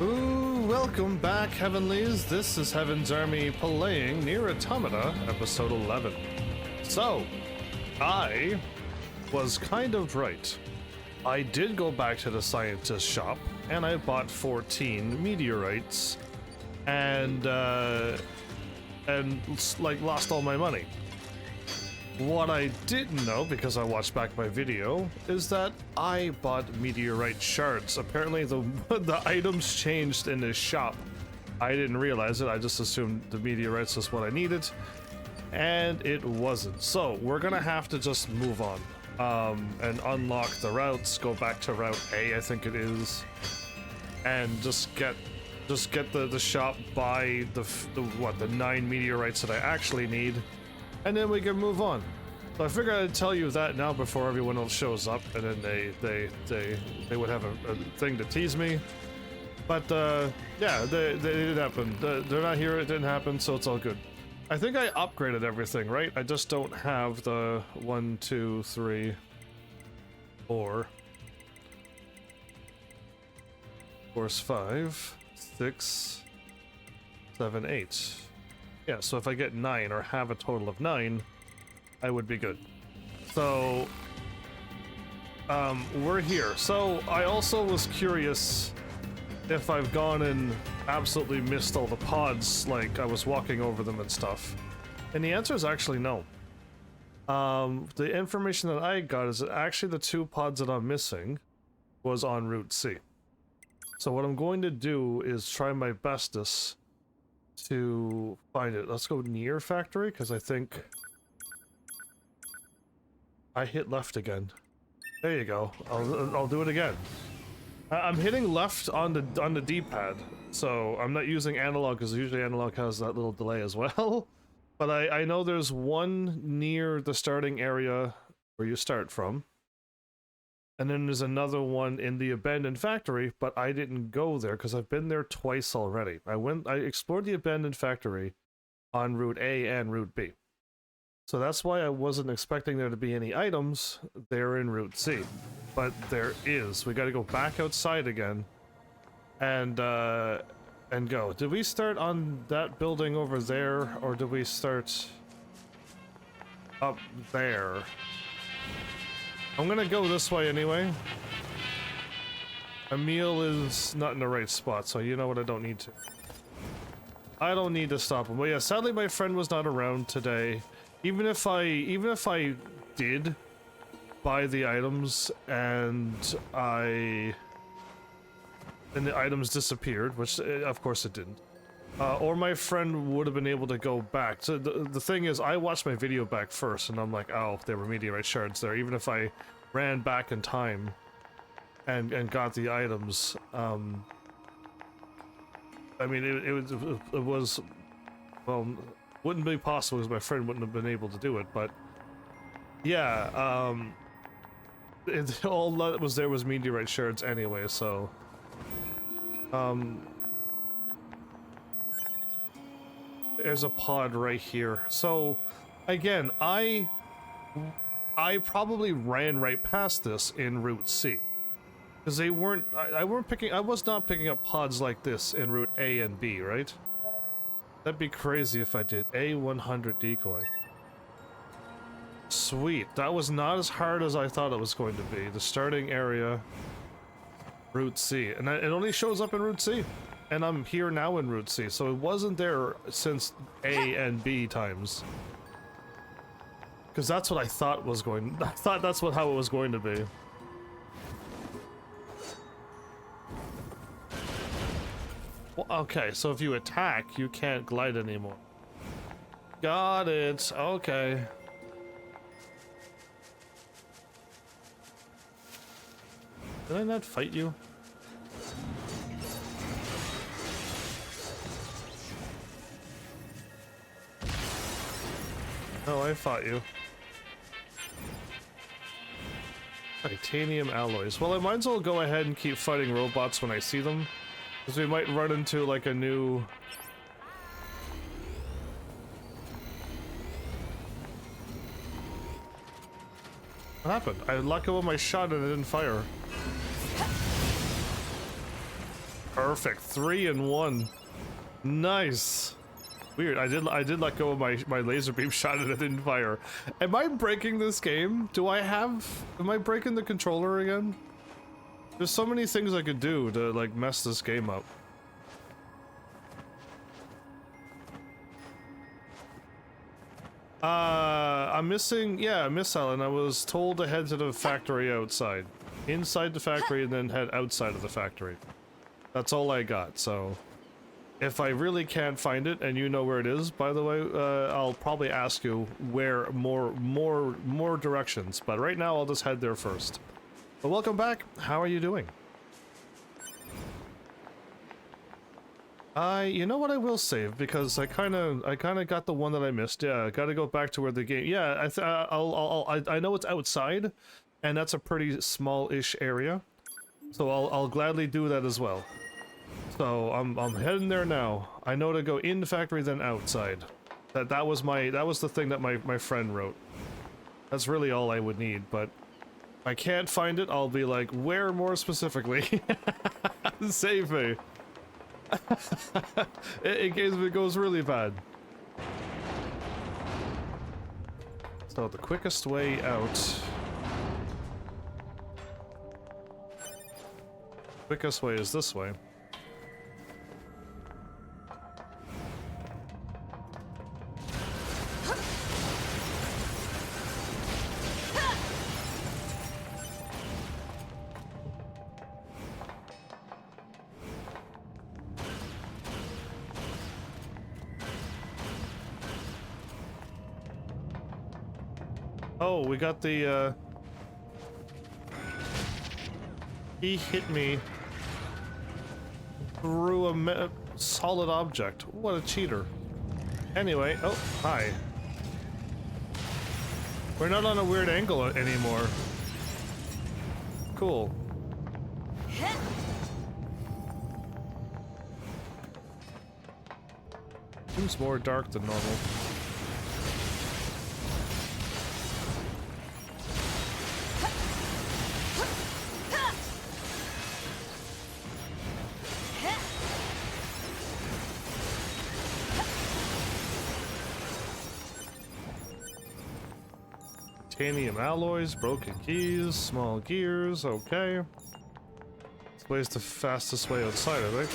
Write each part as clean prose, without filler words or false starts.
Ooh, welcome back, Heavenlies. This is Heaven's Army playing NieR Automata, episode 11. So, I was kind of right. I did go back to the scientist shop, and I bought 14 meteorites, and like lost all my money. What I didn't know, because I watched back my video, is that I bought meteorite shards. Apparently the items changed in this shop. I didn't realize it, I just assumed the meteorites was what I needed, and it wasn't. So we're gonna have to just move on and unlock the routes, go back to Route A, I think it is, and just get the shop, buy the 9 meteorites that I actually need, and then we can move on. So I figured I'd tell you that now before everyone else shows up, and then they would have a thing to tease me. But yeah, it didn't happen. They're not here. It didn't happen, so it's all good. I think I upgraded everything, right? I just don't have the 1, 2, 3, 4. Of course, 5, 6, 7, 8. Yeah, so if I get 9 or have a total of 9, I would be good. So, we're here. So, I also was curious if I've gone and absolutely missed all the pods, like I was walking over them and stuff. And the answer is actually no. The information that I got is that actually the 2 pods that I'm missing was on Route C. So what I'm going to do is try my bestest to find it. Let's go NieR factory, because I think I hit left again. There you go. I'll do it again. I'm hitting left on the D-pad, so I'm not using analog, because usually analog has that little delay as well. But I know there's one near the starting area where you start from, and then there's another one in the abandoned factory, but I didn't go there because I've been there twice already. I explored the abandoned factory on Route A and Route B. So that's why I wasn't expecting there to be any items there in Route C. But there is. We gotta go back outside again and go. Did we start on that building over there, or did we start up there? I'm gonna go this way anyway. Emil is not in the right spot, so you know what, I don't need to. I don't need to stop him. But yeah, sadly my friend was not around today. Even if I did buy the items and the items disappeared, which of course it didn't, or my friend would have been able to go back. So the thing is, I watched my video back first, and I'm like, oh, there were meteorite shards there. Even if I ran back in time and got the items, I mean, it was, well, wouldn't be possible because my friend wouldn't have been able to do it. But yeah, all that was there was meteorite shards anyway, so there's a pod right here. So again, I probably ran right past this in Route C, because I was not picking up pods like this in Route A and B, right? That'd be crazy if I did. A100 decoy. Sweet. That was not as hard as I thought it was going to be. The starting area, Route C. And it only shows up in Route C. And I'm here now in Route C, so it wasn't there since A and B times. Because that's what I thought was going... I thought that's how it was going to be. Well, okay, so if you attack, you can't glide anymore. Got it. Okay. Did I not fight you? Oh, I fought you. Titanium alloys. Well, I might as well go ahead and keep fighting robots when I see them, because we might run into like a new... What happened? I let go of my shot and it didn't fire. Perfect. 3 and 1. Nice. Weird. I did let go of my laser beam shot and it didn't fire. Am I breaking this game? Am I breaking the controller again? There's so many things I could do to like mess this game up. I'm missing, yeah, Miss Ellen. I was told to head to the factory outside. Inside the factory and then head outside of the factory. That's all I got, so... If I really can't find it, and you know where it is, by the way, I'll probably ask you where more directions. But right now, I'll just head there first. But welcome back. How are you doing? You know what, I will save because I kind of got the one that I missed. Yeah, I got to go back to where the game. Yeah, I know it's outside, and that's a pretty small-ish area, so I'll gladly do that as well. So I'm heading there now. I know to go in the factory then outside. That was the thing that my friend wrote. That's really all I would need, but if I can't find it, I'll be like, where more specifically? Save me. In case it goes really bad. So the quickest way out. Quickest way is this way. Oh, we got the, he hit me through a solid object. What a cheater. Anyway, oh, hi. We're not on a weird angle anymore. Cool. Seems more dark than normal. Titanium alloys, broken keys, small gears, okay. This way's the fastest way outside, I think.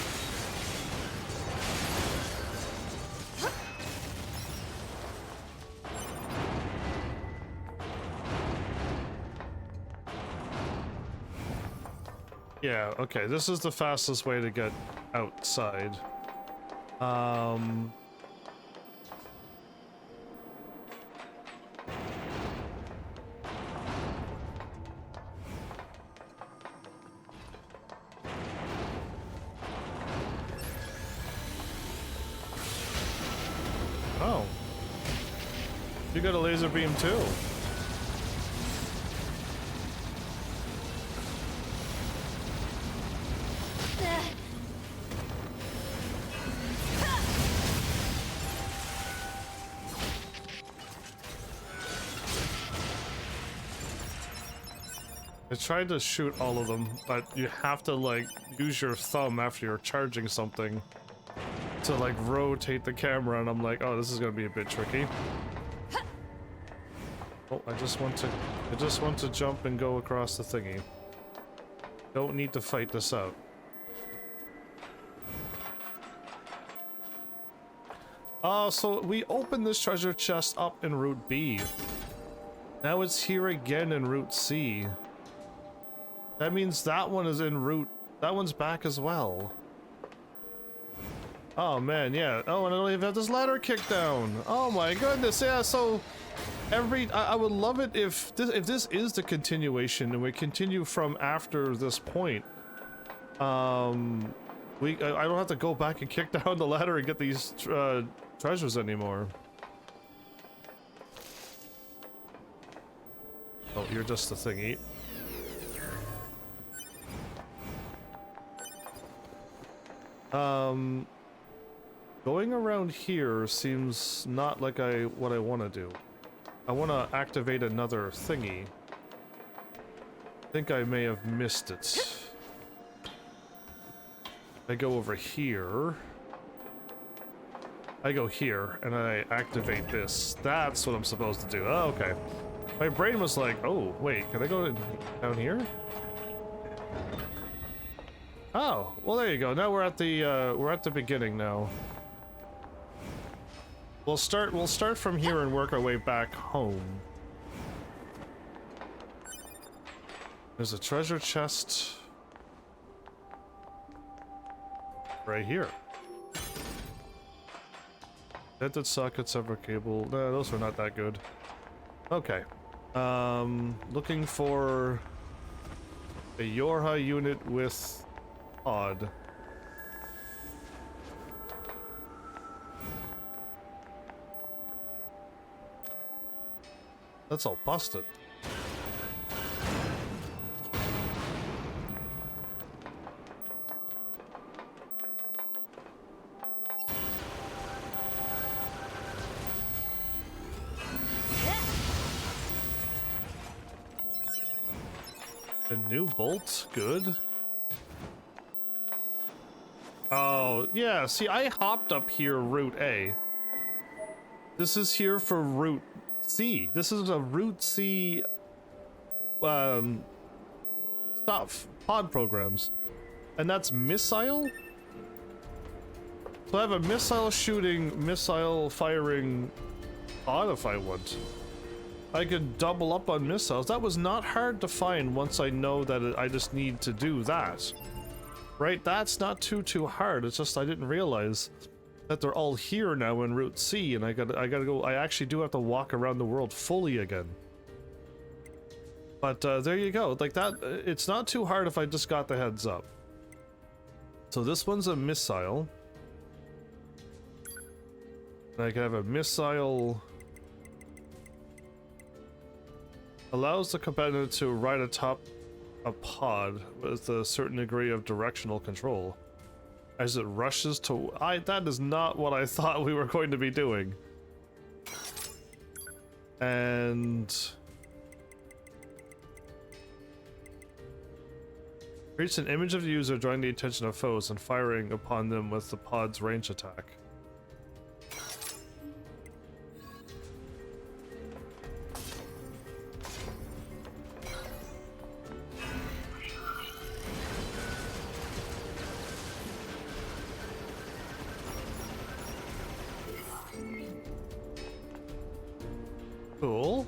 Yeah, okay, this is the fastest way to get outside. Oh. You got a laser beam too. I tried to shoot all of them, but you have to like use your thumb after you're charging something to like rotate the camera, and I'm like, oh, this is gonna be a bit tricky. Oh, I just want to jump and go across the thingy. Don't need to fight this out. Oh, so we opened this treasure chest up in Route B. Now it's here again in Route C. That means that one is en route. That one's back as well. Oh man, yeah. Oh, and I don't even have this ladder kicked down. Oh my goodness, yeah. So I would love it if this is the continuation and we continue from after this point. I don't have to go back and kick down the ladder and get these treasures anymore. Oh, you're just the thingy. Going around here seems not like what I want to do. I want to activate another thingy. I think I may have missed it. I go over here. I go here, and I activate this. That's what I'm supposed to do. Oh, okay. My brain was like, oh, wait, can I go down here? Oh, well, there you go. Now we're at the beginning now. We'll start from here and work our way back home. There's a treasure chest right here. Dented socket, severed cable. No, those were not that good. Okay. Looking for a Yorha unit with pod. That's all busted. A new bolt? Good. Oh, yeah, see, I hopped up here route A. This is here for route C. This is a route C stuff. Pod programs. And that's missile? So I have a missile shooting, missile firing pod if I want. I could double up on missiles. That was not hard to find once I know that I just need to do that. Right? That's not too hard. It's just I didn't realize that they're all here now in Route C, and I gotta go. I actually do have to walk around the world fully again. But there you go. Like that, it's not too hard if I just got the heads up. So this one's a missile. I can have a missile. Allows the competitor to ride atop a pod with a certain degree of directional control. As it rushes to... that is not what I thought we were going to be doing. And... creates an image of the user drawing the attention of foes and firing upon them with the pod's range attack. Cool.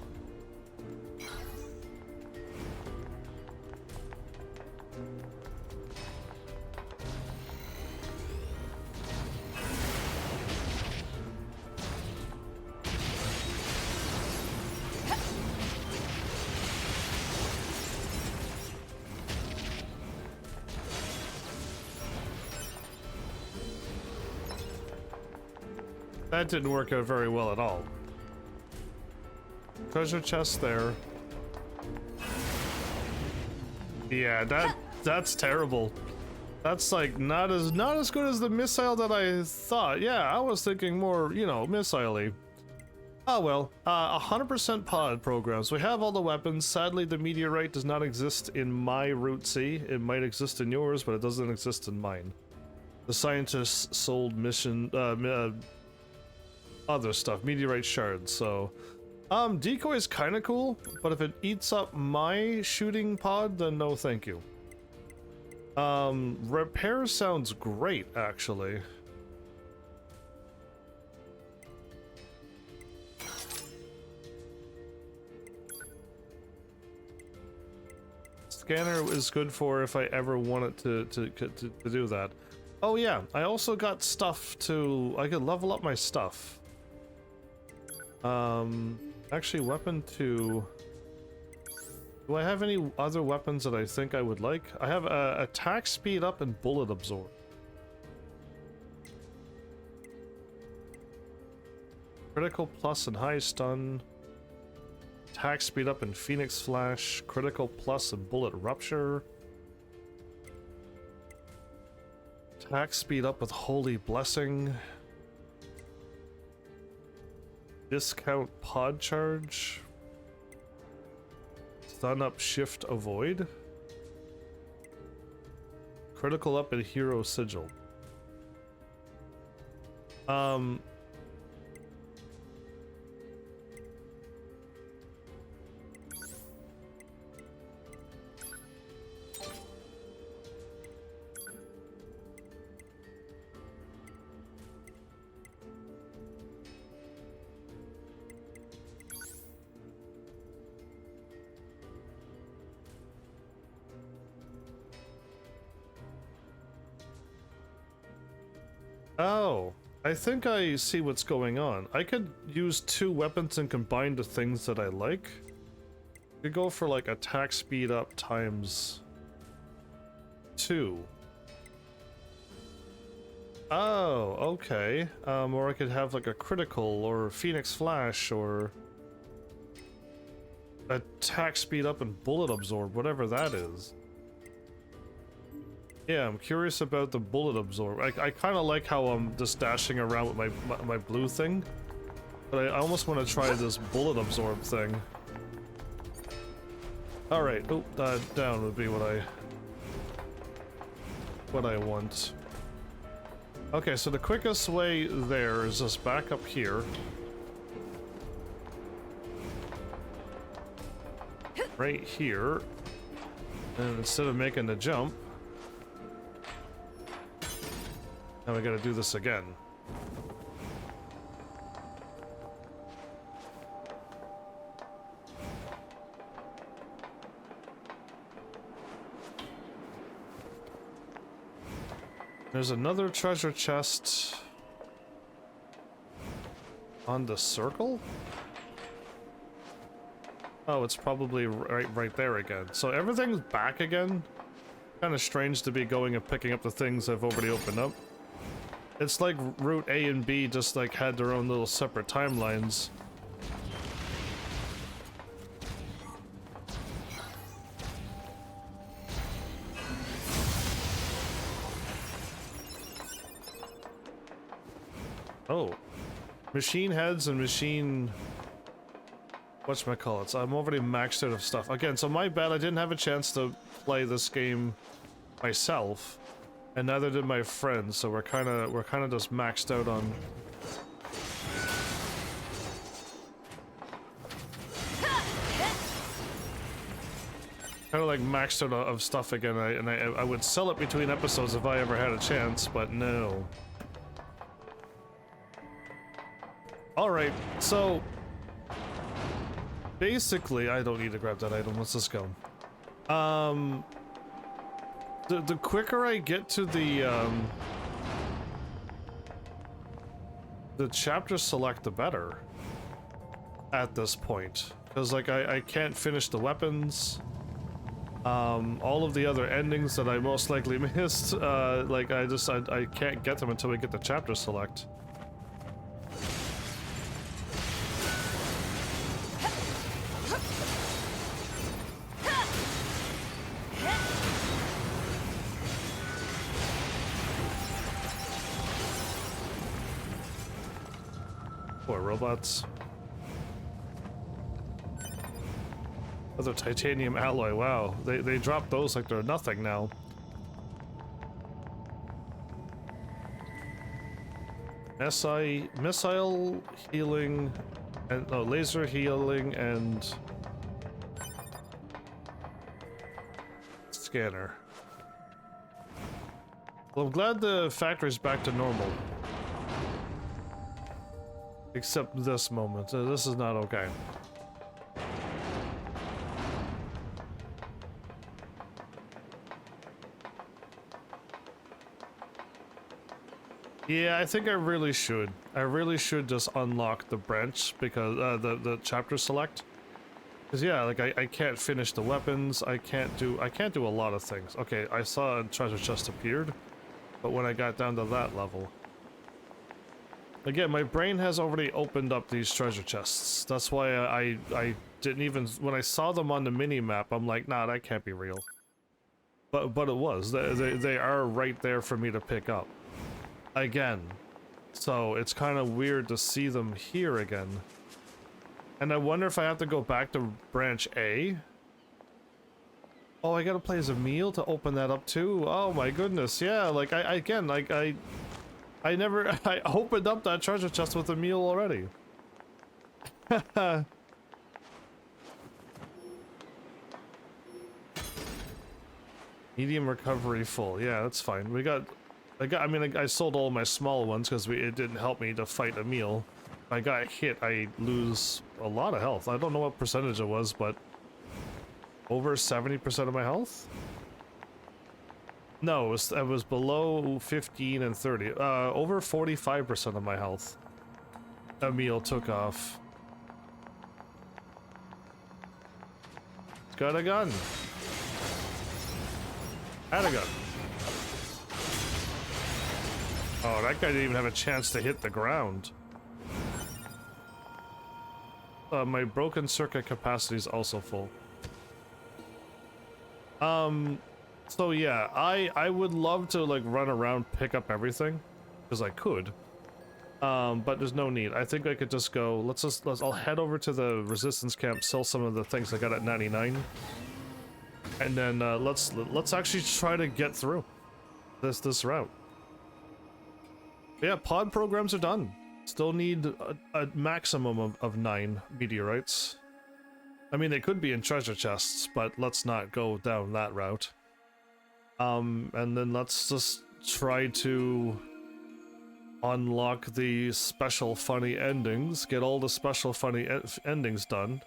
That didn't work out very well at all. Treasure chest there. Yeah, that's terrible. That's like not as good as the missile that I thought. Yeah, I was thinking more, you know, missile-y. Oh well, 100% pod programs. We have all the weapons. Sadly, the meteorite does not exist in my Route C. It might exist in yours, but it doesn't exist in mine. The scientists sold mission, other stuff, meteorite shards, so... decoy is kind of cool, but if it eats up my shooting pod, then no thank you. Repair sounds great, actually. Scanner is good for if I ever wanted to do that. Oh yeah, I also got stuff to... I could level up my stuff. Actually, weapon 2. Do I have any other weapons that I think I would like? I have attack speed up and bullet absorb. Critical plus and high stun. Attack speed up and Phoenix Flash. Critical plus and bullet rupture. Attack speed up with Holy Blessing. Discount pod charge. Stun up shift avoid. Critical up and hero sigil. Oh, I think I see what's going on. I could use 2 weapons and combine the things that I like. We go for like attack speed up times 2. Oh, okay. Or I could have like a critical or Phoenix Flash or attack speed up and bullet absorb, whatever that is. Yeah, I'm curious about the bullet absorb. I kind of like how I'm just dashing around with my blue thing, but I almost want to try this bullet absorb thing. All right, oh, down would be what I want. Okay, so the quickest way there is just back up here. Right here. And instead of making the jump, now we gotta do this again. There's another treasure chest on the circle? Oh, it's probably right there again. So everything's back again? Kind of strange to be going and picking up the things I've already opened up. It's like Route A and B just like had their own little separate timelines. Oh. Machine heads and machine... whatchamacallits. I'm already maxed out of stuff. Again, so my bad, I didn't have a chance to play this game myself. And neither did my friends, so we're kind of just maxed out on. Kind of like maxed out of stuff again. I would sell it between episodes if I ever had a chance, but no. All right, so basically, I don't need to grab that item. Let's just go. The quicker I get to the chapter select, the better. At this point, because like I can't finish the weapons. All of the other endings that I most likely missed, like I can't get them until we get the chapter select. Poor robots. Other titanium alloy, wow. They dropped those like they're nothing now. Missile healing and laser healing and scanner. Well, I'm glad the factory's back to normal. Except this moment. This is not okay. Yeah, I think I really should. I really should just unlock the branch because the chapter select. Because yeah, like I can't finish the weapons. I can't do a lot of things. Okay, I saw a treasure chest appeared, but when I got down to that level. Again, my brain has already opened up these treasure chests. That's why I didn't even... when I saw them on the mini-map, I'm like, nah, that can't be real. But it was. They are right there for me to pick up. Again. So, it's kind of weird to see them here again. And I wonder if I have to go back to branch A? Oh, I gotta play as a meal to open that up too. Oh my goodness, yeah. Like I never I opened up that treasure chest with a meal already. Medium recovery full. Yeah, that's fine. I mean, I sold all my small ones because it didn't help me to fight a meal. If I got hit, I lose a lot of health. I don't know what percentage it was, but over 70% of my health? No, it was below 15 and 30. Over 45% of my health. A meal took off. It's got a gun. Had a gun. Oh, that guy didn't even have a chance to hit the ground. My broken circuit capacity is also full. So yeah, I would love to like run around, pick up everything, because I could. But there's no need. I think I could just go, I'll head over to the resistance camp, sell some of the things I got at 99. And then let's actually try to get through this route. Yeah, pod programs are done. Still need a maximum of 9 meteorites. I mean, they could be in treasure chests, but let's not go down that route. And then let's just try to unlock the special funny endings, get all the special funny endings done,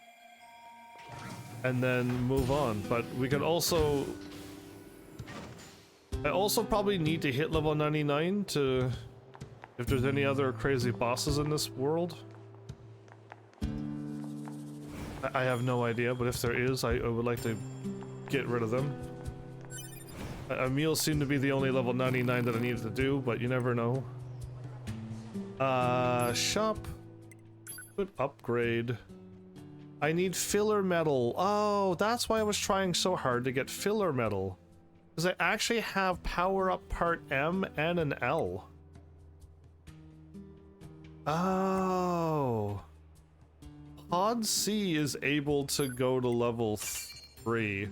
and then move on. But we can also... I also probably need to hit level 99 to... if there's any other crazy bosses in this world. I have no idea, but if there is, I would like to get rid of them. A meal seemed to be the only level 99 that I needed to do, but you never know. Shop. Good upgrade. I need filler metal. Oh, that's why I was trying so hard to get filler metal. Because I actually have power up part M and an L. Oh. Pod C is able to go to level 3.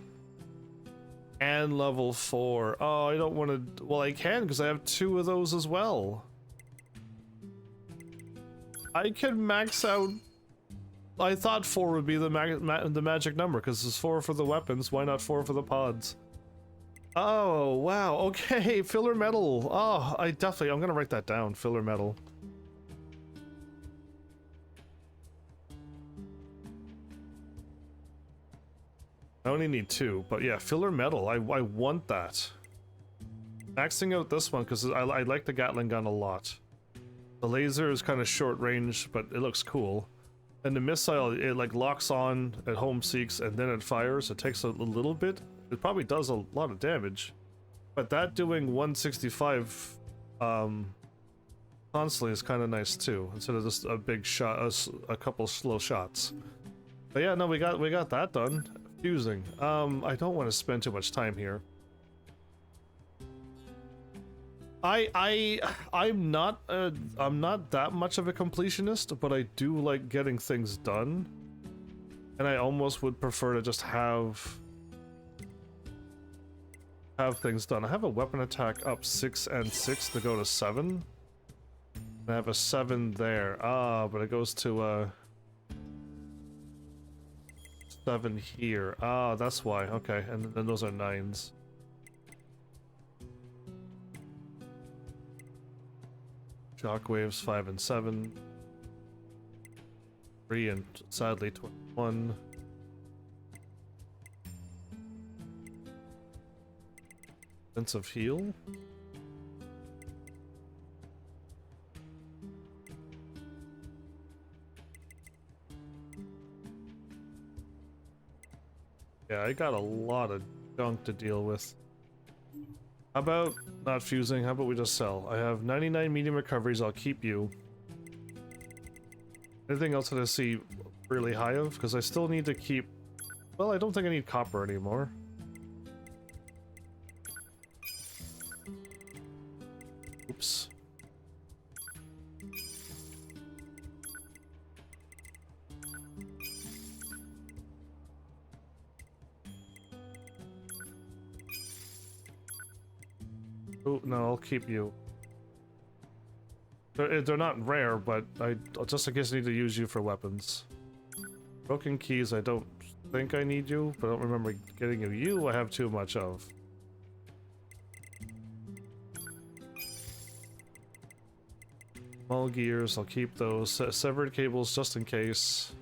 And level 4. Oh, I don't want to... well, I can because I have 2 of those as well. I can max out... I thought 4 would be the magic number because it's 4 for the weapons. Why not 4 for the pods? Oh, wow. Okay, filler metal. Oh, I'm gonna write that down. Filler metal. I only need 2, but yeah, filler metal. I want that. Maxing out this one because I like the Gatling gun a lot. The laser is kind of short range, but it looks cool. And the missile, it like locks on at home seeks and then it fires. It takes a little bit. It probably does a lot of damage. But that doing 165 constantly is kind of nice too, instead of just a big shot, a couple slow shots. But yeah, no, we got that done. Fusing. I don't want to spend too much time here. I'm not that much of a completionist, but I do like getting things done. And I almost would prefer to just have things done. I have a weapon attack up 6 and 6 to go to 7. I have a 7 there. Ah, but it goes to 7 here. Ah, that's why. Okay, and then those are 9s. Shockwaves 5 and 7. 3 and sadly 21. Sense of heal. Yeah, I got a lot of junk to deal with. How about not fusing? How about we just sell? I have 99 medium recoveries. I'll keep you. Anything else that I see really high of? Because I still need to keep... well, I don't think I need copper anymore. Oops. Oh, no, I'll keep you. They're not rare, but just in case I need to use you for weapons. Broken keys, I don't think I need you, but I don't remember getting you. You, I have too much of. Small gears, I'll keep those. Severed cables just in case.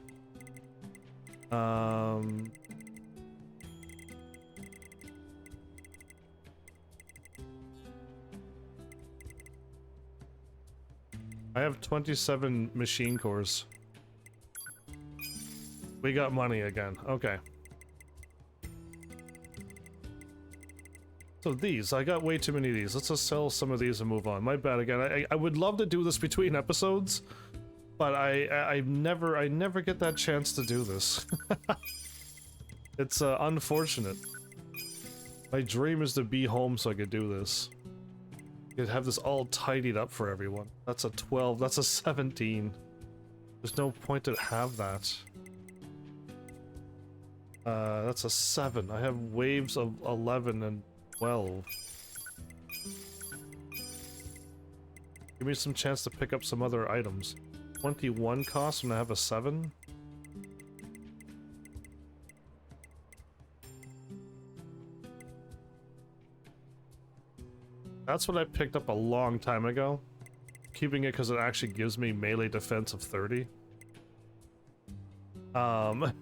I have 27 machine cores. We got money again. Okay. So these, I got way too many of these. Let's just sell some of these and move on. My bad again. I would love to do this between episodes, but I never get that chance to do this. It's unfortunate. My dream is to be home so I could do this. You'd have this all tidied up for everyone. That's a 12, that's a 17. There's no point to have that. That's a 7. I have waves of 11 and 12. Give me some chance to pick up some other items. 21 costs when I have a 7. That's what I picked up a long time ago. Keeping it because it actually gives me melee defense of 30. Turn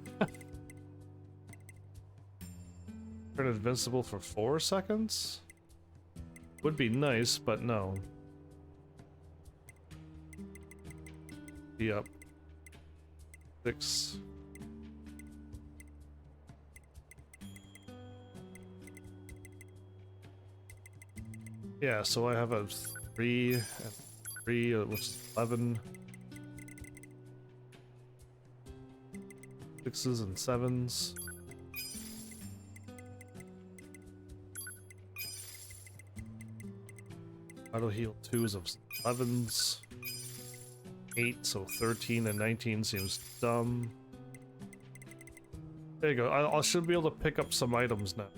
invincible for 4 seconds? Would be nice, but no. Be up. 6. Yeah, so I have a 3 and 3, which is 11. 6s and 7s. Auto heal 2s of 11s. 8, so 13 and 19 seems dumb. There you go. I should be able to pick up some items now.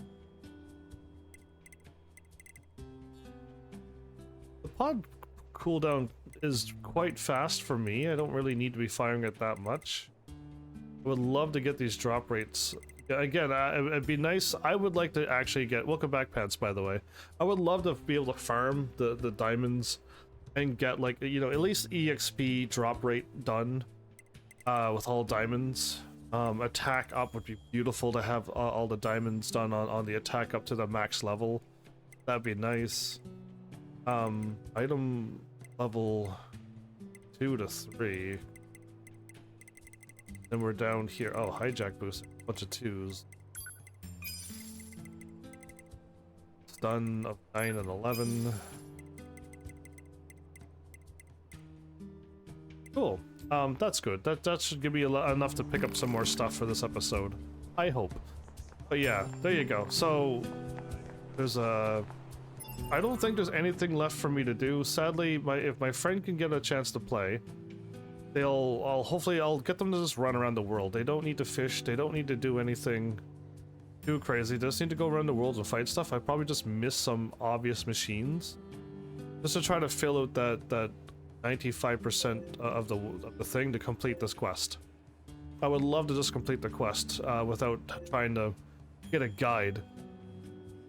The pod cooldown is quite fast for me. I don't really need to be firing it that much. I would love to get these drop rates. Again, it'd be nice. I would like to actually get... Welcome back, Pants, by the way. I would love to be able to farm the diamonds and get, like, you know, at least EXP drop rate done with all diamonds. Attack up would be beautiful to have all the diamonds done on the attack up to the max level. That'd be nice. Item level 2 to 3. Then we're down here. Oh, hijack boost. Bunch of 2s. Stun of 9 and 11. Cool. That's good. That should give me enough to pick up some more stuff for this episode. I hope. But yeah, there you go. So there's a... I don't think there's anything left for me to do. Sadly, if my friend can get a chance to play, hopefully I'll get them to just run around the world. They don't need to fish. They don't need to do anything too crazy. They just need to go around the world and fight stuff. I probably just miss some obvious machines, just to try to fill out that 95% of the thing to complete this quest. I would love to just complete the quest without trying to get a guide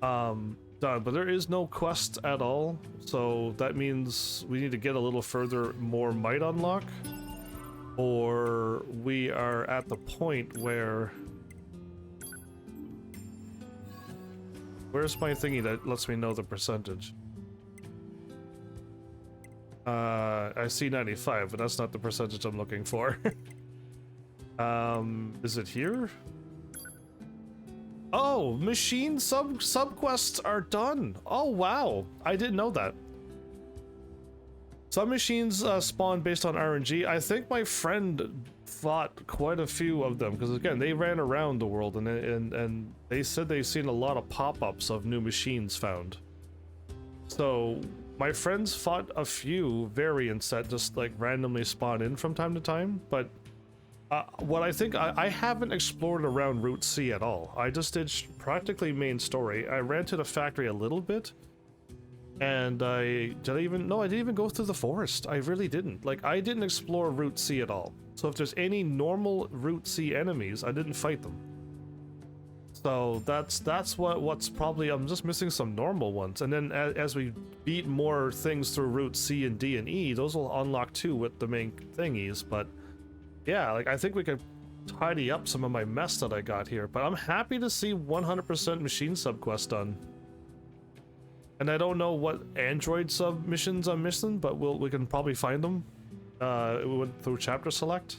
done, but there is no quest at all, so that means we need to get a little further, more might unlock, or we are at the point where... Where's my thingy that lets me know the percentage? I see 95, but that's not the percentage I'm looking for. Is it here? Oh, machine subquests are done. Oh, wow. I didn't know that. Some machines spawn based on RNG. I think my friend fought quite a few of them, because again, they ran around the world and they said they've seen a lot of pop-ups of new machines found. So my friends fought a few variants that just like randomly spawn in from time to time, but what I think, I haven't explored around Route C at all. I just did practically main story. I ran to the factory a little bit, And I didn't even go through the forest. I really didn't. Like, I didn't explore Route C at all. So if there's any normal Route C enemies, I didn't fight them. So that's what's probably, I'm just missing some normal ones. And then as we beat more things through Route C and D and E, those will unlock too with the main thingies. But yeah, like, I think we could tidy up some of my mess that I got here. But I'm happy to see 100% machine subquest done. And I don't know what Android sub missions I'm missing, but we can probably find them. We went through chapter select.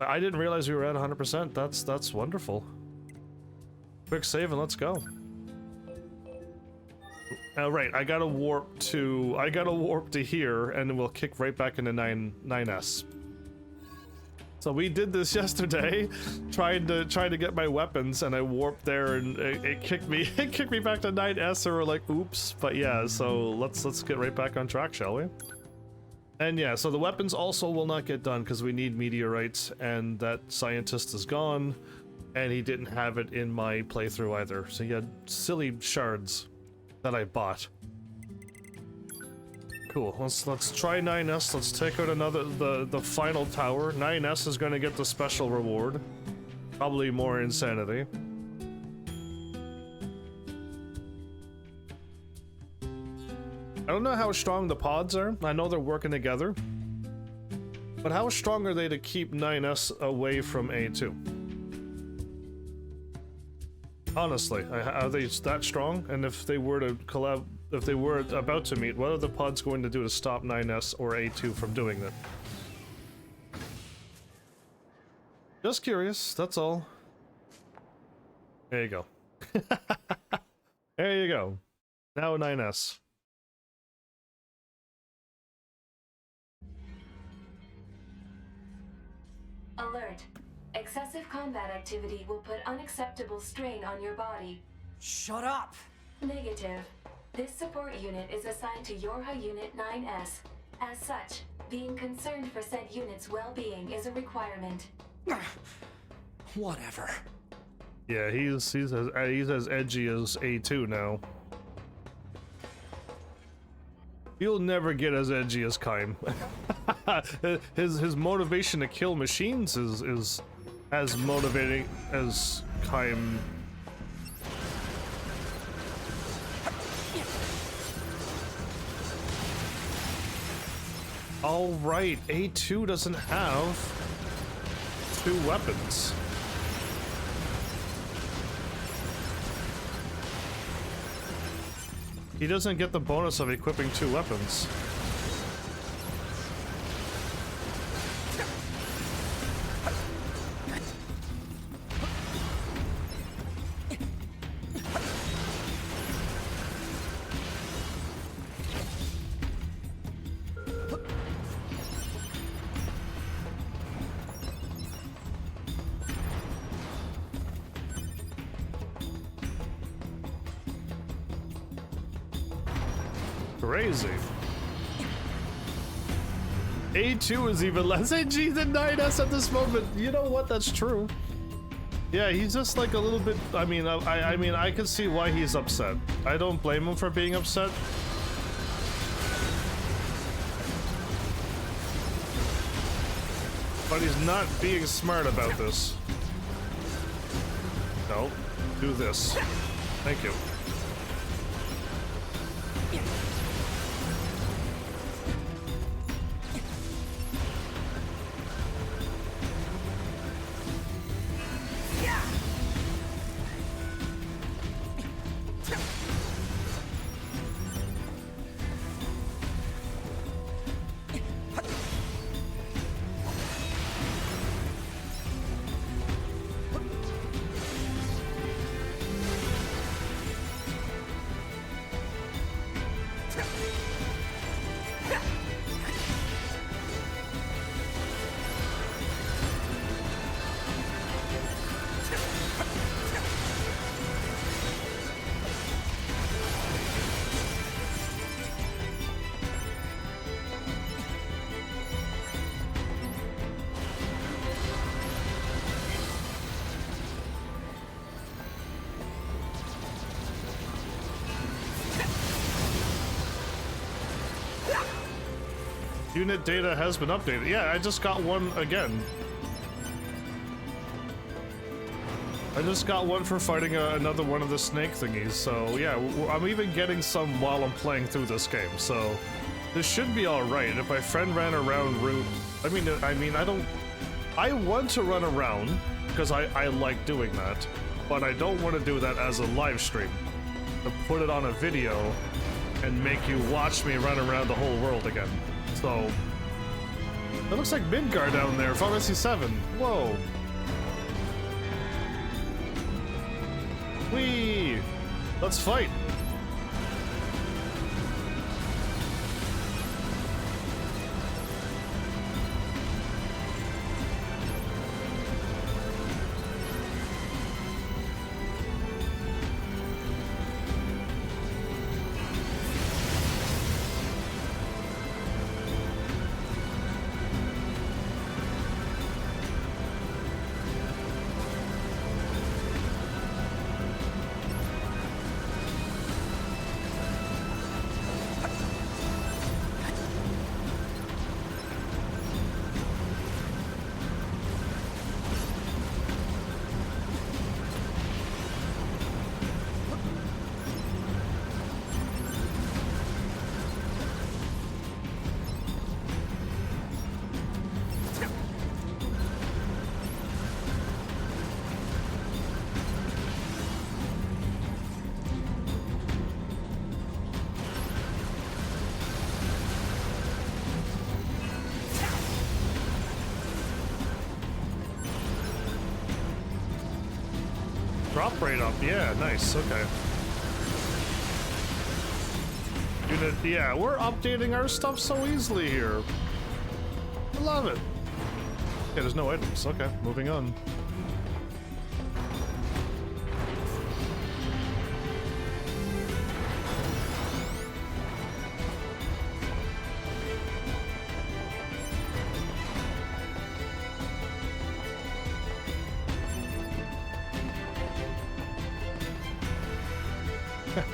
I didn't realize we were at 100%. That's wonderful. Quick save and let's go. Right, I gotta warp to here, and then we'll kick right back into 9S. So we did this yesterday, trying to get my weapons, and I warped there, and it kicked me back to 9S, and we're like, oops. But yeah, so let's get right back on track, shall we? And yeah, so the weapons also will not get done because we need meteorites, and that scientist is gone, and he didn't have it in my playthrough either. So he had silly shards that I bought. Cool. Let's try 9S. Let's take out the final tower. 9S is going to get the special reward. Probably more insanity. I don't know how strong the pods are. I know they're working together. But how strong are they to keep 9S away from A2? Honestly, are they that strong? And if they were to collab, if they were about to meet, what are the pods going to do to stop 9S or A2 from doing that? Just curious, that's all. There you go. There you go. Now 9S. Alert. Excessive combat activity will put unacceptable strain on your body. Shut up! Negative. This support unit is assigned to Yorha Unit 9S. As such, being concerned for said unit's well-being is a requirement. Whatever. Yeah, he's as edgy as A2 now. You'll never get as edgy as Kaim. his motivation to kill machines is as motivating as Kaim. All right, A2 doesn't have 2 weapons. He doesn't get the bonus of equipping 2 weapons. Crazy. A2 is even less edgy than 9S at this moment. You know what? That's true. Yeah, he's just like a little bit. I mean, I can see why he's upset. I don't blame him for being upset. But he's not being smart about this. No, do this. Thank you. Unit data has been updated. Yeah, I just got one again. I just got one for fighting another one of the snake thingies. So yeah, I'm even getting some while I'm playing through this game. So this should be all right. If my friend ran around route, I mean, I want to run around because I like doing that, but I don't want to do that as a live stream. To put it on a video and make you watch me run around the whole world again. So, that looks like Midgar down there, Pharmacy 7. Whoa. Whee! Let's fight. Drop rate up, yeah, nice, okay. Unit, yeah, we're updating our stuff so easily here. I love it. Yeah, there's no items, okay, moving on.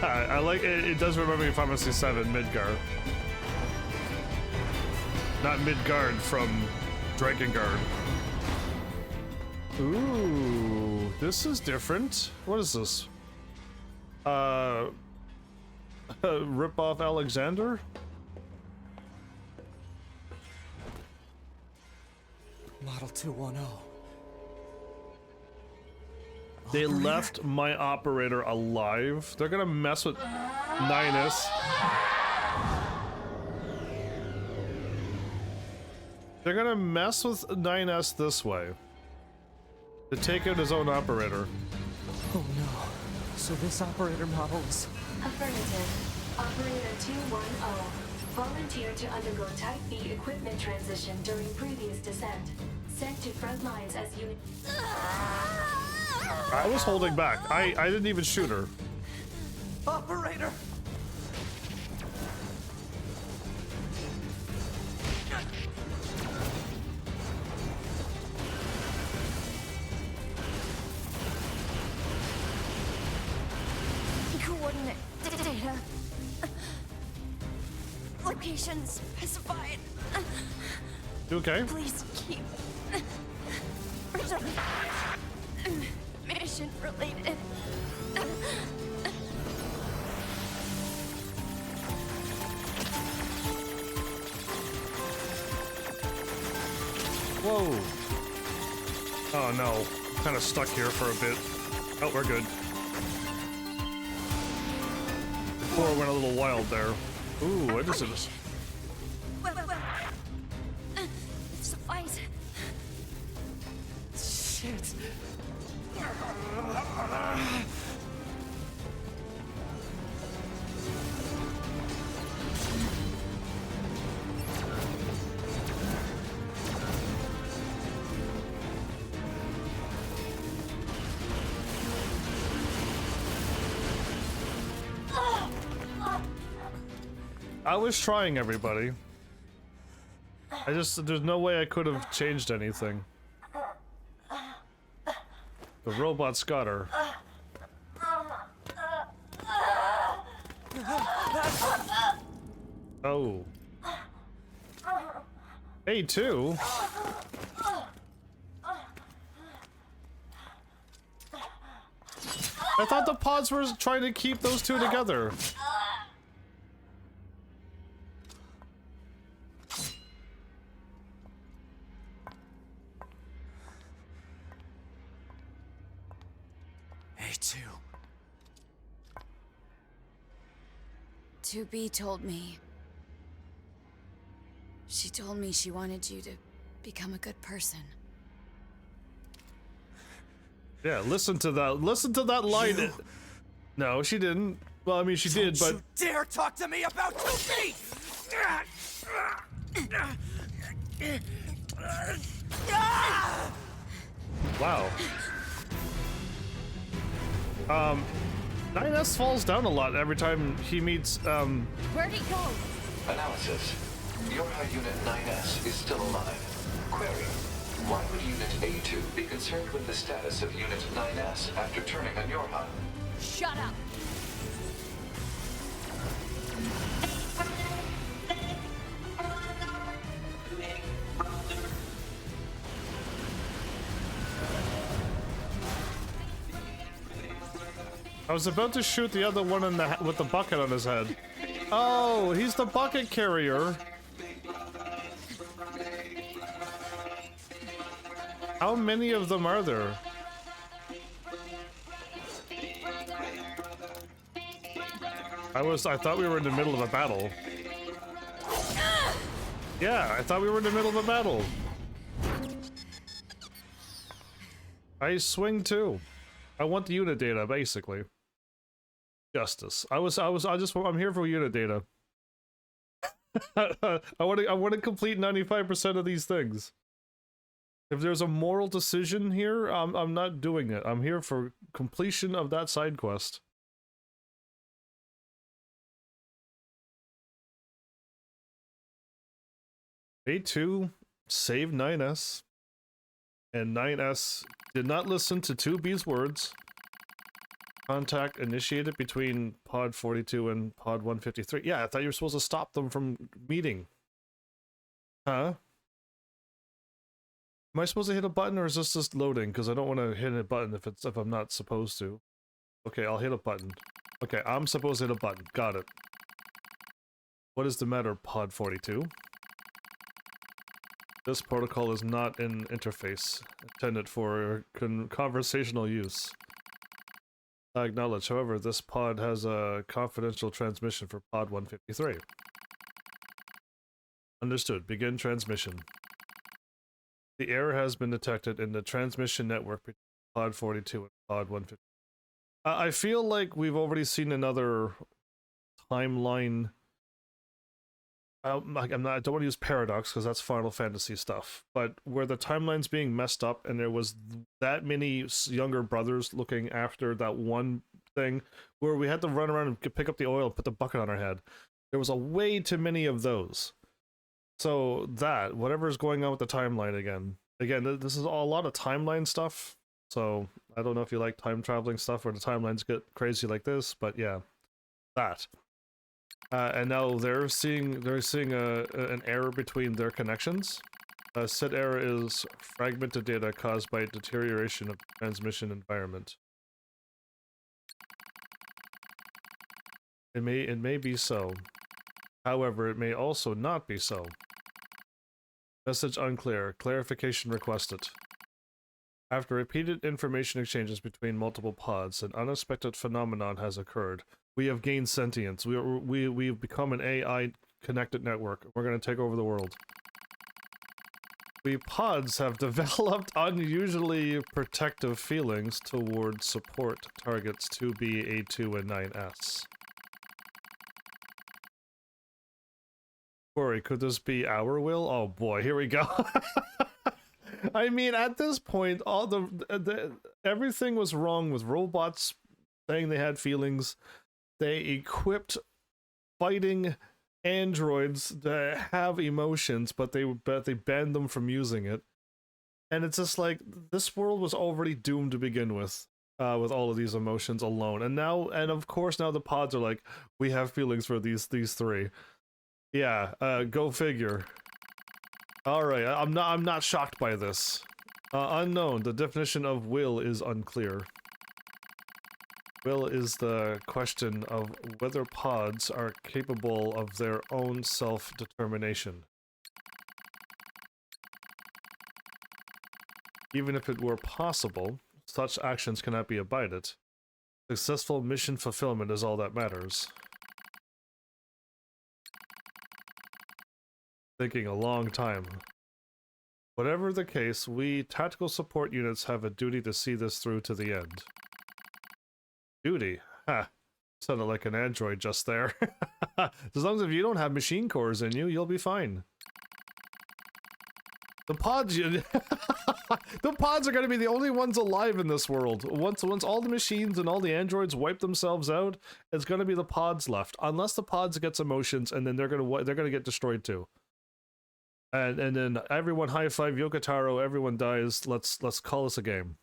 I like it. It does remind me of Pharmacy 7 Midgard. Not Midgard from Drakengard. Ooh, this is different. What is this? Rip off Alexander? Model 210. They left my operator alive. They're gonna mess with 9S. They're gonna mess with 9S this way. To take out his own operator. Oh no. So this operator model is... Affirmative. Operator 210. Volunteered to undergo Type B equipment transition during previous descent. Sent to front lines as unit... I was holding back. I didn't even shoot her. Operator! Coordinate data. Location specified. You okay? Please keep. Mission related. Whoa. Oh no. Kind of stuck here for a bit. Oh, we're good. Before it went a little wild there. Ooh, what is it? Well. Suffice. Shit. I was trying, everybody. There's no way I could have changed anything. The robot's got her. Oh. A2? I thought the pods were trying to keep those two together. A2. 2B told me. She told me she wanted you to become a good person. Yeah, listen to that. Listen to that line. You. No, she didn't. Well, I mean, she did, but Don't you dare talk to me about 2B! wow. 9S falls down a lot every time he meets, Where'd he go? Analysis. Your high unit 9S is still alive. Query. Why would Unit A2 be concerned with the status of Unit 9S after turning on your hub? Shut up! I was about to shoot the other one in the with the bucket on his head. Oh, he's the bucket carrier. How many of them are there? I thought we were in the middle of a battle. Yeah, I thought we were in the middle of a battle. I swing too. I want the unit data, basically. Justice. I'm here for unit data. I want to complete 95% of these things. If there's a moral decision here, I'm not doing it. I'm here for completion of that side quest. A2 saved 9S, and 9S did not listen to 2B's words. Contact initiated between Pod 42 and Pod 153. Yeah, I thought you were supposed to stop them from meeting. Huh? Am I supposed to hit a button, or is this just loading? Because I don't want to hit a button if I'm not supposed to. Okay, I'll hit a button. Okay, I'm supposed to hit a button. Got it. What is the matter, Pod 42? This protocol is not an interface intended for conversational use. I acknowledge, however, this pod has a confidential transmission for Pod 153. Understood. Begin transmission. The error has been detected in the transmission network between Pod 42 and Pod 150. I feel like we've already seen another timeline. I don't want to use paradox because that's Final Fantasy stuff, but where the timeline's being messed up and there was that many younger brothers looking after that one thing where we had to run around and pick up the oil and put the bucket on our head. There was a way too many of those. So that, whatever's going on with the timeline again, this is a lot of timeline stuff. So I don't know if you like time traveling stuff where the timelines get crazy like this, but yeah, that. And now they're seeing an error between their connections. Said error is fragmented data caused by deterioration of the transmission environment. It may be so. However, it may also not be so. Message unclear. Clarification requested. After repeated information exchanges between multiple pods, an unexpected phenomenon has occurred. We have gained sentience. We've become an AI connected network. We're going to take over the world. We pods have developed unusually protective feelings towards support targets 2B, A2, and 9S. Corey, could this be our will? Oh boy, here we go. I mean, at this point, all everything was wrong with robots saying they had feelings. They equipped fighting androids that have emotions, but they banned them from using it. And it's just like, this world was already doomed to begin with all of these emotions alone. And now, and of course, now the pods are like, we have feelings for these three. Yeah, go figure. Alright, I'm not shocked by this. Unknown. The definition of will is unclear. Will is the question of whether pods are capable of their own self-determination. Even if it were possible, such actions cannot be abided. Successful mission fulfillment is all that matters. Thinking a long time. Whatever the case, we tactical support units have a duty to see this through to the end. Duty? Ha. Sounded like an android just there. As long as if you don't have machine cores in you, you'll be fine. The pods, the pods are going to be the only ones alive in this world. Once all the machines and all the androids wipe themselves out, it's going to be the pods left. Unless the pods gets emotions, and then they're going to get destroyed too. And then everyone high five Yokotaro. Everyone dies. Let's call this a game.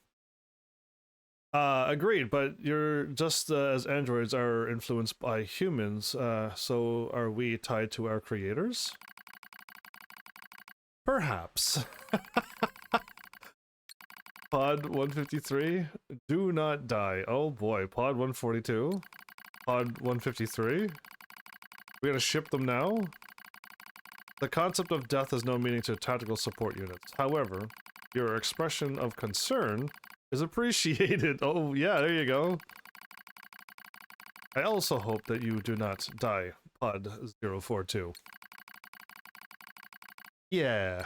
Agreed. But you're just as androids are influenced by humans. So are we tied to our creators? Perhaps. Pod 153, do not die. Oh boy, Pod 142, Pod 153. We gotta ship them now? The concept of death has no meaning to tactical support units. However, your expression of concern is appreciated. Oh yeah, there you go. I also hope that you do not die, Pod 042. Yeah.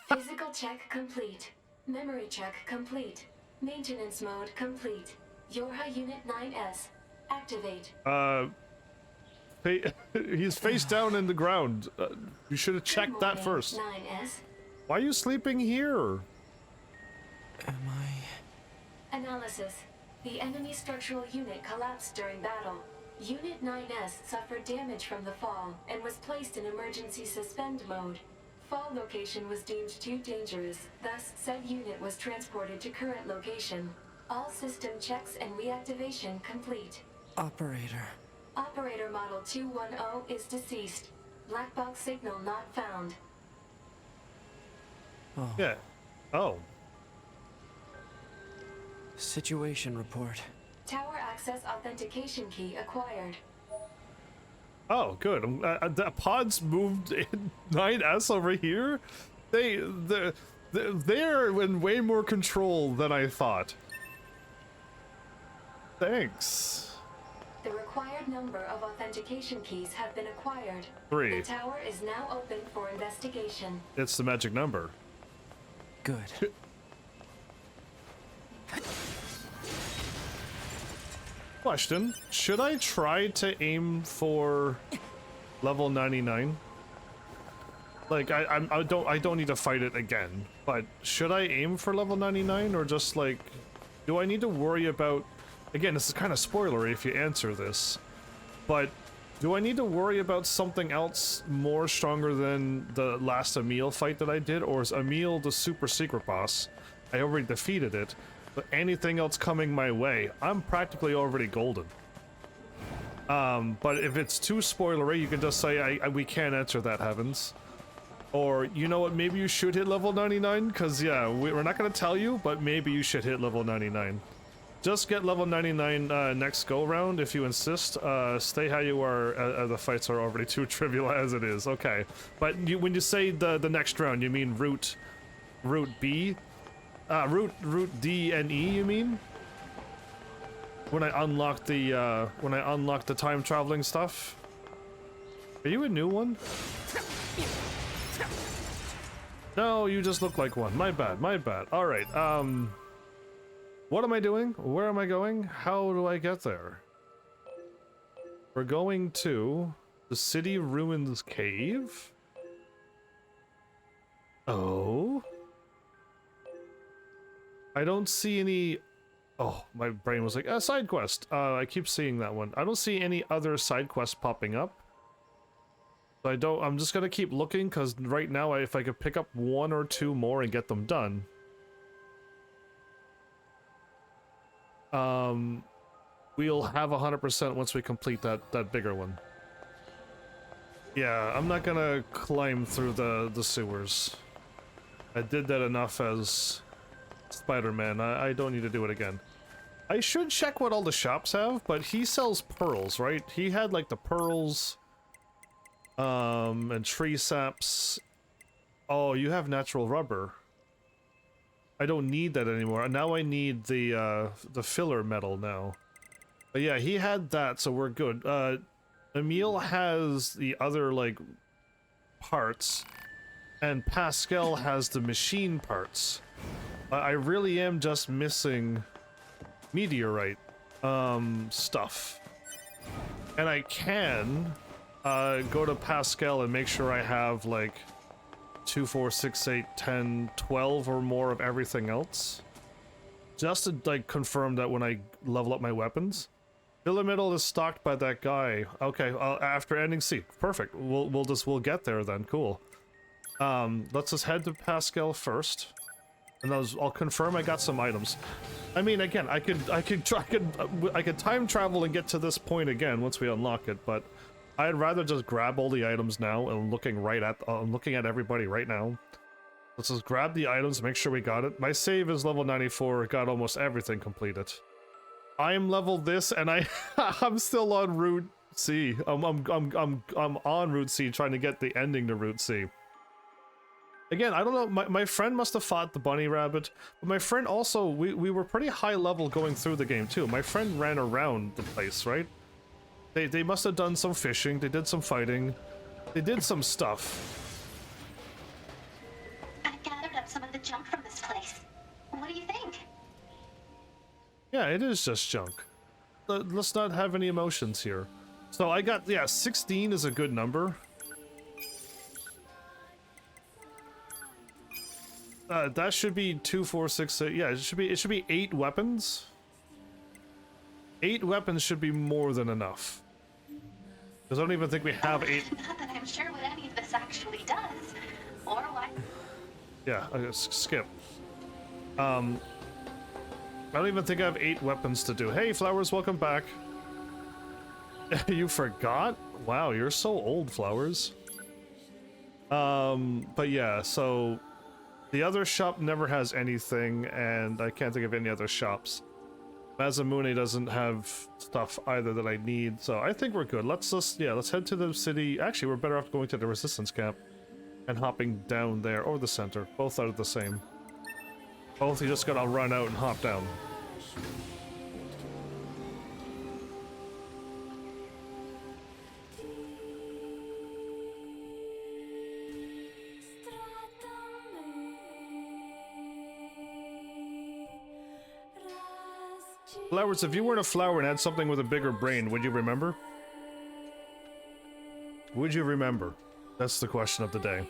Physical check complete. Memory check complete. Maintenance mode complete. Yorha Unit 9S. Activate. He's face down in the ground. You should have checked that first. 9S. Why are you sleeping here? Am I... Analysis. The enemy structural unit collapsed during battle. Unit 9S suffered damage from the fall and was placed in emergency suspend mode. Fall location was deemed too dangerous, thus said unit was transported to current location. All system checks and reactivation complete. Operator. Operator model 210 is deceased. Black box signal not found. Oh. Yeah. Oh. Situation report. Tower access authentication key acquired. Oh, good. The pods moved in 9S over here. They're in way more control than I thought. Thanks. The required number of authentication keys have been acquired. 3. The tower is now open for investigation. It's the magic number. Good. Question: should I try to aim for level 99? Like I don't need to fight it again, but should I aim for level 99 or just like, do I need to worry about? Again, this is kind of spoilery if you answer this, but do I need to worry about something else more stronger than the last Emil fight that I did, or is Emil the super secret boss? I already defeated it. But anything else coming my way, I'm practically already golden. But if it's too spoilery, you can just say, we can't answer that, Heavens. Or, you know what, maybe you should hit level 99, because, yeah, we're not going to tell you, but maybe you should hit level 99. Just get level 99 next go-round, if you insist. Stay how you are, the fights are already too trivial as it is. Okay. But when you say the next round, you mean route B? Route D and E, you mean? When I unlock the time traveling stuff? Are you a new one? No, you just look like one. My bad, my bad. Alright, what am I doing? Where am I going? How do I get there? We're going to the City Ruins Cave? Oh? I don't see any... Oh, my brain was like, side quest. I keep seeing that one. I don't see any other side quests popping up. So I'm just gonna keep looking, because right now, if I could pick up 1 or 2 more and get them done. We'll have 100% once we complete that bigger one. Yeah, I'm not gonna climb through the sewers. I did that enough as Spider-Man. I don't need to do it again. I should check what all the shops have, but he sells pearls, right? He had like the pearls, and tree saps. Oh, you have natural rubber. I don't need that anymore. Now I need the filler metal now. But yeah, he had that, so we're good. Emil has the other, like, parts, and Pascal has the machine parts. I really am just missing meteorite, stuff. And I can, go to Pascal and make sure I have, like, 2, 4, 6, 8, 10, 12 or more of everything else. Just to, like, confirm that when I level up my weapons. Filler metal is stocked by that guy. Okay, after ending C. Perfect. We'll get there then. Cool. Let's just head to Pascal first. And I'll confirm I got some items. I mean, again, I could time travel and get to this point again once we unlock it, but I'd rather just grab all the items now and looking at everybody right now. Let's just grab the items, make sure we got it. My save is level 94, got almost everything completed. I'm level this, and I'm still on Route C. I'm on Route C trying to get the ending to Route C. Again, I don't know, my friend must have fought the bunny rabbit, but my friend also, we were pretty high level going through the game too. My friend ran around the place, right? They must have done some fishing, they did some fighting, they did some stuff. I gathered up some of the junk from this place. What do you think? Yeah, it is just junk. Let's not have any emotions here. So I got, yeah, 16 is a good number. That should be 2, 4, 6, 8. Yeah, it should be 8 weapons. 8 weapons should be more than enough. Because I don't even think we have 8. Not that I'm sure what any of this actually does, or what. Yeah, skip. I don't even think I have 8 weapons to do. Hey, Flowers, welcome back. You forgot? Wow, you're so old, Flowers. But yeah, so the other shop never has anything, and I can't think of any other shops. Mazamune doesn't have stuff either that I need, so I think we're good. Let's head to the city. Actually, we're better off going to the resistance camp and hopping down there, or the center. Both are the same. Both you just gotta run out and hop down. Flowers, if you weren't a flower and had something with a bigger brain, would you remember? Would you remember? That's the question of the day.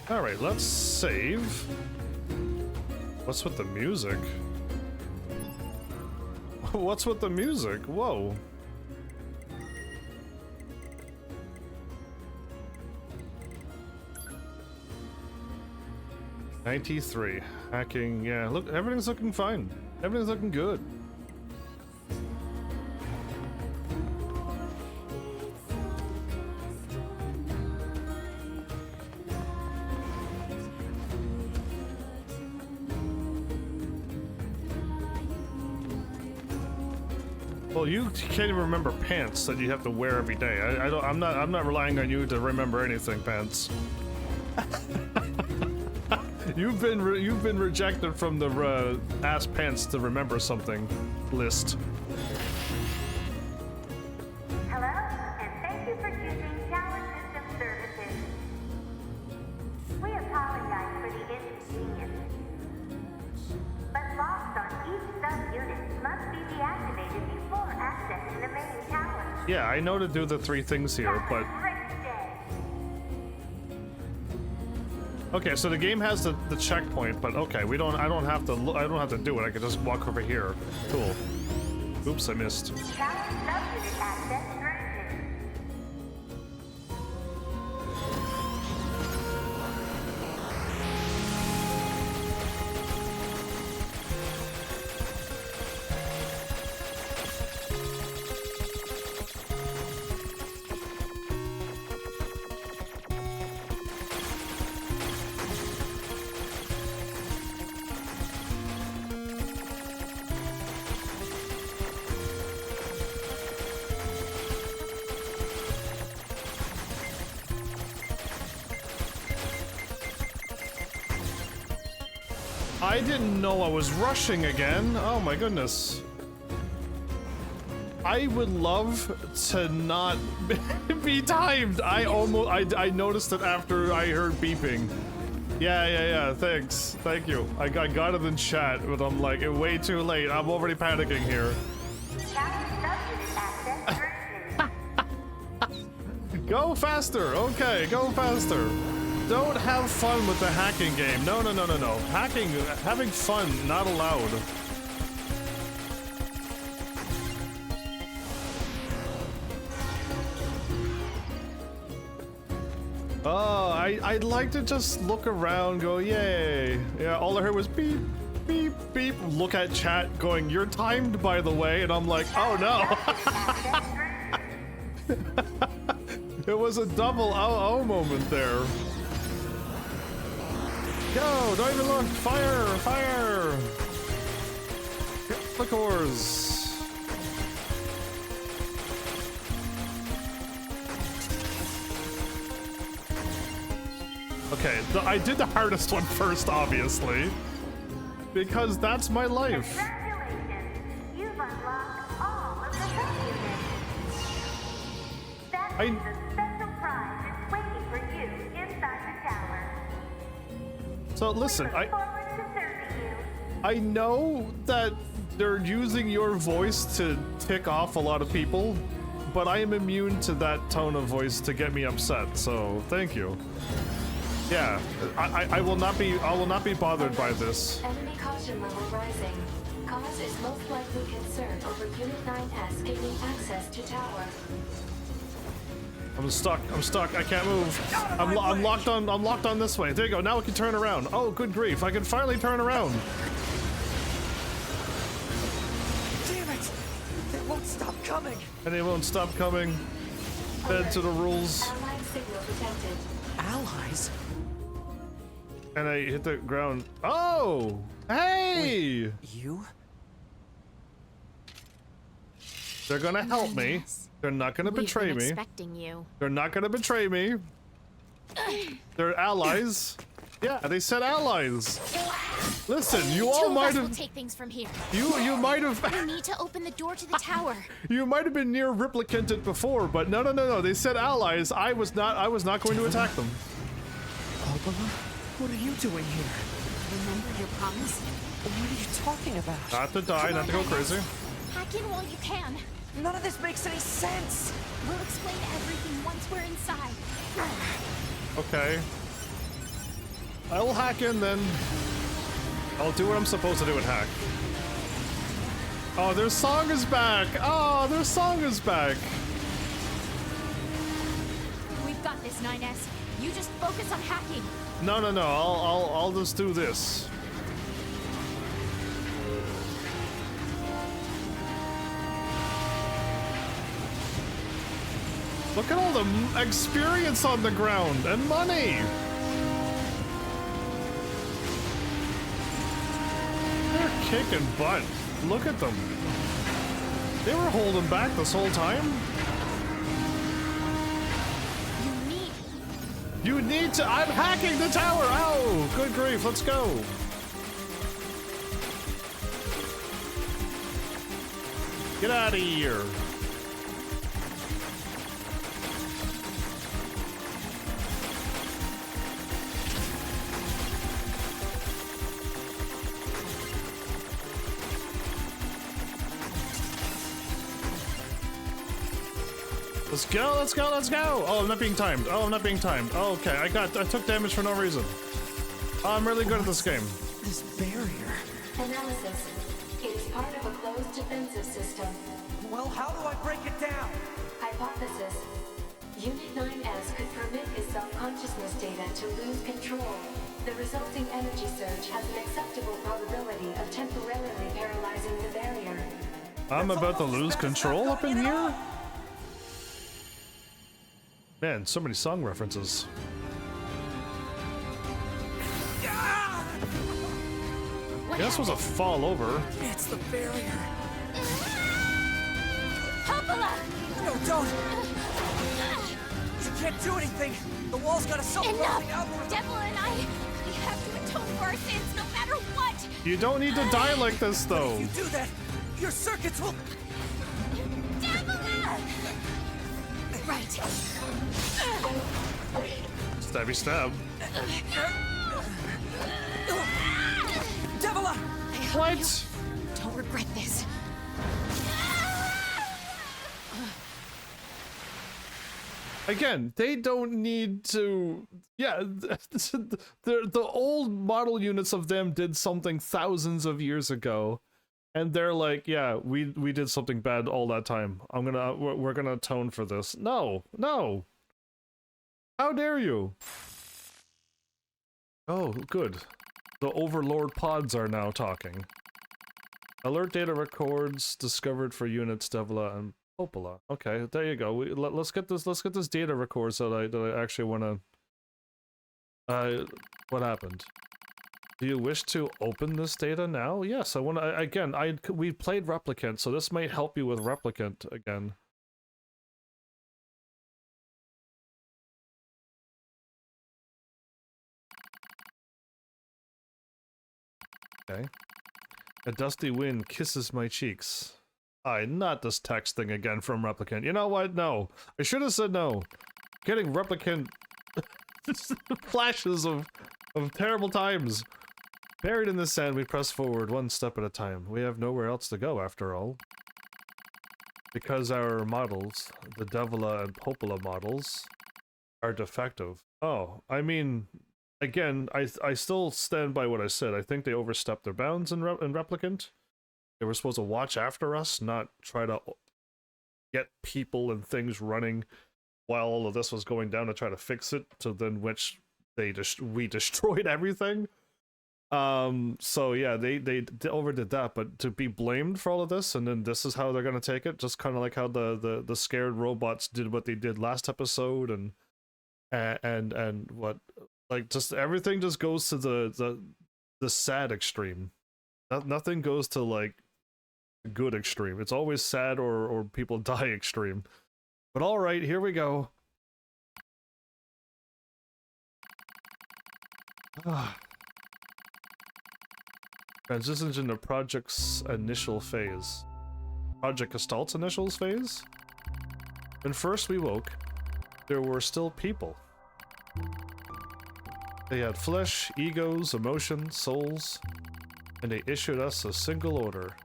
Alright, let's save. What's with the music? What's with the music? Whoa. '93. Hacking, yeah. Look, everything's looking fine. Everything's looking good. Well, you can't even remember pants that you have to wear every day. I'm not relying on you to remember anything, Pants. You've been rejected from the Ask Pants to remember something list. Hello, and thank you for choosing Tower System Services. We apologize for the inconvenience, but locks on each subunit must be deactivated before accessing the main tower. Yeah, I know to do the 3 things here, but okay, so the game has the checkpoint, but okay, I don't have to do it. I can just walk over here. Cool. Oops, I missed. Tower subunit access granted. I didn't know I was rushing again. Oh my goodness. I would love to not be timed. I noticed it after I heard beeping. Yeah, thanks. Thank you. I got it in chat, but I'm like, way too late. I'm already panicking here. Go faster. Okay, go faster. Don't have fun with the hacking game. No. Having fun, not allowed. Oh, I'd like to just look around, go, yay. Yeah, all I heard was beep, beep, beep. Look at chat going, you're timed, by the way. And I'm like, oh no. It was a double oh moment there. Go, don't even look. Fire, fire. Hit the cores. Okay, I did the hardest one first, obviously. Because that's my life. Congratulations! You've unlocked all of the sub-units. That means a special prize is waiting for you inside the tower. So listen, We look forward to serving you. I know that they're using your voice to tick off a lot of people, but I am immune to that tone of voice to get me upset, so thank you. Yeah, I will not be bothered by this. Enemy caution level rising. Cause is most likely concern over Unit 9S gaining access to tower. I'm stuck, I can't move. I'm locked on this way. There you go, now I can turn around. Oh, good grief, I can finally turn around. Damn it! They won't stop coming! And they won't stop coming. Dead to the rules. Allied signal detected. Allies? And I hit the ground. Oh! Hey! Wait, you? They're gonna help me. They're not gonna betray me. Expecting you. They're not gonna betray me. They're allies. Yeah, they said allies. Listen, you all might We'll have. take things from here. You might have. We need to open the door to the tower. You might have been near replicanted before, but no. They said allies. I was not going to attack them. What are you doing here? Remember your promise? What are you talking about? Not to die, not to go crazy. Hack in while you can. None of this makes any sense! We'll explain everything once we're inside. Okay. I will hack in then. I'll do what I'm supposed to do and hack. Oh, their song is back! Oh, their song is back! We've got this, 9S. You just focus on hacking. No. I'll just do this. Look at all the experience on the ground and money. They're kicking butt. Look at them. They were holding back this whole time. You need to. I'm hacking the tower. Ow! Good grief. Let's go. Get out of here. Let's go. Oh, I'm not being timed. Oh, okay. I took damage for no reason. Oh, I'm really good at this game. This barrier. Analysis. It is part of a closed defensive system. Well, how do I break it down? Hypothesis. Unit 9S could permit his self-consciousness data to lose control. The resulting energy surge has an acceptable probability of temporarily paralyzing the barrier. I'm about to lose control up in here? Man, so many song references. This was a fall over. It's the barrier. Hopola! No, don't! You can't do anything! The wall's got a self-closing Enough! algorithm! Devil and I, we have to atone for our sins no matter what! You don't need to die like this, though. If you do that, your circuits will... Right. Stabby stab. Devila! What? Don't regret this. Again, they don't need to. Yeah, the old model units of them did something thousands of years ago, and they're like, yeah, we did something bad all that time. We're gonna atone for this. No, no. How dare you? Oh, good. The Overlord pods are now talking. Alert data records discovered for units Devila and Popola. Okay, there you go. Let's get this data records that I actually want to. What happened? Do you wish to open this data now? Yes, I want to. Again, we played Replicant, so this might help you with Replicant again. Okay. A dusty wind kisses my cheeks. Not this text thing again from Replicant. You know what? No. I should have said no. Getting Replicant flashes of terrible times. Buried in the sand, we press forward one step at a time. We have nowhere else to go, after all. Because our models, the Devila and Popola models, are defective. Oh, I mean... Again, I still stand by what I said. I think they overstepped their bounds in Replicant. They were supposed to watch after us, not try to get people and things running while all of this was going down to try to fix it, to then which we destroyed everything. So yeah, they overdid that, but to be blamed for all of this, and then this is how they're gonna take it, just kind of like how the scared robots did what they did last episode, and what... Like, just everything just goes to the sad extreme. Nothing goes to, like, good extreme. It's always sad or people die extreme. But alright, here we go. Transitions into Project's initial phase. Project Gestalt's initial phase? When first we woke, there were still people. They had flesh, egos, emotions, souls, and they issued us a single order.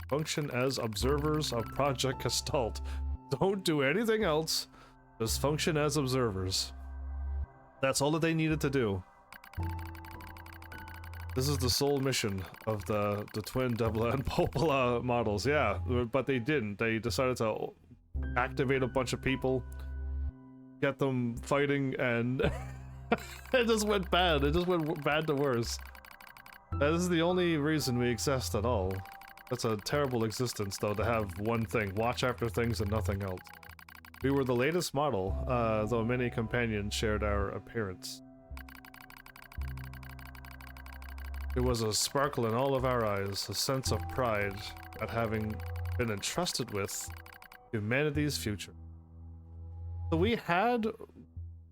Function as observers of Project Gestalt. Don't do anything else, just function as observers. That's all that they needed to do. This is the sole mission of the twin Devila and Popola models, yeah, but they didn't. They decided to activate a bunch of people, get them fighting, and... It just went bad. It just went bad to worse. This is the only reason we exist at all. That's a terrible existence, though, to have one thing. Watch after things and nothing else. We were the latest model, though many companions shared our appearance. There was a sparkle in all of our eyes, a sense of pride at having been entrusted with humanity's future. So we had...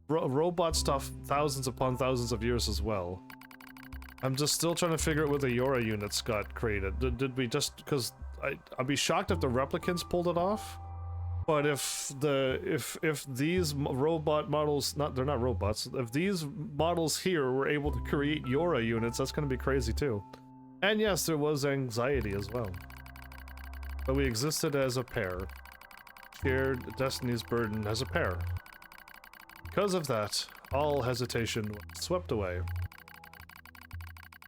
robot stuff thousands upon thousands of years as well. I'm just still trying to figure out where the Yora units got created. Did we just... because I'd be shocked if the Replicants pulled it off. But if these robot models... they're not robots. If these models here were able to create Yora units, that's going to be crazy too. And yes, there was anxiety as well. But we existed as a pair. Shared Destiny's burden as a pair. Because of that, all hesitation was swept away.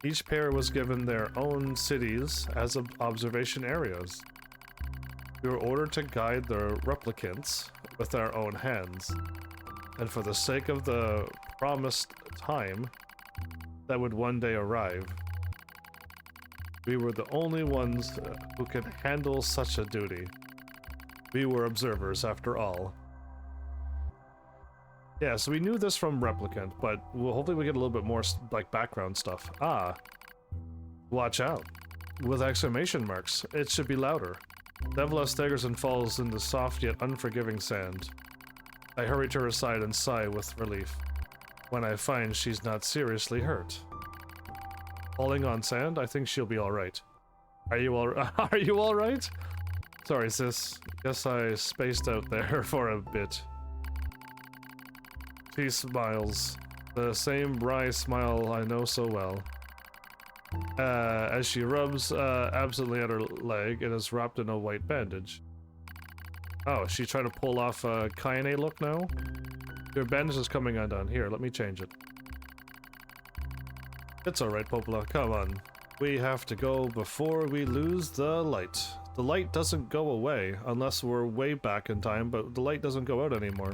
Each pair was given their own cities as observation areas. We were ordered to guide the replicants with our own hands, and for the sake of the promised time that would one day arrive, we were the only ones who could handle such a duty. We were observers, after all. Yeah, so we knew this from Replicant, but hopefully we get a little bit more, like, background stuff. Watch out. With exclamation marks. It should be louder. Devila staggers and falls into soft yet unforgiving sand. I hurry to her side and sigh with relief, when I find she's not seriously hurt. falling on sand. I think she'll be all right. Are you all? Are you all right? Sorry, sis. Guess I spaced out there for a bit. She smiles, the same wry smile I know so well. As she rubs absently at her leg and is wrapped in a white bandage. Oh, is she trying to pull off a Kaine look now? Your bandage is coming undone. Here, let me change it. It's alright, Popola. Come on. We have to go before we lose the light. The light doesn't go away unless we're way back in time, but the light doesn't go out anymore.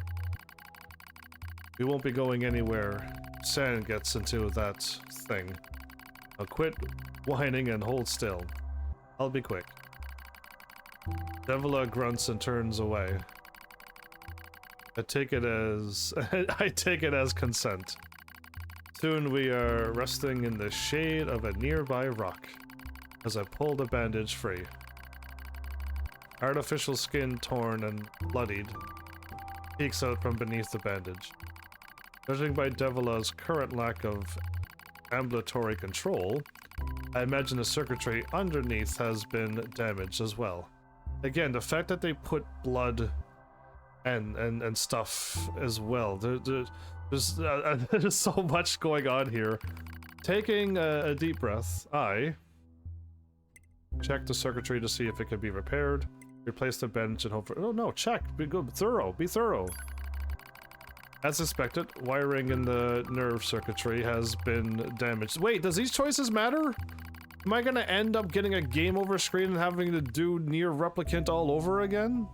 We won't be going anywhere. Sand gets into that thing. Now quit whining and hold still. I'll be quick. Devila grunts and turns away. I take it as I take it as consent. Soon we are resting in the shade of a nearby rock as I pull the bandage free. Artificial skin torn and bloodied peeks out from beneath the bandage. Judging by Devila's current lack of ambulatory control, I imagine the circuitry underneath has been damaged as well. Again, the fact that they put blood and stuff as well. There's so much going on here. Taking a deep breath, I check the circuitry to see if it can be repaired. Replace the bench and hope for— oh no, check! Be good, thorough, be thorough! As expected, wiring in the nerve circuitry has been damaged. Wait, does these choices matter? Am I gonna end up getting a game over screen and having to do NieR Replicant all over again?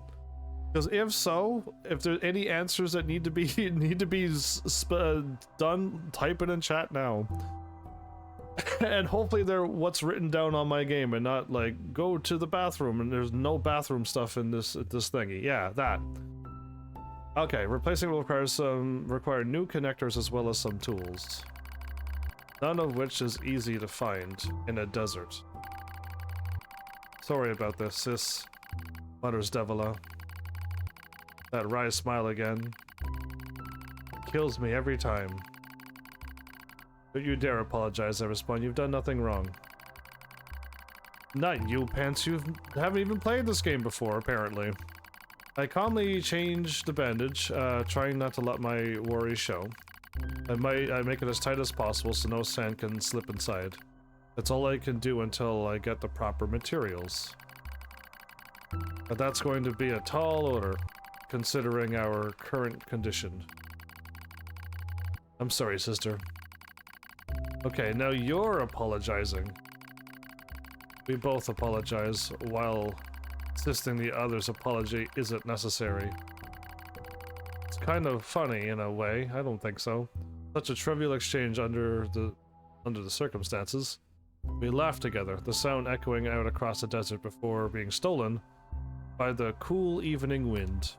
Because if so, if there's any answers that need to be done, type it in chat now. And hopefully they're what's written down on my game and not like go to the bathroom and there's no bathroom stuff in this thingy. Yeah, that. Okay, replacing will require new connectors as well as some tools. None of which is easy to find in a desert. Sorry about this, sis, mutters Devila. That wry smile again. Kills me every time. Don't you dare apologize, I respond. You've done nothing wrong. Not you, Pants. You haven't even played this game before, apparently. I calmly change the bandage, trying not to let my worries show. I make it as tight as possible so no sand can slip inside. That's all I can do until I get the proper materials. But that's going to be a tall order, considering our current condition. I'm sorry, sister. Okay, now you're apologizing. We both apologize while insisting the other's apology isn't necessary. It's kind of funny in a way. I don't think so. Such a trivial exchange under the circumstances. We laughed together, the sound echoing out across the desert before being stolen by the cool evening wind.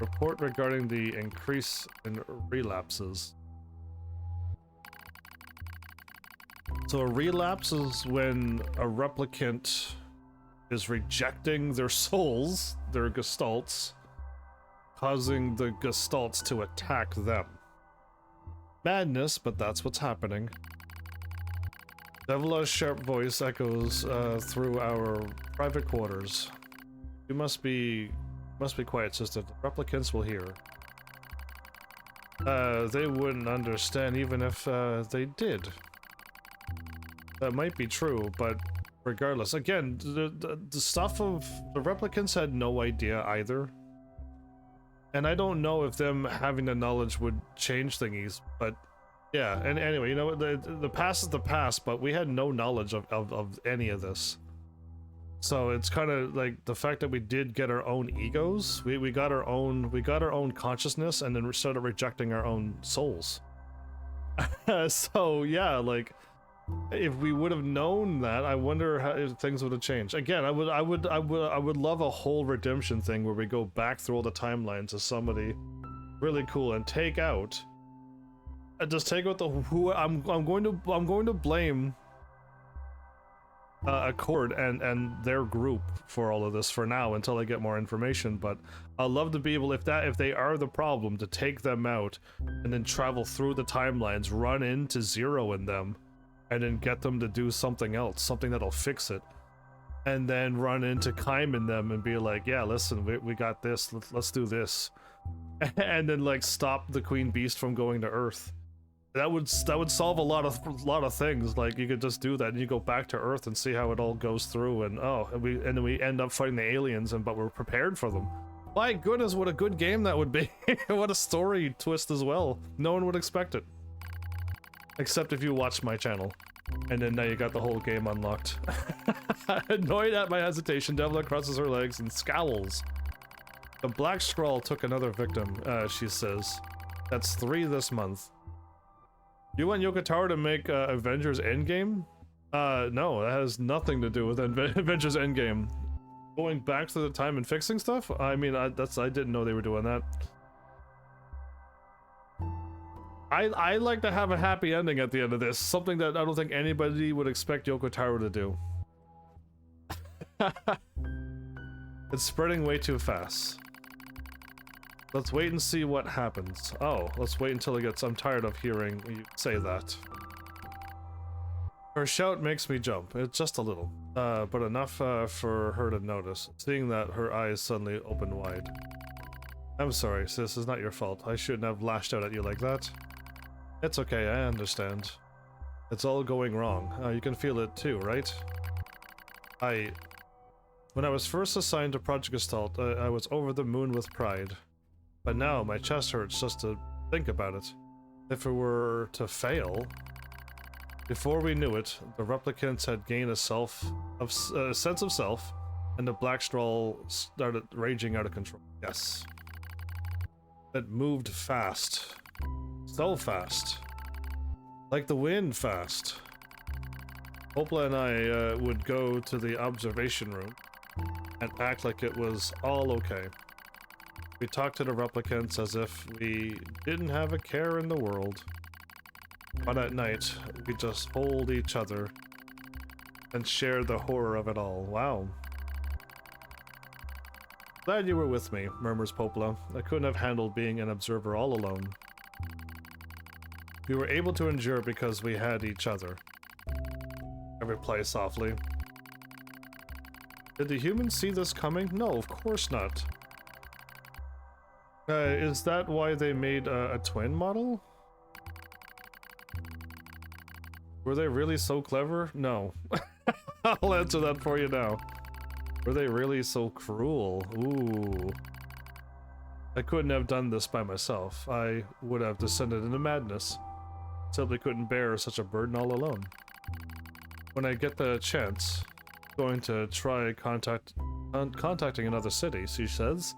Report regarding the increase in relapses. So a relapse is when a replicant is rejecting their souls, their gestalts, causing the gestalts to attack them. Madness, but that's what's happening. Devila's sharp voice echoes through our private quarters. You must be quiet, sister. The replicants will hear. They wouldn't understand even if they did. That might be true, but regardless, again, the stuff of the replicants had no idea either. And I don't know if them having the knowledge would change thingies, but yeah. And anyway, you know, the past is the past, but we had no knowledge of any of this. So it's kind of like the fact that we did get our own egos, we got our own consciousness, and then we started rejecting our own souls. So yeah, like if we would have known that, I wonder how if things would have changed. Again, I would love a whole redemption thing where we go back through all the timelines of somebody really cool and take out, just take out the who I'm going to blame Accord and their group for all of this for now until I get more information. But I'd love to be able, if they are the problem, to take them out and then travel through the timelines, run into Zero in them, and then get them to do something else, something that'll fix it, and then run into Kaim in them and be like, yeah, listen, we got this, let's do this, and then like stop the Queen Beast from going to Earth. That would solve a lot of things. Like, you could just do that and you go back to Earth and see how it all goes through, and and then we end up fighting the aliens, but we're prepared for them. My goodness, what a good game that would be. What a story twist as well. No one would expect it. Except if you watch my channel. And then now you got the whole game unlocked. Annoyed at my hesitation, Devla crosses her legs and scowls. The Black Scrawl took another victim, she says. That's 3 this month. You want Yokotaro to make Avengers Endgame? No, that has nothing to do with Avengers Endgame. Going back to the time and fixing stuff? I mean, I didn't know they were doing that. I like to have a happy ending at the end of this. Something that I don't think anybody would expect Yokotaro to do. It's spreading way too fast. Let's wait and see what happens. Oh, let's wait until it gets... I'm tired of hearing you say that. Her shout makes me jump. It's just a little. But enough for her to notice. Seeing that, her eyes suddenly open wide. I'm sorry, sis, it's not your fault. I shouldn't have lashed out at you like that. It's okay, I understand. It's all going wrong. You can feel it too, right? When I was first assigned to Project Gestalt, I was over the moon with pride. But now, my chest hurts just to think about it. If it were to fail... Before we knew it, the replicants had gained a sense of self, and the Black Scrawl started raging out of control. Yes. It moved fast. So fast. Like the wind fast. Opla and I would go to the observation room and act like it was all okay. We talked to the replicants as if we didn't have a care in the world. But at night, we just hold each other and share the horror of it all. Wow. Glad you were with me, murmurs Popla. I couldn't have handled being an observer all alone. We were able to endure because we had each other. I reply softly. Did the humans see this coming? No, of course not. Is that why they made a twin model? Were they really so clever? No. I'll answer that for you now. Were they really so cruel? Ooh. I couldn't have done this by myself. I would have descended into madness. Simply couldn't bear such a burden all alone. When I get the chance, I'm going to try contacting another city, she says.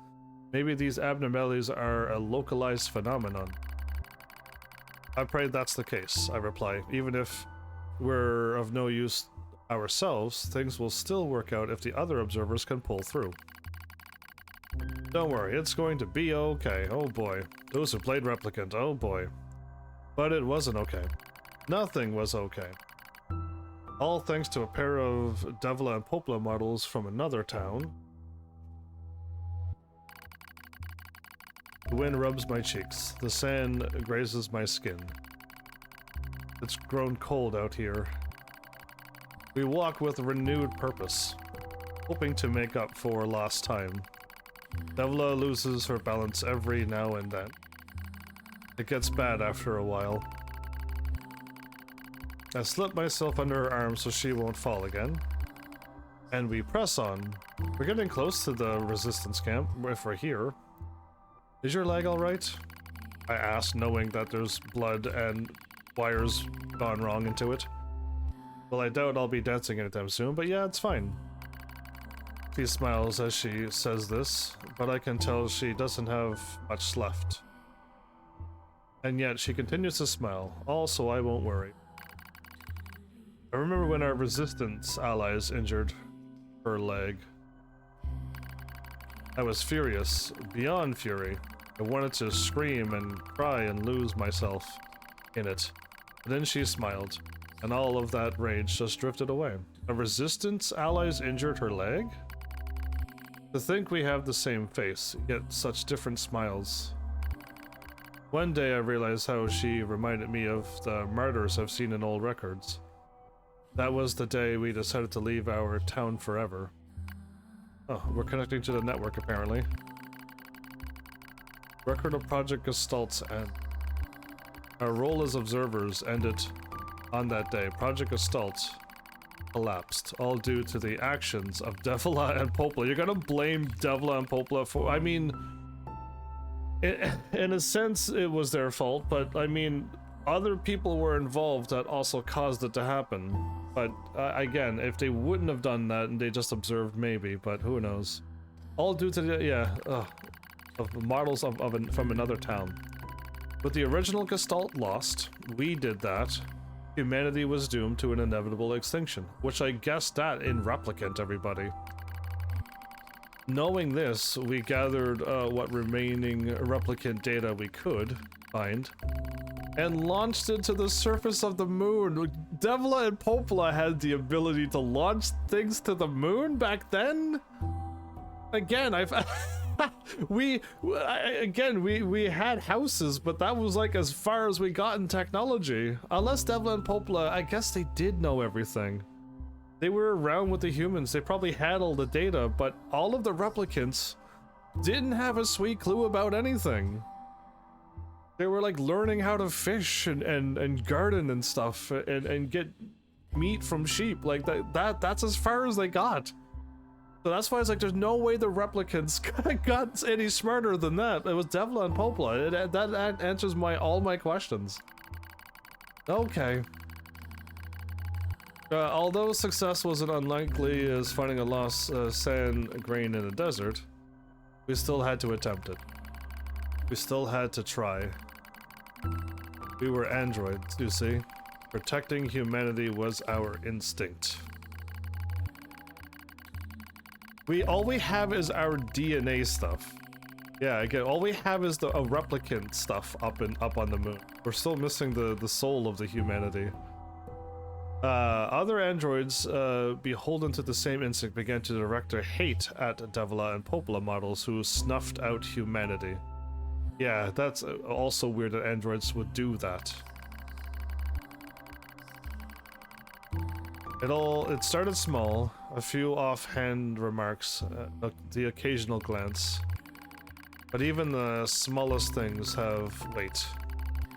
Maybe these abnormalities are a localized phenomenon. I pray that's the case, I reply. Even if we're of no use ourselves, things will still work out if the other observers can pull through. Don't worry, it's going to be okay. Oh boy. Those who played Replicant, oh boy. But it wasn't okay. Nothing was okay. All thanks to a pair of Devla and Popla models from another town. The wind rubs my cheeks. The sand grazes my skin. It's grown cold out here. We walk with renewed purpose, hoping to make up for lost time. Devla loses her balance every now and then. It gets bad after a while. I slip myself under her arm so she won't fall again. And we press on. We're getting close to the resistance camp, if we're here. Is your leg alright? I ask, knowing that there's blood and wires gone wrong into it. Well, I doubt I'll be dancing anytime soon, but yeah, it's fine. She smiles as she says this, but I can tell she doesn't have much left. And yet she continues to smile, also I won't worry. I remember when our resistance allies injured her leg. I was furious, beyond fury. I wanted to scream and cry and lose myself in it. But then she smiled. and all of that rage just drifted away. A resistance allies injured her leg? To think we have the same face, yet such different smiles. One day I realized how she reminded me of the martyrs I've seen in old records. That was the day we decided to leave our town forever. Oh, we're connecting to the network apparently. Record of Project Gestalt's end. Our role as observers ended on that day. Project Gestalt collapsed, all due to the actions of Devla and Popla. You're gonna blame Devla and Popla for... I mean... in a sense, it was their fault, but I mean, other people were involved that also caused it to happen. But again, if they wouldn't have done that and they just observed, maybe, but who knows. All due to the... of models from another town. With the original Gestalt lost, we did that. Humanity was doomed to an inevitable extinction, which I guessed that in Replicant, everybody. Knowing this, we gathered what remaining Replicant data we could find, and launched it to the surface of the moon. Devla and Popla had the ability to launch things to the moon back then? Again, we had houses, but that was like as far as we got in technology. Unless Devla and Popla, I guess they did know everything. They were around with the humans, they probably had all the data, but all of the replicants didn't have a sweet clue about anything. They were like learning how to fish and garden and stuff and get meat from sheep. Like that's as far as they got. So that's why it's like there's no way the replicants got any smarter than that. It was Devla and Popla. That answers all my questions. Okay. Although success wasn't unlikely as finding a lost sand grain in a desert, we still had to attempt it. We still had to try. We were androids, you see. Protecting humanity was our instinct. All we have is our DNA stuff. Yeah, again, all we have is a replicant stuff up on the moon. We're still missing the soul of the humanity. Other androids, beholden to the same instinct, began to direct their hate at Devla and Popla models who snuffed out humanity. Yeah, that's also weird that androids would do that. It started small, a few offhand remarks, the occasional glance. But even the smallest things have weight.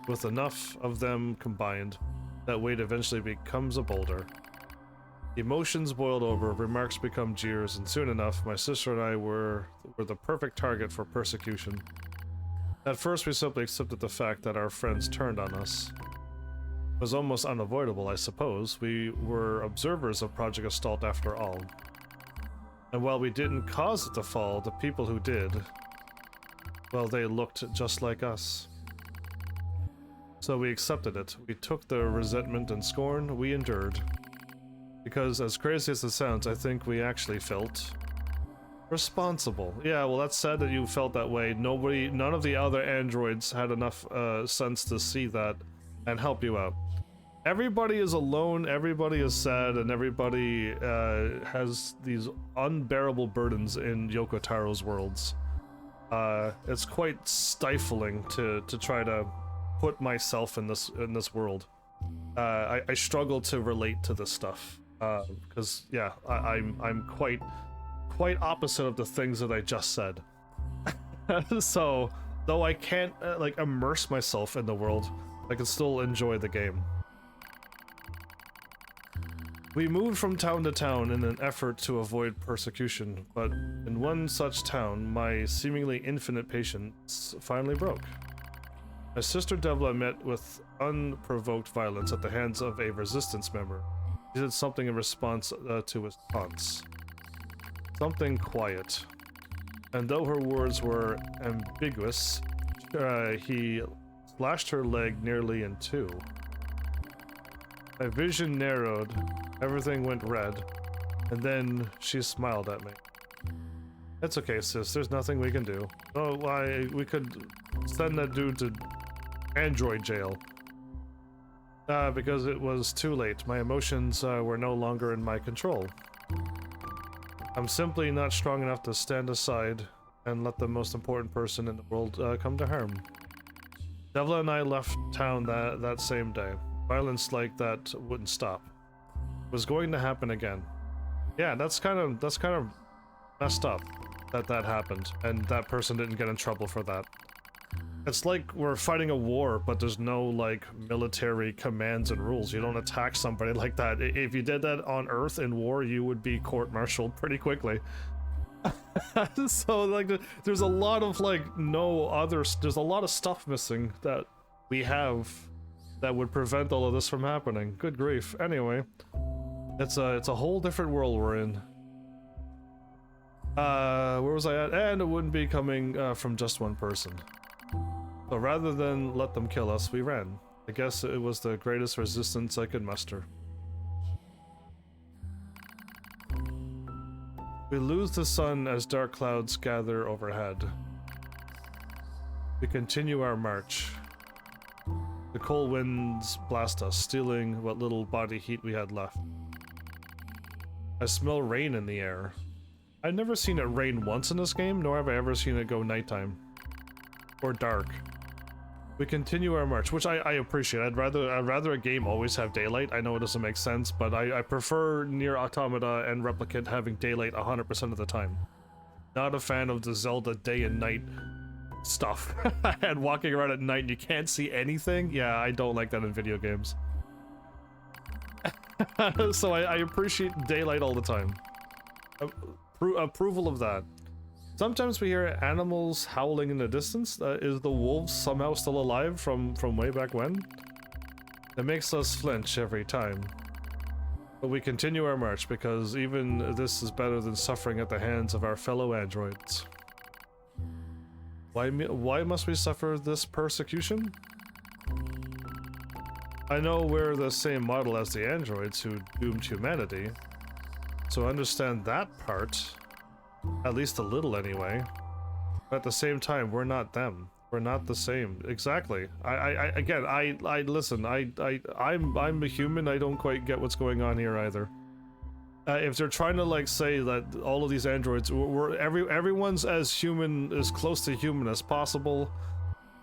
With enough of them combined, that weight eventually becomes a boulder. Emotions boiled over, remarks become jeers, and soon enough, my sister and I were the perfect target for persecution. At first, we simply accepted the fact that our friends turned on us. It was almost unavoidable, I suppose. We were observers of Project Gestalt after all. And while we didn't cause it to fall, the people who did, well, they looked just like us. So we accepted it. We took the resentment and scorn we endured. Because as crazy as it sounds, I think we actually felt responsible. Yeah, well, that's sad that you felt that way. None of the other androids had enough sense to see that and help you out. Everybody is alone, everybody is sad, and everybody has these unbearable burdens in Yoko Taro's worlds. It's quite stifling to try to put myself in this world. I struggle to relate to this stuff because yeah, I'm quite opposite of the things that I just said. So though I can't like immerse myself in the world, I can still enjoy the game. We moved from town to town in an effort to avoid persecution, but in one such town, my seemingly infinite patience finally broke. My sister Devla met with unprovoked violence at the hands of a resistance member. She did something in response to his taunts. Something quiet. And though her words were ambiguous, he slashed her leg nearly in two. My vision narrowed, everything went red, and then she smiled at me. It's okay, sis, there's nothing we can do. Oh, why, we could send that dude to android jail. Because it was too late. My emotions were no longer in my control. I'm simply not strong enough to stand aside and let the most important person in the world come to harm. Devla and I left town that same day. Violence like that wouldn't stop. It was going to happen again. Yeah, that's kind of messed up that happened, and that person didn't get in trouble for that. It's like we're fighting a war, but there's no, like, military commands and rules. You don't attack somebody like that. If you did that on Earth in war, you would be court-martialed pretty quickly. So, like, there's a lot of, like, there's a lot of stuff missing that we have that would prevent all of this from happening. Good grief. Anyway, it's a whole different world we're in. Where was I at? And it wouldn't be coming from just one person. So rather than let them kill us, we ran. I guess it was the greatest resistance I could muster. We lose the sun as dark clouds gather overhead. We continue our march. The cold winds blast us, stealing what little body heat we had left. I smell rain in the air. I've never seen it rain once in this game, nor have I ever seen it go nighttime. Or dark. We continue our march, which I appreciate. I'd rather a game always have daylight. I know it doesn't make sense, but I prefer NieR Automata and Replicant having daylight 100% of the time. Not a fan of the Zelda day and night stuff. And walking around at night and you can't see anything. Yeah, I don't like that in video games. So I appreciate daylight all the time. Approval of that. Sometimes we hear animals howling in the distance. Is the wolf somehow still alive from way back when? It makes us flinch every time. But we continue our march because even this is better than suffering at the hands of our fellow androids. Why must we suffer this persecution? I know we're the same model as the androids who doomed humanity, so I understand that part. At least a little, anyway. But at the same time, we're not them. We're not the same. Exactly. I listen. I'm a human. I don't quite get what's going on here either. If they're trying to like say that all of these androids, everyone's as human, as close to human as possible,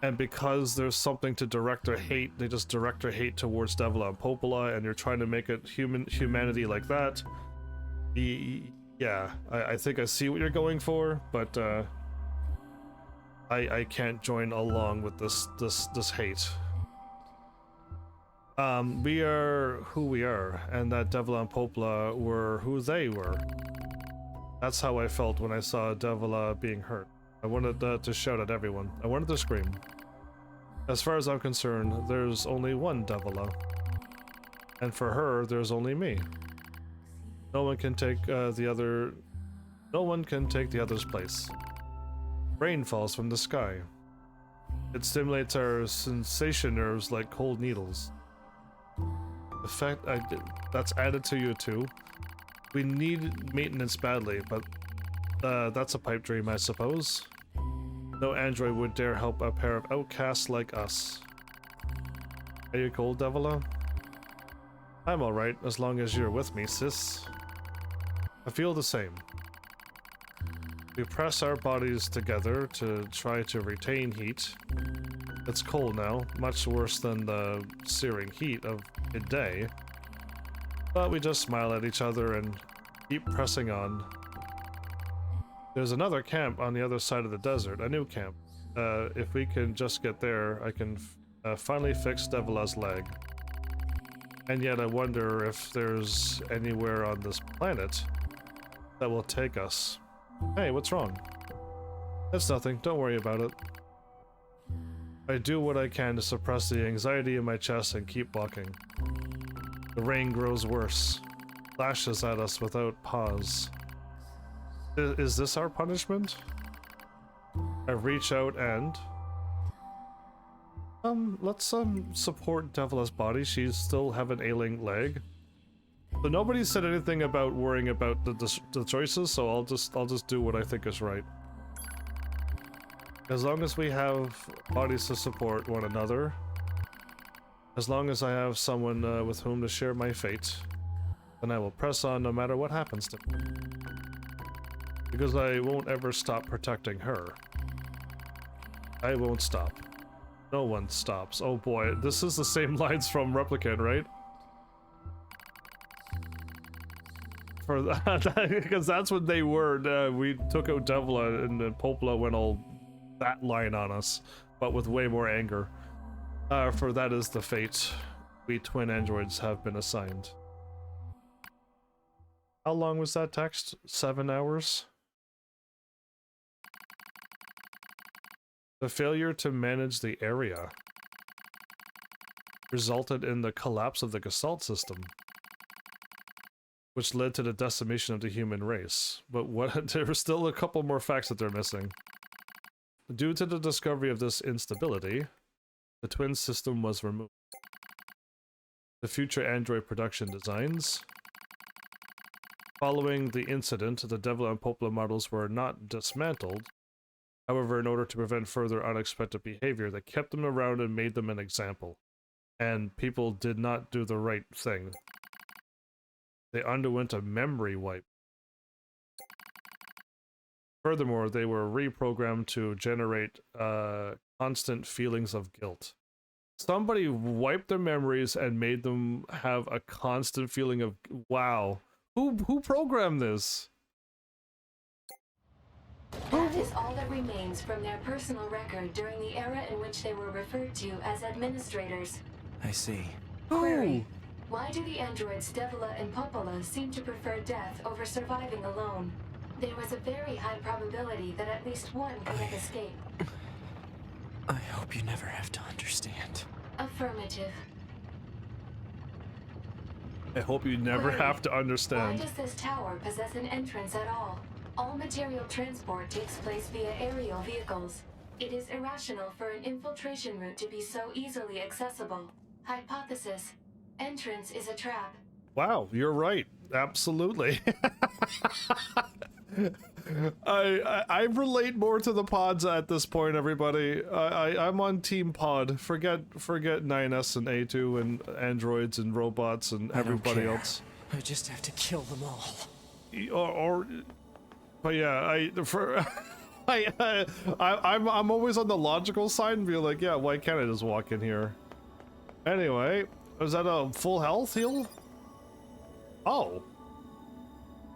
and because there's something to direct their hate, they just direct their hate towards Devla and Popola, and you're trying to make it humanity like that. Yeah, I think I see what you're going for, but I can't join along with this hate. We are who we are, and that Devla and Popola were who they were. That's how I felt when I saw Devla being hurt. I wanted to shout at everyone. I wanted to scream. As far as I'm concerned, there's only one Devla. And for her, there's only me. No one can take the other's place. Rain falls from the sky. It stimulates our sensation nerves like cold needles. The fact that's added to you too. We need maintenance badly, but that's a pipe dream, I suppose. No android would dare help a pair of outcasts like us. Are you cold, Devla? I'm alright, as long as you're with me, sis. I feel the same. We press our bodies together to try to retain heat. It's cold now, much worse than the searing heat of midday. But we just smile at each other and keep pressing on. There's another camp on the other side of the desert, a new camp. If we can just get there, I can finally fix Devla's leg. And yet I wonder if there's anywhere on this planet that will take us. Hey, what's wrong? It's nothing, don't worry about it. I do what I can to suppress the anxiety in my chest and keep walking. The rain grows worse, lashes at us without pause. Is this our punishment? I reach out and... let's support Devla's body. She's still have an ailing leg. So nobody said anything about worrying about the choices, so I'll just do what I think is right. As long as we have bodies to support one another, As long as I have someone with whom to share my fate, then I will press on no matter what happens to me. Because I won't ever stop protecting her. I won't stop. No one stops. Oh boy, this is the same lines from Replicant, right? For that, because that's what they were. We took out Devla and then Popola went all that line on us, but with way more anger. For that is the fate we twin androids have been assigned. How long was that text? 7 hours? The failure to manage the area resulted in the collapse of the Gestalt system, which led to the decimation of the human race. But what? There are still a couple more facts that they're missing. Due to the discovery of this instability, the twin system was removed. The future android production designs. Following the incident, the Devla and Popola models were not dismantled. However, in order to prevent further unexpected behavior, they kept them around and made them an example. And people did not do the right thing. They underwent a memory wipe. Furthermore, they were reprogrammed to generate constant feelings of guilt. Somebody wiped their memories and made them have a constant feeling of wow. Who programmed this? That is all that remains from their personal record during the era in which they were referred to as administrators. I see. Query: why do the androids Devla and Popola seem to prefer death over surviving alone? There was a very high probability that at least one could have escaped. I hope you never have to understand. Affirmative. I hope you never Query: have to why understand. does this tower possess an entrance at all? All material transport takes place via aerial vehicles. It is irrational for an infiltration route to be so easily accessible. Hypothesis: entrance is a trap. Wow, you're right. Absolutely. I relate more to the pods at this point, everybody. I'm on Team Pod. Forget 9S and A2 and androids and robots and everybody else. I just have to kill them all. But yeah, I'm always on the logical side and be like, yeah, why can't I just walk in here? Anyway, is that a full health heal? Oh.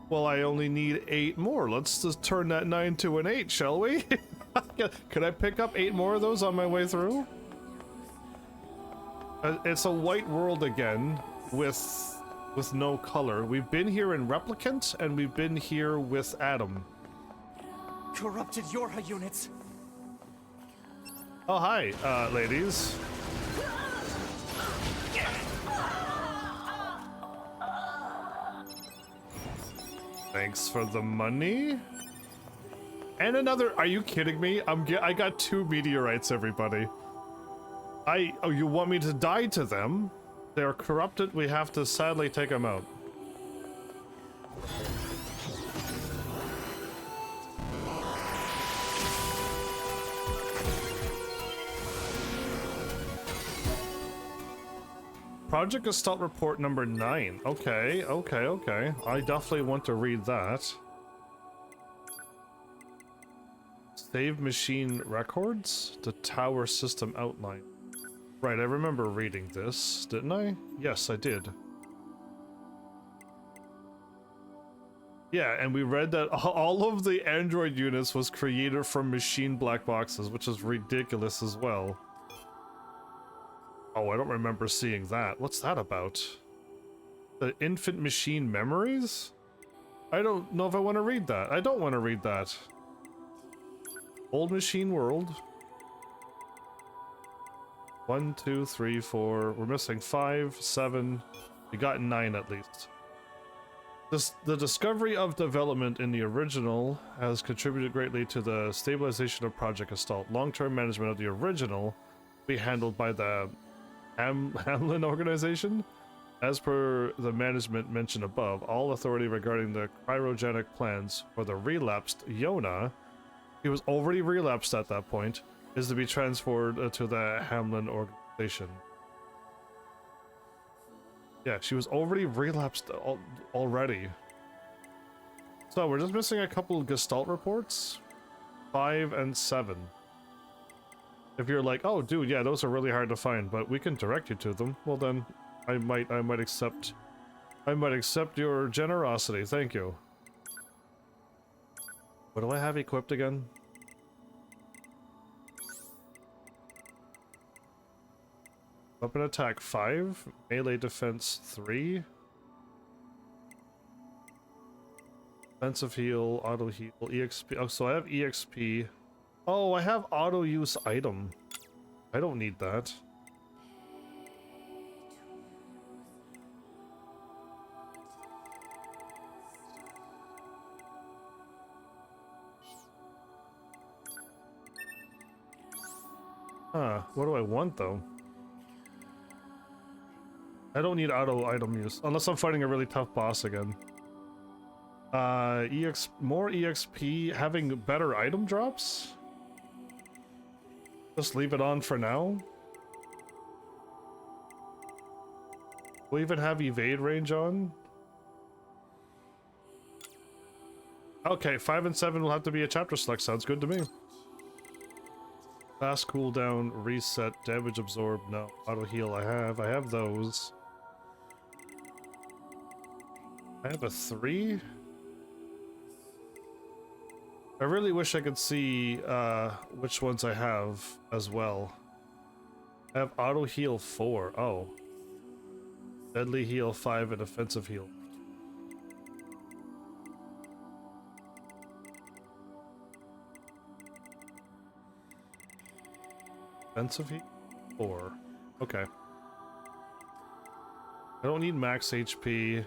Well, I only need 8 more. Let's just turn that 9 to an 8, shall we? Could I pick up 8 more of those on my way through? It's a white world again with no color. We've been here in Replicant, and we've been here with Adam. Corrupted Yorha units. Oh, hi, ladies. Thanks for the money. And another, are you kidding me? I got 2 meteorites, everybody. Oh, you want me to die to them? They're corrupted, we have to sadly take them out. Project Gestalt Report number 9. Okay. I definitely want to read that. Save machine records? The tower system outline. Right, I remember reading this, didn't I? Yes, I did. Yeah, and we read that all of the android units was created from machine black boxes, which is ridiculous as well. Oh, I don't remember seeing that. What's that about? The infant machine memories? I don't know if I want to read that. I don't want to read that. Old machine world. 1, 2, 3, 4. We're missing 5, 7. We got 9 at least. The discovery of development in the original has contributed greatly to the stabilization of Project Gestalt. Long-term management of the original will be handled by the Hamlin organization. As per the management mentioned above, all authority regarding the cryogenic plans for the relapsed Yona, he was already relapsed at that point, is to be transferred to the Hamlin organization. Yeah, she was already relapsed already. So we're just missing a couple of Gestalt reports. 5 and 7. If you're like, oh dude, yeah, those are really hard to find, but we can direct you to them. Well then, I might accept your generosity. Thank you. What do I have equipped again? Weapon attack 5, melee defense 3. Defensive heal, auto heal, EXP. Oh, so I have EXP. Oh, I have auto use item. I don't need that. Huh, what do I want though? I don't need auto item use, unless I'm fighting a really tough boss again. More EXP, having better item drops? Just leave it on for now. We'll even have evade range on. Okay, 5 and 7 will have to be a chapter select, sounds good to me. Fast cooldown, reset, damage absorb, no. Auto heal I have those. I have a 3? I really wish I could see which ones I have as well. I have auto heal 4. Oh. Deadly heal 5 and offensive heal. Offensive heal 4. Okay. I don't need max HP.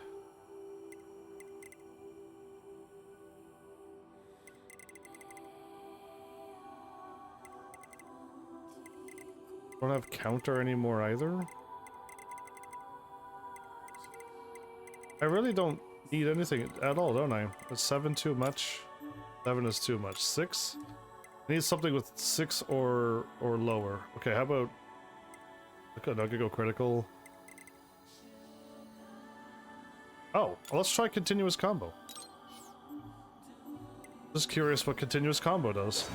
Don't have counter anymore either. I really don't need anything at all, don't I? Is 7 too much? 7 is too much. 6? I need something with 6 or lower. Okay, how about... Okay, I could go critical. Oh, well, let's try continuous combo. Just curious what continuous combo does.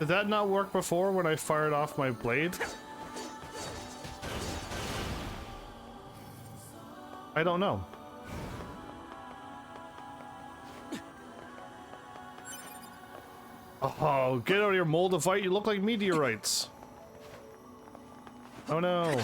Did that not work before when I fired off my blade? I don't know. Oh, get out of here, Moldavite. You look like meteorites. Oh no.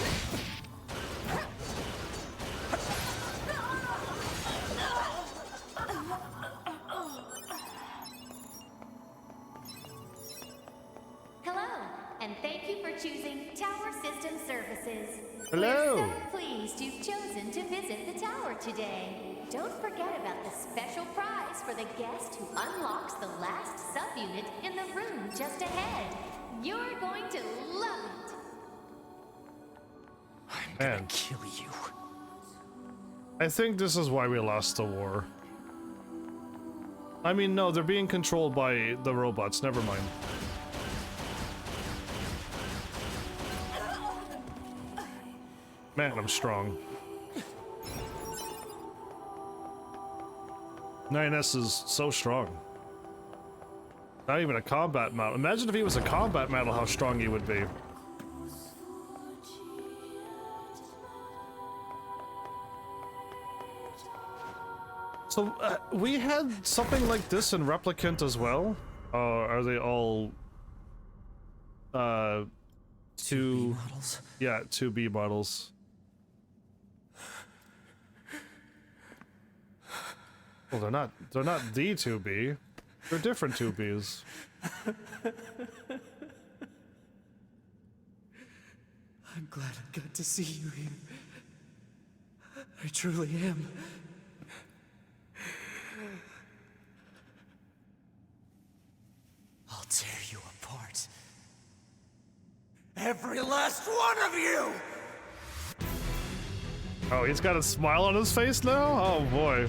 Hello! We're so pleased you've chosen to visit the tower today. Don't forget about the special prize for the guest who unlocks the last subunit in the room just ahead. You're going to love it! I'm gonna kill you. I think this is why we lost the war. I mean, no, they're being controlled by the robots, never mind. Man, I'm strong. 9S is so strong. Not even a combat model. Imagine if he was a combat model, how strong he would be. So, we had something like this in Replicant as well? Are they all... 2B models? Yeah, 2B models. Well, they're not the 2B. They're different 2Bs. I'm glad I got to see you here. I truly am. I'll tear you apart. Every last one of you! Oh, he's got a smile on his face now? Oh boy.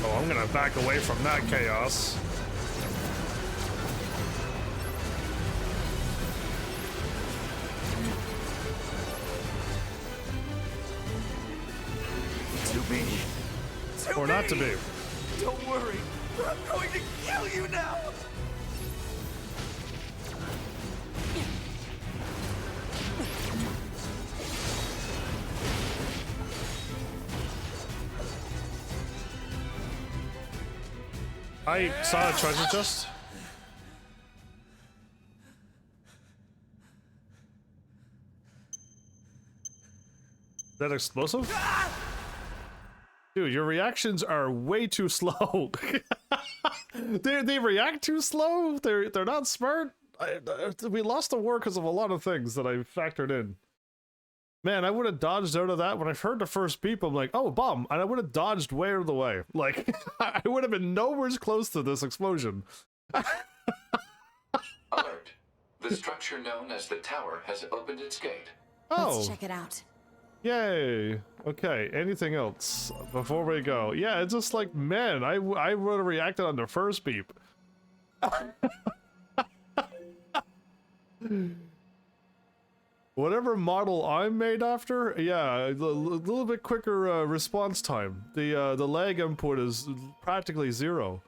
Oh, I'm gonna back away from that chaos. To be. Or not to be. Don't worry. I'm going to kill you now. I saw a treasure chest. Is that explosive? Dude, your reactions are way too slow. they react too slow. They're not smart. We lost the war because of a lot of things that I factored in. Man, I would have dodged out of that. When I heard the first beep, I'm like, oh, bomb. And I would have dodged way out of the way. Like, I would have been nowhere close to this explosion. Alert. The structure known as the tower has opened its gate. Oh. Let's check it out. Yay. Okay, anything else before we go? Yeah, it's just like, man, I would have reacted on the first beep. Whatever model I'm made after, yeah, a little bit quicker response time. The lag input is practically 0.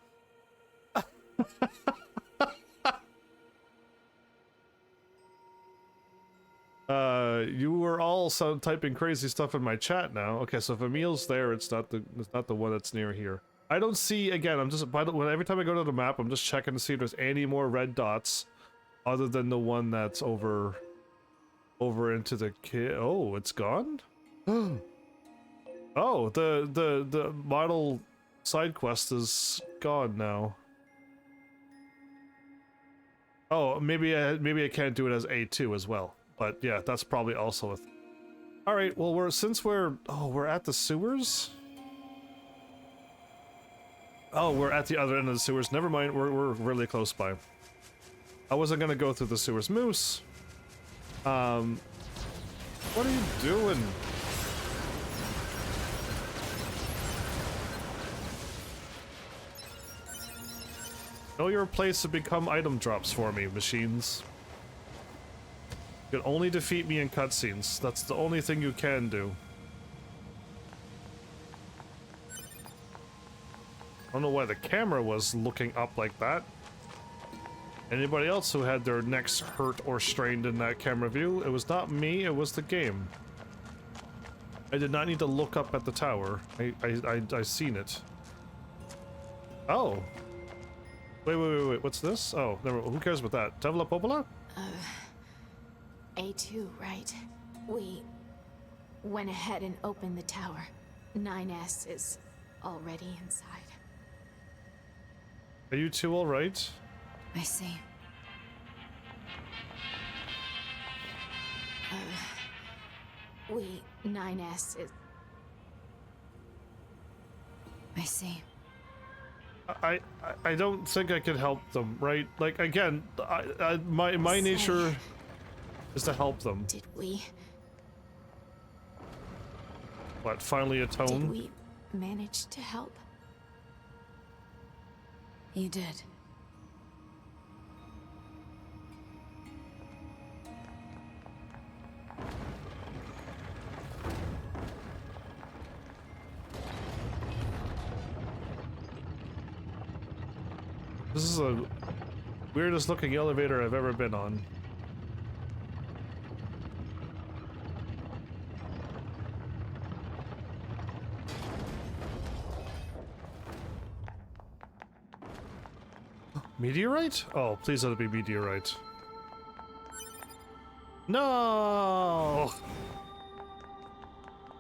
You were all typing crazy stuff in my chat now. Okay, so if Emil's there, it's not the one that's near here. I don't see, again, I'm just, every time I go to the map, I'm just checking to see if there's any more red dots other than the one that's over into the oh, it's gone? Oh, the model side quest is gone now. Oh, maybe I can't do it as A2 as well. But yeah, that's probably also a all right, well, we're at the sewers? Oh, we're at the other end of the sewers. Never mind, we're really close by. I wasn't gonna go through the sewers. Moose! What are you doing? Know your place to become item drops for me, machines. You can only defeat me in cutscenes. That's the only thing you can do. I don't know why the camera was looking up like that. Anybody else who had their necks hurt or strained in that camera view? It was not me, it was the game. I did not need to look up at the tower. I seen it. Oh. Wait, what's this? Oh, never, who cares about that? Tevla Popola? A2, right? We went ahead and opened the tower. 9S is already inside. Are you two alright? I see. 9S is... I see. I don't think I could help them, right? Like, again, my nature is to help them. Did we... What, finally atone? Did we manage to help? You did. This is the weirdest looking elevator I've ever been on. Meteorite? Oh, please let it be meteorite. No!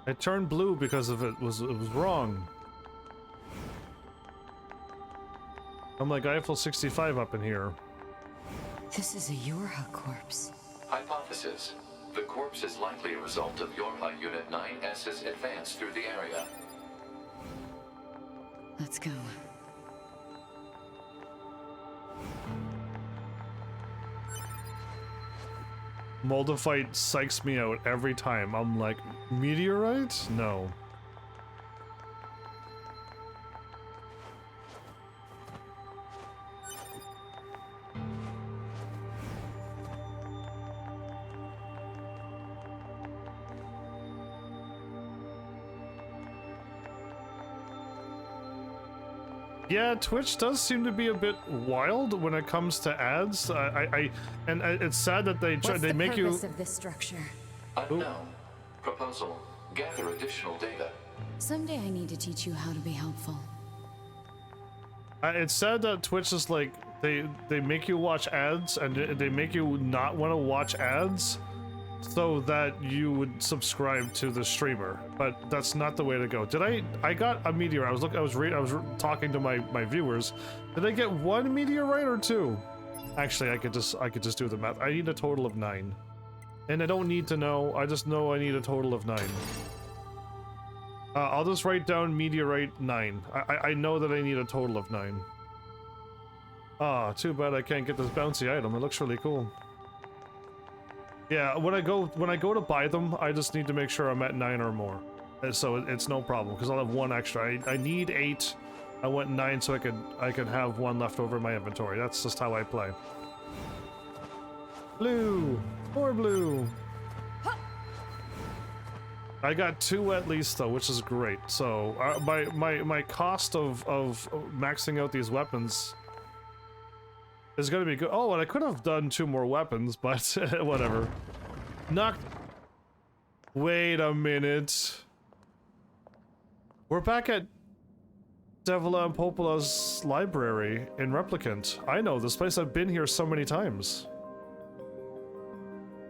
I turned blue because of it was wrong. I'm like Eiffel 65 up in here. This is a Yorha corpse. Hypothesis. The corpse is likely a result of Yorha Unit 9S's advance through the area. Let's go. Moldavite psychs me out every time. I'm like, meteorite? No. Yeah, Twitch does seem to be a bit wild when it comes to ads. And it's sad that they make you. What's the purpose of this structure? Unknown. Proposal. Gather additional data. Someday I need to teach you how to be helpful. It's sad that Twitch is like they make you watch ads and they make you not want to watch ads, so that you would subscribe to the streamer. But that's not the way to go. I got a meteor. I was talking to my viewers. Did I get 1 meteorite or 2? Actually, I could just do the math. I need a total of 9. And I don't need to know. I just know I need a total of 9. I'll just write down meteorite 9. I know that I need a total of 9. Ah, too bad I can't get this bouncy item. It looks really cool. Yeah, when I go to buy them, I just need to make sure I'm at 9 or more. So it's no problem because I'll have 1 extra. I need 8. I want 9 so I could have 1 left over in my inventory. That's just how I play. Blue, more blue. I got 2 at least though, which is great. So my cost of maxing out these weapons is gonna be good. Oh, and I could have done 2 more weapons, but whatever. Wait a minute. We're back at Devila and Popola's library in Replicant. I know this place. I've been here so many times.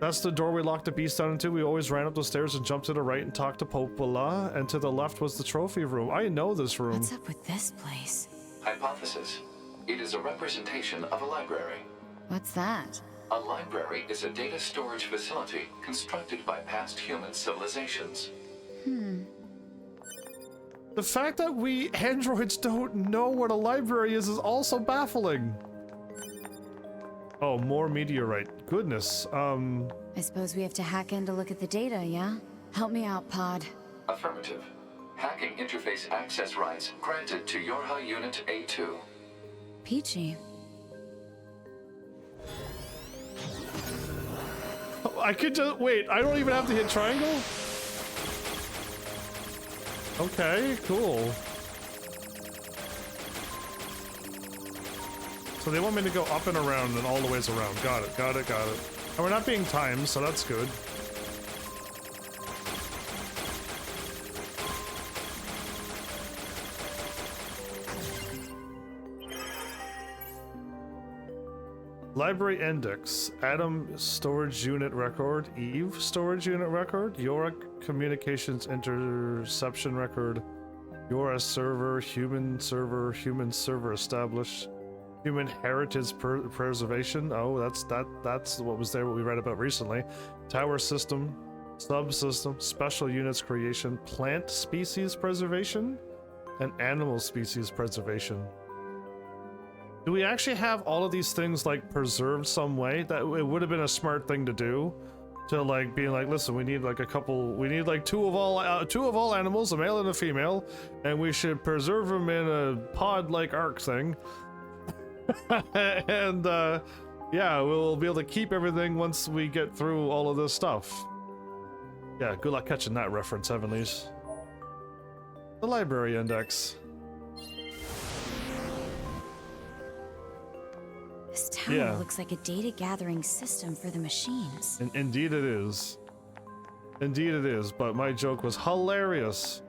That's the door we locked the beast down into. We always ran up the stairs and jumped to the right and talked to Popola, and to the left was the trophy room. I know this room. What's up with this place? Hypothesis. It is a representation of a library. What's that? A library is a data storage facility constructed by past human civilizations. The fact that we androids don't know what a library is also baffling. Oh, more meteorite. Goodness. I suppose we have to hack in to look at the data, yeah? Help me out, Pod. Affirmative. Hacking interface access rights granted to Yorha Unit A2. Peachy. Oh, I could just wait. I don't even have to hit triangle. Okay, cool. So they want me to go up and around and all the ways around. Got it, got it, got it. And we're not being timed, so that's good. Library index, Atom storage unit record, Eve storage unit record, Yorick communications interception record, Yora server, human server established, human heritage preservation. Oh, that's what was there, what we read about recently. Tower system, subsystem, special units creation, plant species preservation, and animal species preservation. Do we actually have all of these things like preserved some way? That it would have been a smart thing to do, to like be like, listen, we need like a couple, we need like two of all animals, a male and a female, and we should preserve them in a pod-like arc thing. And yeah, we'll be able to keep everything once we get through all of this stuff. Yeah, good luck catching that reference, Heavenlies. The library index. This tower looks like a data gathering system for the machines. Indeed it is. Indeed it is, but my joke was hilarious.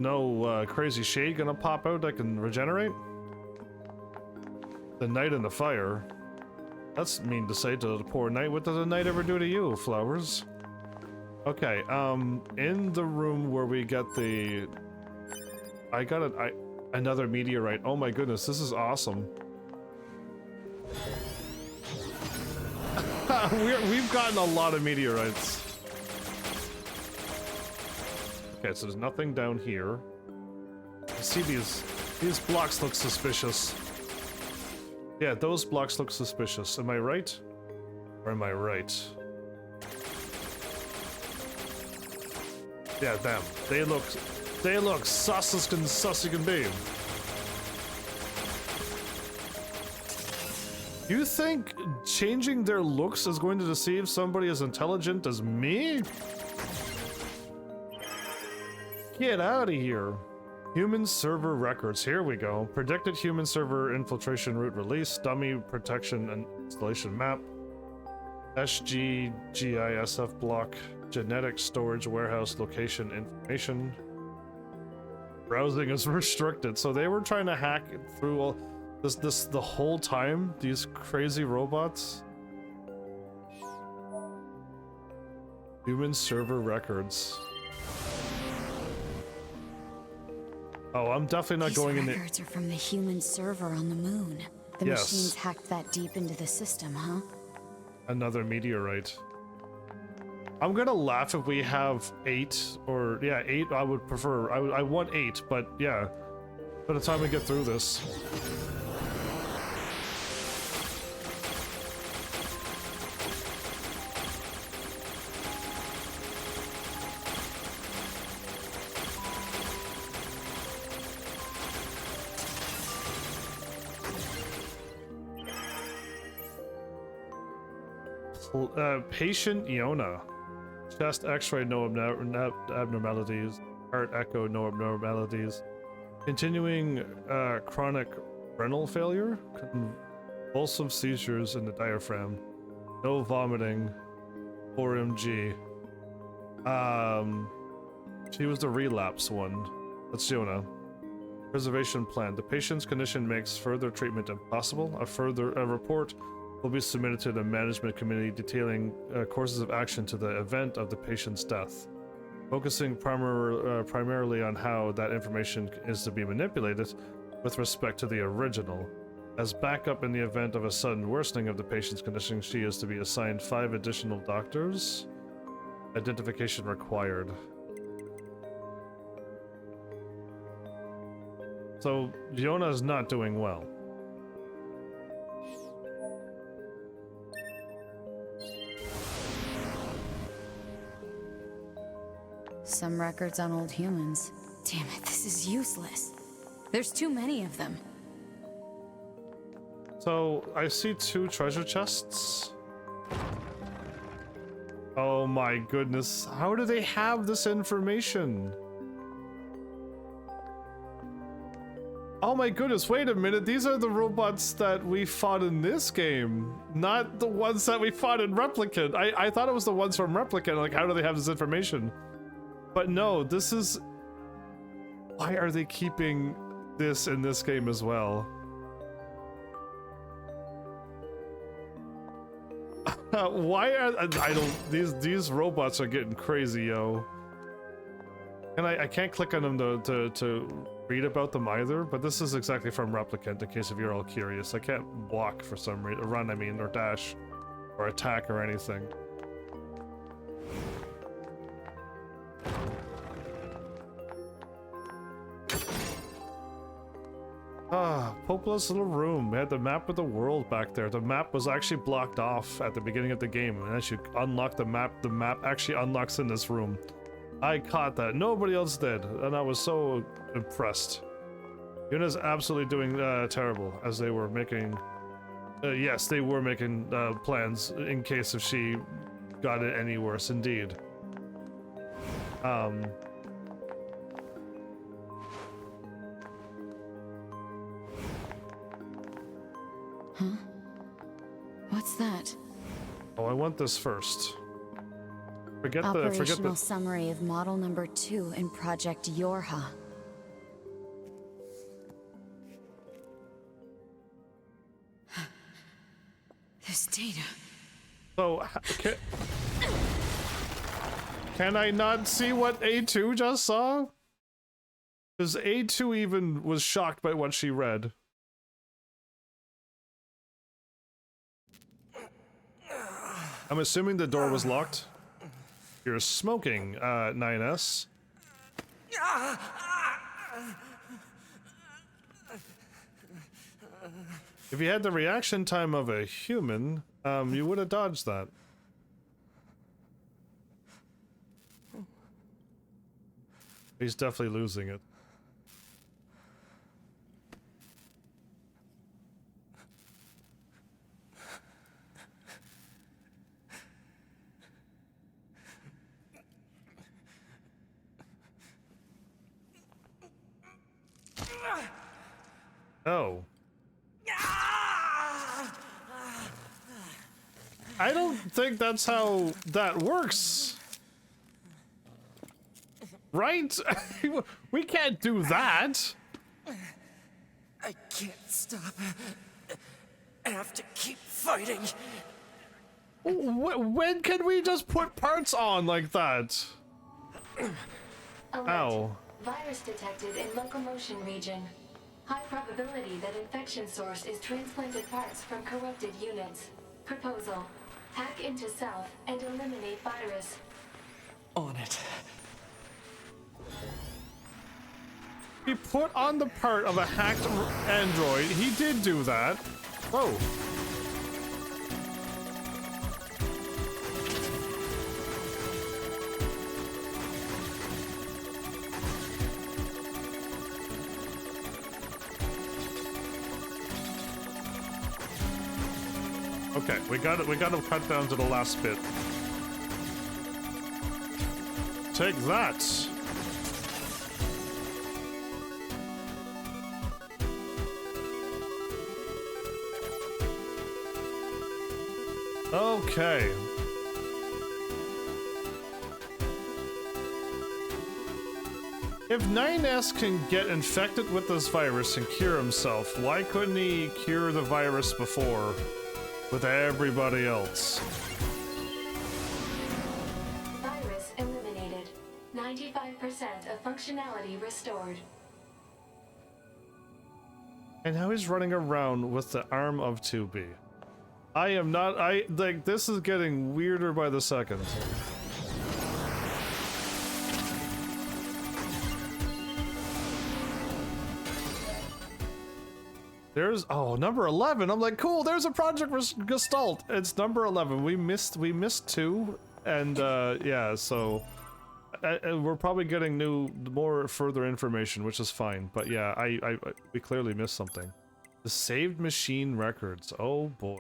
No crazy shade gonna pop out that can regenerate? The knight and the fire. That's mean to say to the poor knight. What does the knight ever do to you, flowers? Okay, in the room where we get the... I got another meteorite. Oh my goodness, this is awesome. We've gotten a lot of meteorites. Okay, so there's nothing down here. I see these blocks look suspicious. Yeah, those blocks look suspicious. Am I right? Or am I right? Yeah, them. They look sus as can be. You think changing their looks is going to deceive somebody as intelligent as me? Get out of here. Human server records. Here we go. Predicted human server infiltration route release. Dummy protection and installation map. SGGISF block. Genetic storage warehouse location information. Browsing is restricted. So they were trying to hack through all this the whole time. These crazy robots. Human server records. Oh, I'm definitely not going in there. These records are from the human server on the moon. The machines hacked that deep into the system, huh? Another meteorite. I'm gonna laugh if we have 8 or yeah, 8. I would prefer. I want 8, but yeah. By the time we get through this. Patient Iona. Chest X-ray, no abnormalities. Heart echo, no abnormalities. Continuing chronic renal failure. Convulsive seizures in the diaphragm. No vomiting. 4mg. She was the relapse one. That's Iona. Preservation plan. The patient's condition makes further treatment impossible. A report will be submitted to the management committee detailing courses of action to the event of the patient's death, focusing primarily on how that information is to be manipulated with respect to the original. As backup in the event of a sudden worsening of the patient's condition, she is to be assigned 5 additional doctors. Identification required. So, Iona is not doing well. Some records on old humans. Damn it, this is useless. There's too many of them. So, I see 2 treasure chests. Oh my goodness. How do they have this information? Oh my goodness, wait a minute. These are the robots that we fought in this game, not the ones that we fought in Replicant. I thought it was the ones from Replicant. Like, how do they have this information? But no, this is... Why are they keeping this in this game as well? Why are... I don't... These robots are getting crazy, yo. And I can't click on them to read about them either, but this is exactly from Replicant, in case if you're all curious. I can't walk for some reason, run I mean, or dash, or attack or anything. Ah, Popla's little room. We had the map of the world back there. The map was actually blocked off at the beginning of the game, and as you unlock the map actually unlocks in this room. I caught that. Nobody else did, and I was so impressed. Yuna's absolutely doing terrible, as they were making... yes, they were making plans in case if she got it any worse, indeed. Huh? What's that? Oh, I want this first. Operational summary of model number 2 in Project Yorha. This data. So, can I not see what A2 just saw? Because A2 even was shocked by what she read. I'm assuming the door was locked. You're smoking, 9S. If you had the reaction time of a human, you would have dodged that. He's definitely losing it. Oh. I don't think that's how that works. Right? We can't do that. I can't stop. I have to keep fighting. When can we just put parts on like that? Alert. Ow. Virus detected in locomotion region. High probability that infection source is transplanted parts from corrupted units. Proposal. Hack into self and eliminate virus. On it. He put on the part of a hacked android. He did do that. Whoa. Okay, we got to cut down to the last bit. Take that. Okay. If 9S can get infected with this virus and cure himself, why couldn't he cure the virus before with everybody else? Virus eliminated. 95% of functionality restored. And now he's running around with the arm of 2B. I am not, like, this is getting weirder by the second. There's, oh, number 11. I'm like, cool, there's a Project Gestalt. It's number 11. We missed 2, and yeah, so we're probably getting more further information, which is fine. But yeah, we clearly missed something. The saved machine records. Oh boy.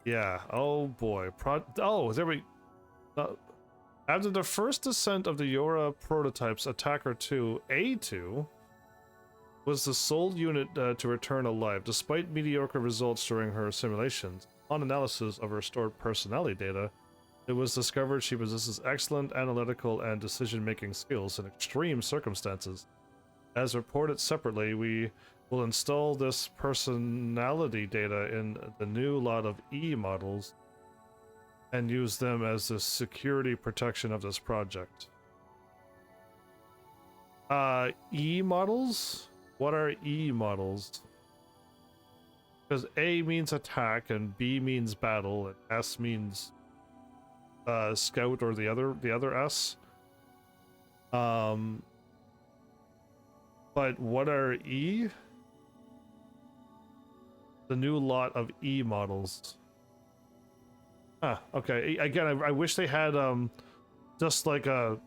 Yeah. Oh boy. Oh, there we. After the first descent of the Yora prototypes, Attacker 2 A2 was the sole unit to return alive, despite mediocre results during her simulations. On analysis of her stored personality data, it was discovered she possesses excellent analytical and decision-making skills in extreme circumstances. As reported separately, we will install this personality data in the new lot of E models and use them as the security protection of this project. E models? What are E models? Because A means attack and B means battle and S means scout, or the other S. But what are E? The new lot of E models. Ah, okay. Again, I wish they had just like the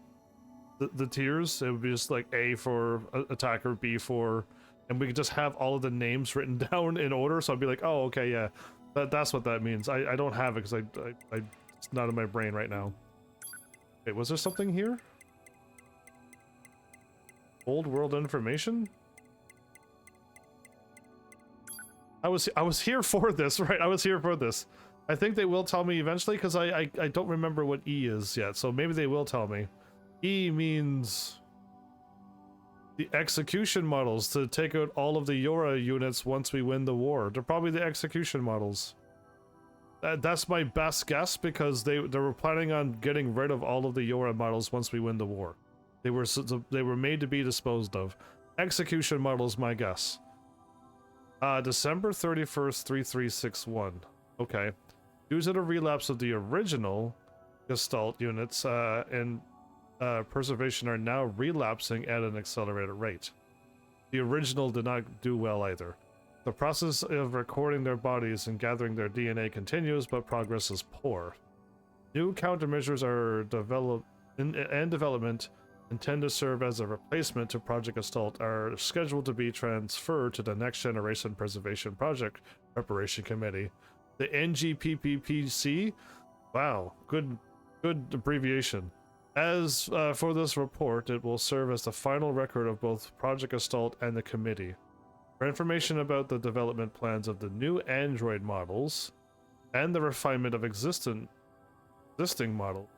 tiers. It would be just like A for attacker, B for, and we could just have all of the names written down in order. So I'd be like, oh, okay, yeah, that's what that means. I don't have it because it's not in my brain right now. Wait, was there something here? Old world information? I was here for this, right? I was here for this. I think they will tell me eventually because I don't remember what E is yet, so maybe they will tell me. E means the execution models to take out all of the Yora units once we win the war. They're probably the execution models. That's my best guess because they were planning on getting rid of all of the Yora models once we win the war. They were made to be disposed of. Execution models, my guess. December 31st, 3361. Okay. Due to the relapse of the original Gestalt units and preservation are now relapsing at an accelerated rate. The original did not do well either. The process of recording their bodies and gathering their DNA continues, but progress is poor. New countermeasures are development intend to serve as a replacement to Project Gestalt are scheduled to be transferred to the Next Generation Preservation Project Preparation Committee. The NGPPPC? Wow, good abbreviation. As for this report, it will serve as the final record of both Project Gestalt and the committee. For information about the development plans of the new Android models and the refinement of existing models,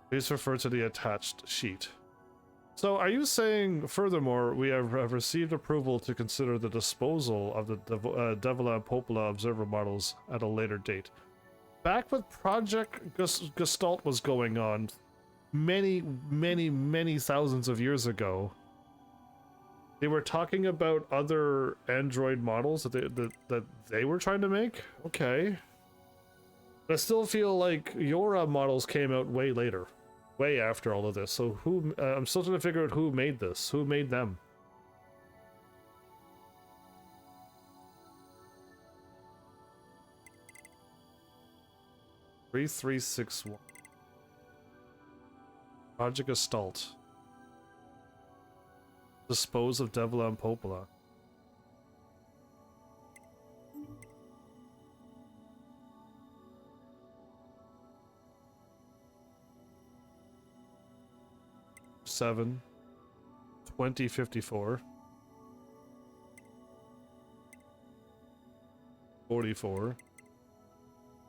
please refer to the attached sheet. So are you saying, furthermore, we have received approval to consider the disposal of the Devila and Popola observer models at a later date? Back when Project Gestalt was going on, many thousands of years ago, they were talking about other Android models that they were trying to make? Okay. But I still feel like Yora models came out way later. Way after all of this. So who... I'm still trying to figure out who made this. Who made them? (3361) Project Gestalt. Dispose of Devila and Popola. (7) 2054 44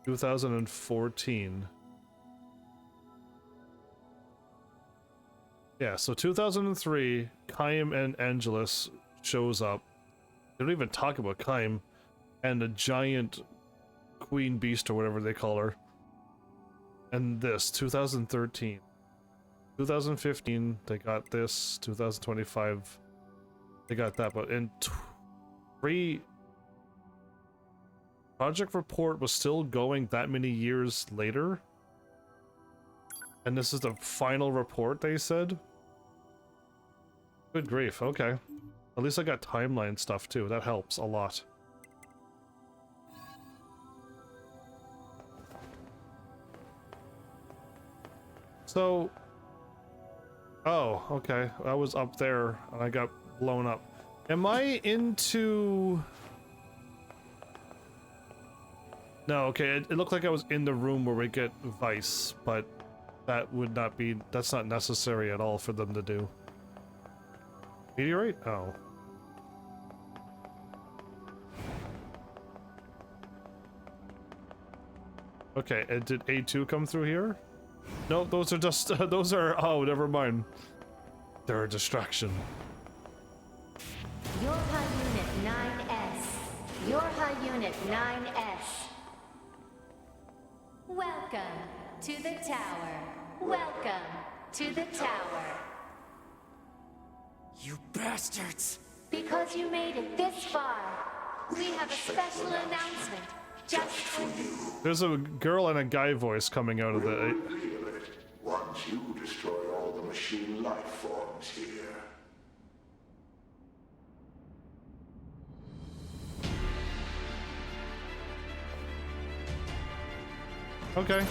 2014. Yeah, so 2003, Chaim and Angelus shows up. They don't even talk about Chaim and the giant queen beast or whatever they call her. And this, 2013. 2015, they got this. 2025, they got that. But in Project Report was still going that many years later. And this is the final report, they said? Good grief, okay. At least I got timeline stuff too, that helps a lot. So... oh, okay. I was up there and I got blown up. Am I into... no, okay, it looked like I was in the room where we get Vice, but that would not be... that's not necessary at all for them to do. Meteorite? Oh. Okay, and did A2 come through here? No, those are just... those are... oh, never mind. They're a distraction. Yorha Unit 9S. Yorha Unit 9S. Welcome to the tower. Welcome to the tower. You bastards! Because you made it this far, we have a special announcement just for you. There's a girl and a guy voice coming out of the... reveal it once you destroy all the machine life forms here. okay.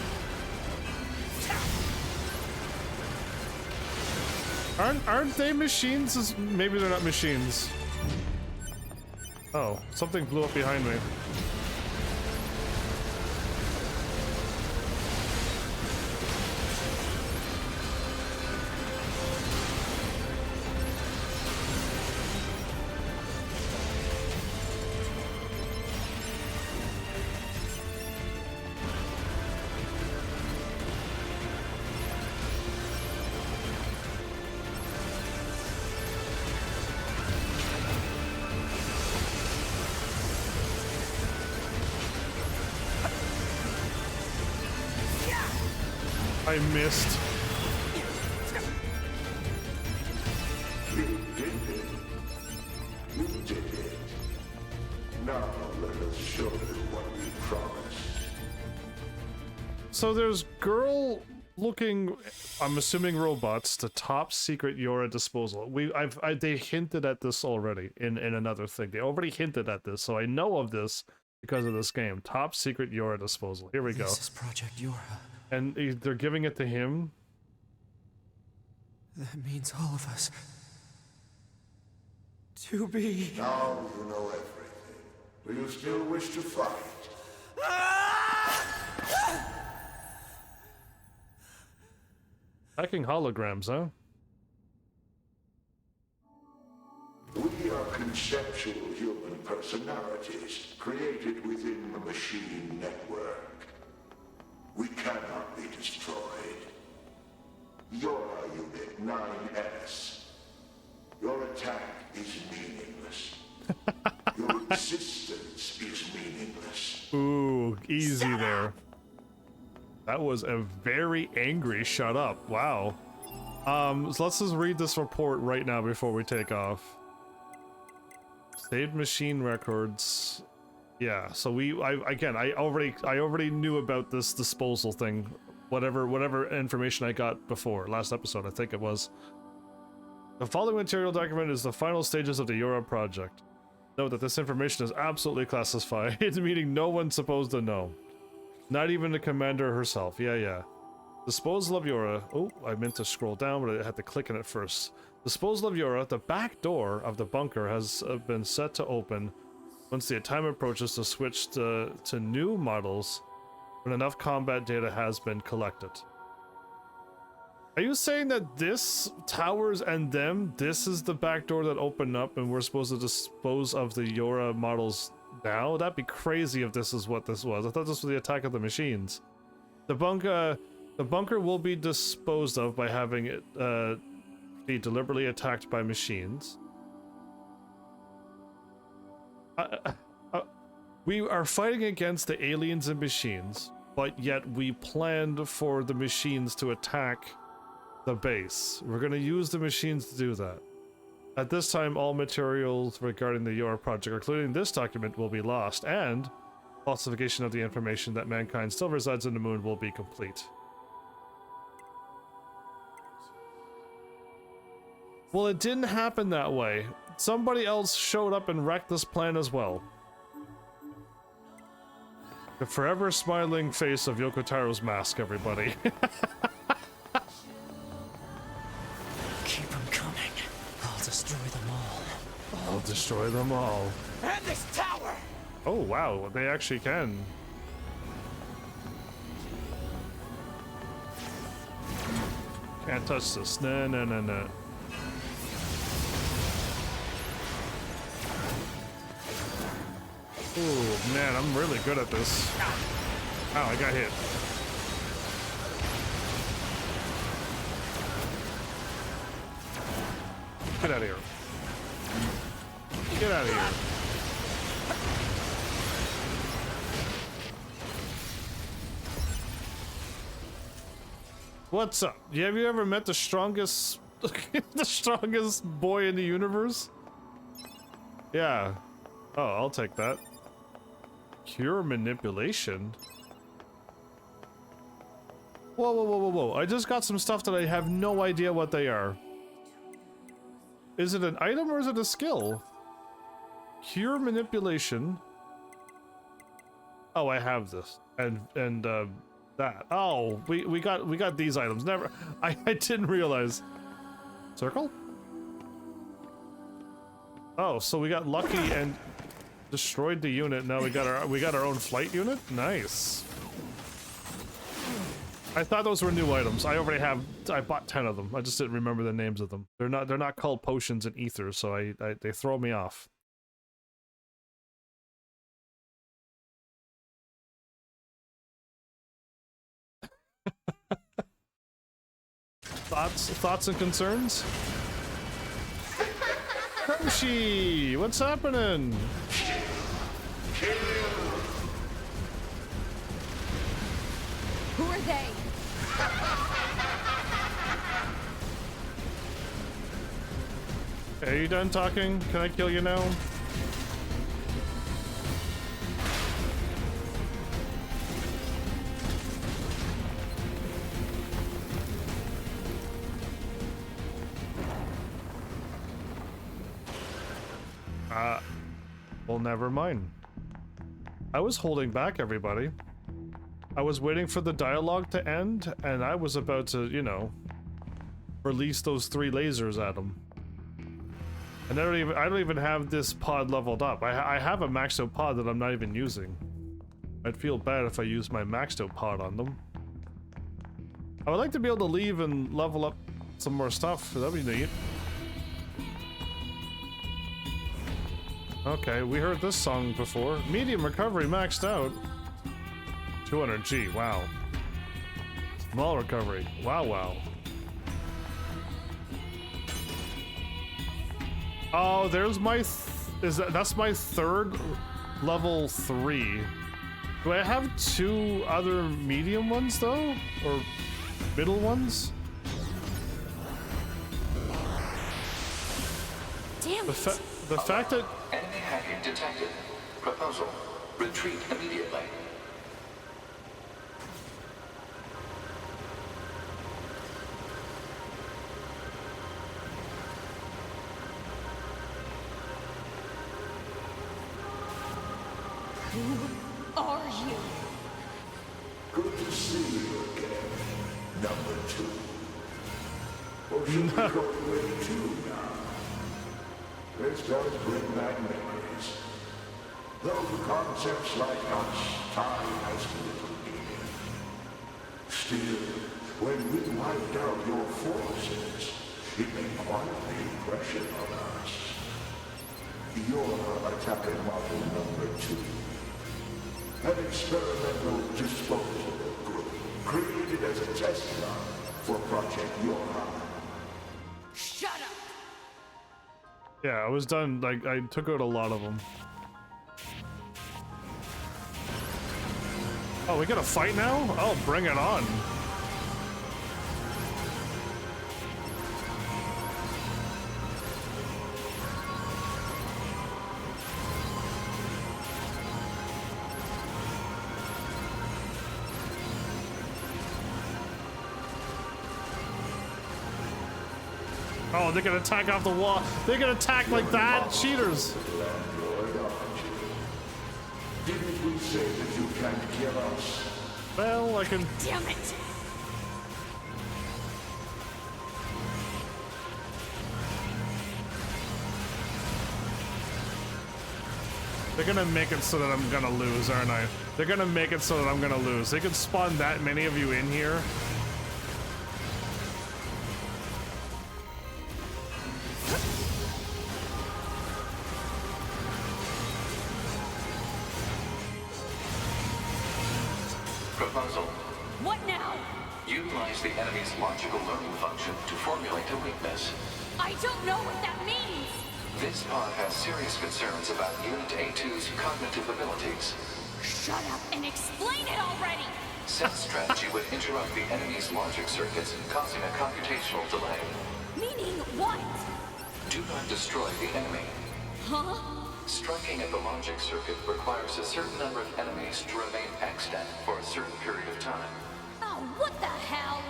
Aren't they machines? Maybe they're not machines. Oh, something blew up behind me. I missed. You did it. You did it. Now let us show you what we promised. So there's girl looking, I'm assuming robots, to top secret Yora disposal. They hinted at this already in another thing. They already hinted at this, so I know of this because of this game. Top secret Yora disposal. Here we go. This is Project Yora. And they're giving it to him. That means all of us. To be... Now you know everything. Do you still wish to fight? Hacking holograms, huh? We are conceptual human personalities created within the machine network. We cannot be destroyed. Yora Unit 9S. Your attack is meaningless. Your existence is meaningless. Ooh, easy there. That was a very angry shut up. Wow. So let's just read this report right now before we take off. Saved machine records. Yeah, so I already knew about this disposal thing. Whatever information I got before last episode, I think it was. The following material document is the final stages of the Yora project. Note that this information is absolutely classified, meaning no one's supposed to know. Not even the commander herself. Yeah. Disposal of Yora. Oh, I meant to scroll down, but I had to click on it first. Disposal of Yora. The back door of the bunker has been set to open once the time approaches to switch to new models when enough combat data has been collected. Are you saying that this towers and this is the back door that opened up and we're supposed to dispose of the Yora models now? That'd be crazy if this is what this was. I thought this was the attack of the machines. The bunker will be disposed of by having it be deliberately attacked by machines. We are fighting against the aliens and machines, but yet we planned for the machines to attack the base. We're going to use the machines to do that. At this time, all materials regarding the Yora project, including this document, will be lost, and falsification of the information that mankind still resides in the moon will be complete. Well, it didn't happen that way. Somebody else showed up and wrecked this plan as well. The forever smiling face of Yoko Taro's mask, everybody. Keep them coming. I'll destroy them all. I'll destroy them all. And this tower! Oh, wow, they actually can. Can't touch this. No. Ooh, man, I'm really good at this. Ow, I got hit. Get out of here. Get out of here. What's up? Have you ever met the strongest the strongest boy in the universe? Yeah. Oh, I'll take that. Cure manipulation? Whoa. I just got some stuff that I have no idea what they are. Is it an item or is it a skill? Cure manipulation. Oh, I have this. And that. Oh, we got these items. Never I didn't realize. Circle? Oh, so we got lucky and destroyed the unit. Now we got our own flight unit? Nice. I thought those were new items. I bought 10 of them. I just didn't remember the names of them. They're not called potions and ethers, so they throw me off. Thoughts and concerns? Hershey, what's happening? Who are they? Are you done talking? Can I kill you now? Well, never mind. I was holding back, everybody. I was waiting for the dialogue to end, and I was about to, you know, release those 3 lasers at him. And I don't even have this pod leveled up. I have a maxed out pod that I'm not even using. I'd feel bad if I used my maxed out pod on them. I would like to be able to leave and level up some more stuff. That'd be neat. Okay, we heard this song before. Medium recovery maxed out. 200G, wow. Small recovery, wow. Oh, there's my that's my 3rd level 3. Do I have 2 other medium ones though? Or middle ones? Damn it. The fact that... Enemy hacking detected. Proposal. Retreat immediately. Who are you? Good to see you again, number 2. Or should we go way 2 now? This does bring back memories. Though concepts like us, time has little meaning. Still, when we wiped out your forces, it made quite the impression on us. You're attacker model number 2. An experimental disposable group created as a test run for Project Yorha. Shut up! Yeah, I was done. Like, I took out a lot of them. Oh, we got a fight now? Oh, bring it on. Oh, they're gonna attack off the wall. They're gonna attack like that. Cheaters. Didn't we say that you can't kill us? Well, I can. Damn it! They're gonna make it so that I'm gonna lose, aren't I? They're gonna make it so that I'm gonna lose. They could spawn that many of you in here. Proposal. What now? Utilize the enemy's logical learning function to formulate a weakness. I don't know what that means! This pod has serious concerns about Unit A2's cognitive abilities. Shut up and explain it already! Said strategy would interrupt the enemy's logic circuits, causing a computational delay. Meaning what? Do not destroy the enemy. Huh? Striking at the logic circuit requires a certain number of enemies to remain extant for a certain period of time. Oh, what the hell?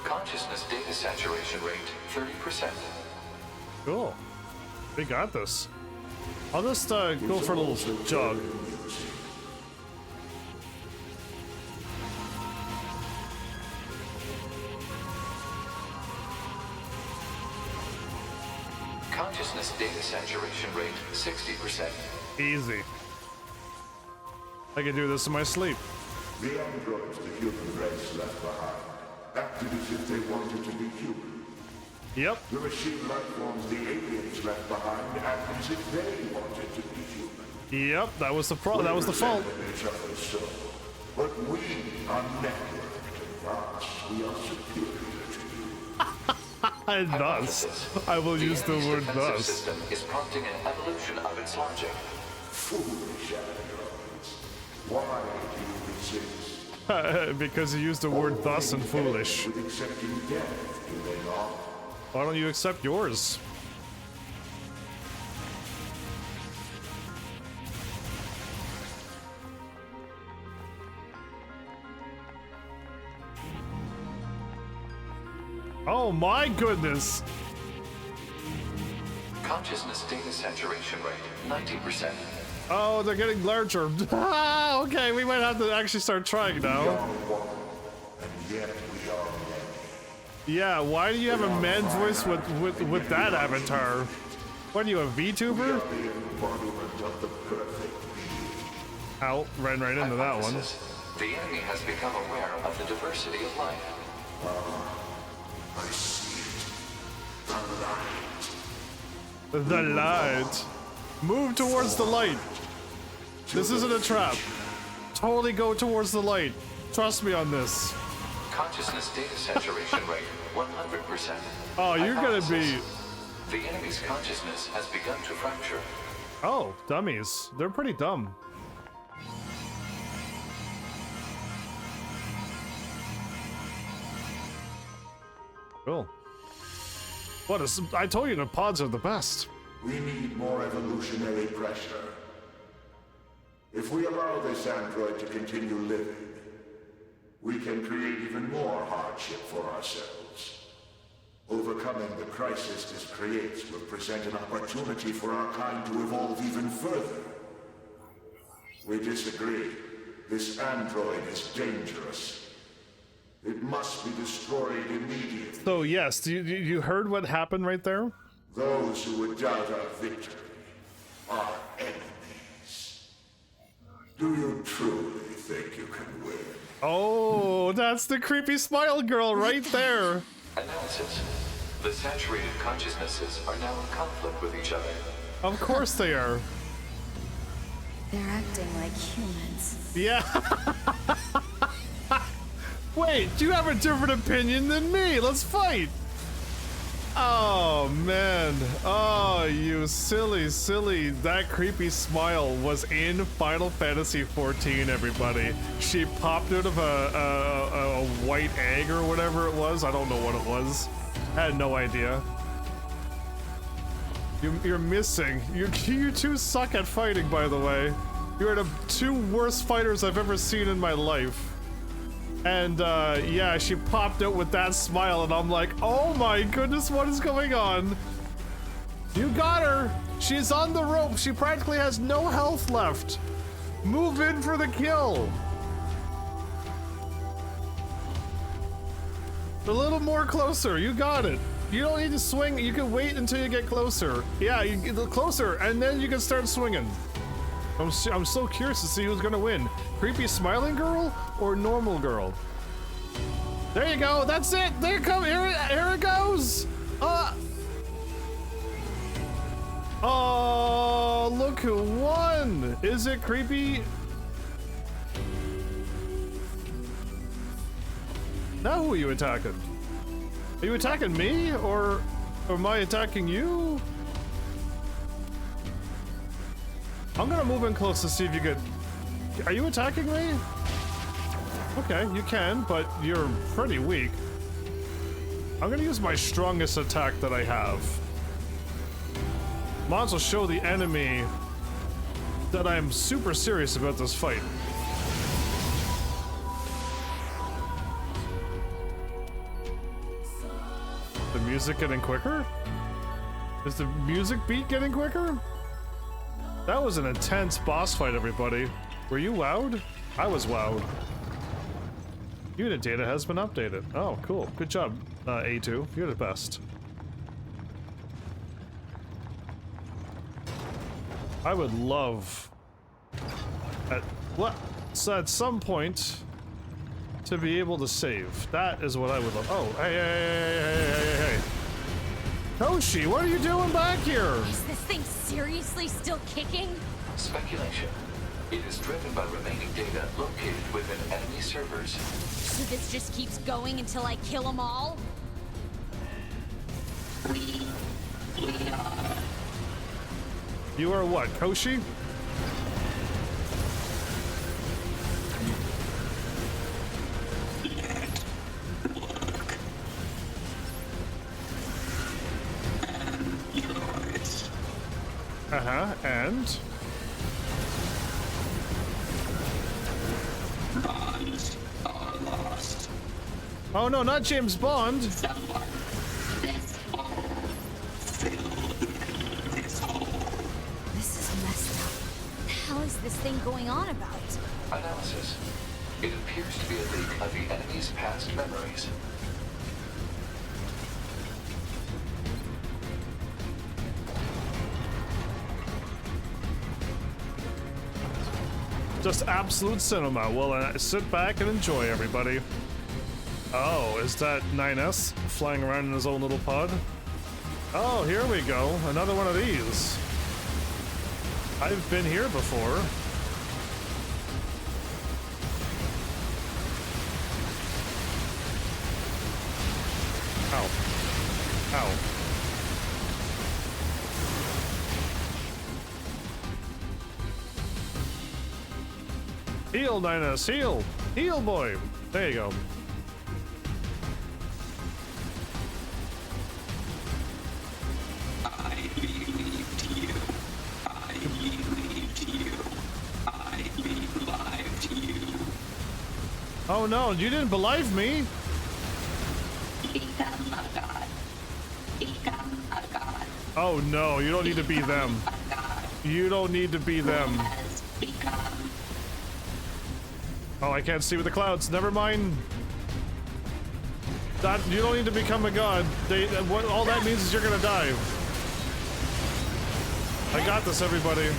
Consciousness data saturation rate, 30%. Cool. We got this. I'll just go for a little jog. Consciousness data saturation rate, 60%. Easy. I can do this in my sleep. The androids the human race left behind acted as if they wanted to be human. Yep. The machine life forms the aliens left behind acted as if they wanted to be human. Yep, that was the that was the fault. Each other so, but we are networked, and thus we are superior to you. And thus, I will use the word thus. System is prompting an evolution of its logic. Foolish androids. Why do you resist? Because you used the word thus and foolish. With accepting death, do they not? Why don't you accept yours? Oh my goodness! Consciousness data saturation rate, 90%. Oh, they're getting larger. Ah, okay, we might have to actually start trying now. And yet we are men. Yeah, why do you have a man voice with that avatar? What are you, a VTuber? The embodiment of the perfect being. Ow, ran right into that one. The enemy has become aware of the diversity of life. I see it. The light. The light. Move towards the light. This isn't a trap. Totally go towards the light. Trust me on this. Consciousness data saturation rate, 100%. Oh, you're gonna be... The enemy's consciousness has begun to fracture. Oh, dummies. They're pretty dumb. Cool. What is... I told you the pods are the best. We need more evolutionary pressure. If we allow this android to continue living, we can create even more hardship for ourselves. Overcoming the crisis this creates will present an opportunity for our kind to evolve even further. We disagree. This android is dangerous. It must be destroyed immediately. So yes, you heard what happened right there? Those who would doubt our victory are enemies. Do you truly think you can win? Oh, that's the creepy smile girl right there. Analysis. The saturated consciousnesses are now in conflict with each other. Of course they are. They're acting like humans. Yeah. Wait, you have a different opinion than me. Let's fight. Oh, man. Oh, you silly. That creepy smile was in Final Fantasy XIV, everybody. She popped out of a white egg or whatever it was. I don't know what it was. I had no idea. You're missing. You two suck at fighting, by the way. You're the two worst fighters I've ever seen in my life. And, yeah, she popped out with that smile, and I'm like, oh my goodness, what is going on? You got her! She's on the rope! She practically has no health left! Move in for the kill! A little more closer, you got it! You don't need to swing, you can wait until you get closer. Yeah, you get closer, and then you can start swinging. I'm so curious to see who's gonna win. Creepy smiling girl or normal girl? There you go, that's it! There it comes, here it goes! Oh, look who won! Is it creepy? Now who are you attacking? Are you attacking me, or am I attacking you? I'm gonna move in close to see if you get... Are you attacking me? Okay, you can, but you're pretty weak. I'm gonna use my strongest attack that I have. Might as well show the enemy that I'm super serious about this fight. The music getting quicker? Is the music beat getting quicker? That was an intense boss fight, everybody. Were you wowed? I was wowed. Unit data has been updated. Oh, cool. Good job, A2. You're the best. I would love at some point to be able to save. That is what I would love. Oh, hey. Toshi, what are you doing back here? Is this thing seriously still kicking? Speculation. It is driven by remaining data located within enemy servers. So this just keeps going until I kill them all? You are what, Koshi? And? Bonds are lost. Oh no, not James Bond! Someone, this hole, fill this hole. This is messed up. What the hell is this thing going on about? Analysis. It appears to be a leak of the enemy's past memories. Just absolute cinema. Well, sit back and enjoy, everybody. Oh, is that 9S flying around in his own little pod? Oh, here we go. Another one of these. I've been here before. Ow. Ow. Heal, 9S, heal! Heal, boy! There you go. I believed you. I believed you. I believed you. Oh no, you didn't believe me! Become a god. Become a god. Oh no, you don't need to be them. You don't need to be them. Has become. Oh, I can't see with the clouds. Never mind. That you don't need to become a god. What all that means is you're gonna die. I got this, everybody.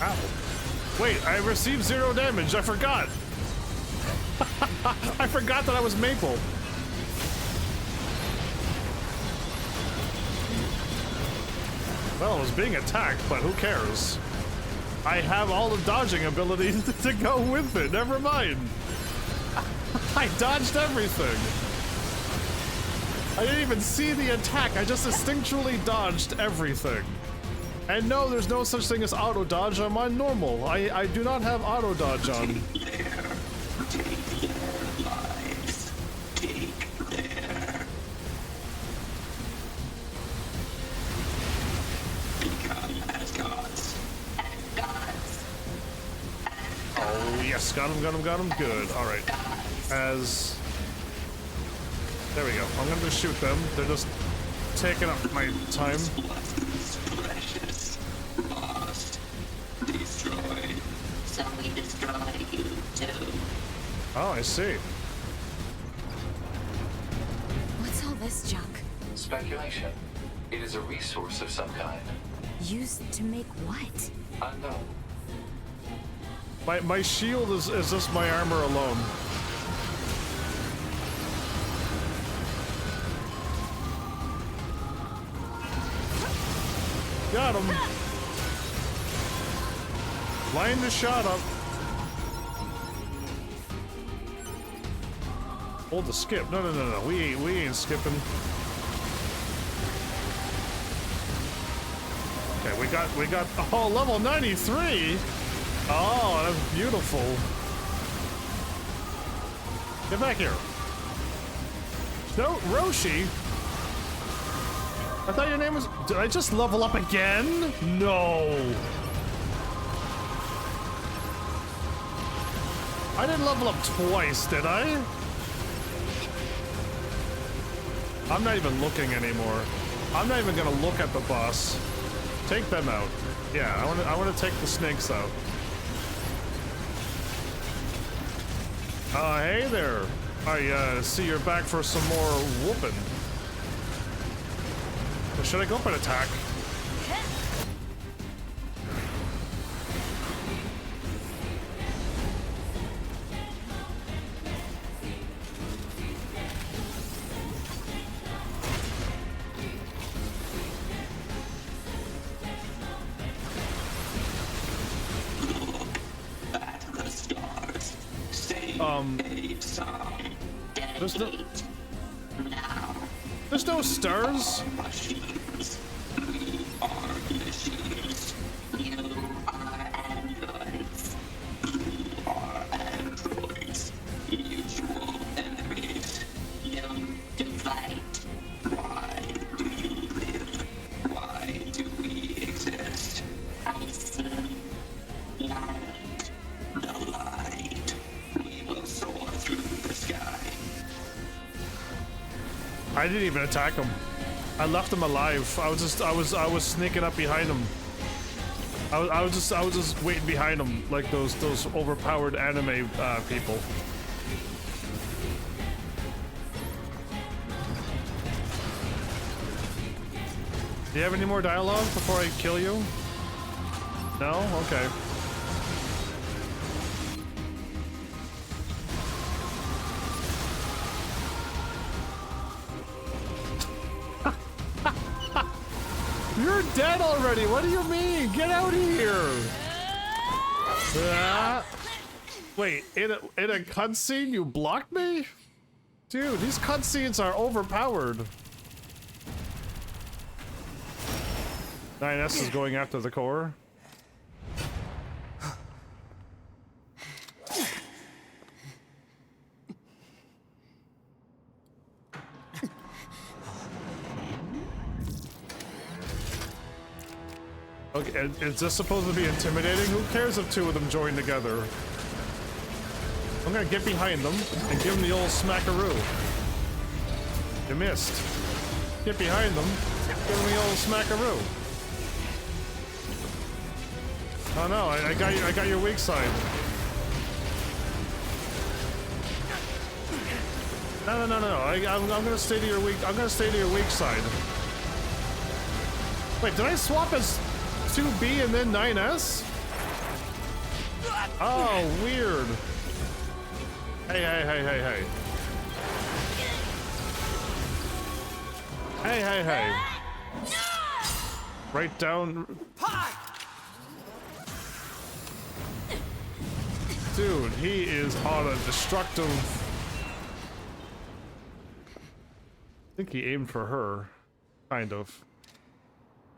Ow. Wait, I received 0 damage. I forgot. I forgot that I was Maple. Well, I was being attacked, but who cares? I have all the dodging abilities to go with it. Never mind. I dodged everything. I didn't even see the attack. I just instinctually dodged everything. And no, there's no such thing as auto dodge. I'm on normal. I do not have auto dodge on. Take their lives. Take their. Become as gods. As gods. Oh, yes. Got him. Good. All right. As... There we go. I'm going to just shoot them. They're just taking up my time. Precious. Lost. Destroyed. So we destroy you too. Oh, I see. What's all this junk? Speculation. It is a resource of some kind. Used to make what? Unknown. My shield is just my armor alone. Got him. Line the shot up. Hold the skip. No. We ain't skipping. Okay, we got oh, level 93. Oh, that's beautiful. Get back here. No, Roshi. I thought your name was... Did I just level up again? No. I didn't level up twice, did I? I'm not even looking anymore. I'm not even gonna look at the boss. Take them out. Yeah, I wanna take the snakes out. Hey there. I see you're back for some more whooping. Should I go up and attack? At the stars. Sing a song. There's no... Now. There's no stars. Machines. We are machines. You are androids. You are androids. Usual enemies. Young to fight. Why do you live? Why do we exist? I didn't even attack him. I left him alive. I was sneaking up behind him. I was just waiting behind him like those overpowered anime people. Do you have any more dialogue before I kill you? No? Okay. You're dead already. What do you mean? Get out of here. Wait, in a cutscene you blocked me? Dude, these cutscenes are overpowered. 9S is going after the core. Okay, is this supposed to be intimidating? Who cares if two of them join together? I'm gonna get behind them and give them the old smackaroo. You missed. Get behind them, give them the old smackaroo. Oh no, I got your weak side. No. I'm gonna stay to your weak. I'm gonna stay to your weak side. Wait, did I swap as 2B and then 9S? Oh, weird. Hey. Hey. Right down. Dude, he is on a destructive... I think he aimed for her. Kind of.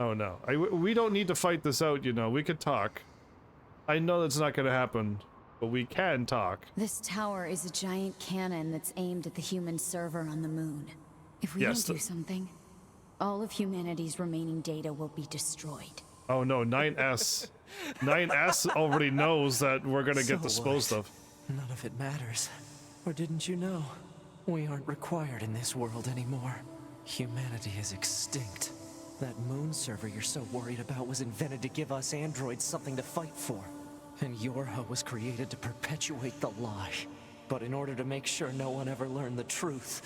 Oh no. We don't need to fight this out, you know. We could talk. I know that's not gonna happen, but we can talk. This tower is a giant cannon that's aimed at the human server on the moon. If we don't do something, all of humanity's remaining data will be destroyed. Oh no, 9S. 9S already knows that we're gonna get disposed of. None of it matters. Or didn't you know? We aren't required in this world anymore. Humanity is extinct. That moon server you're so worried about was invented to give us androids something to fight for. And Yorha was created to perpetuate the lie. But in order to make sure no one ever learned the truth,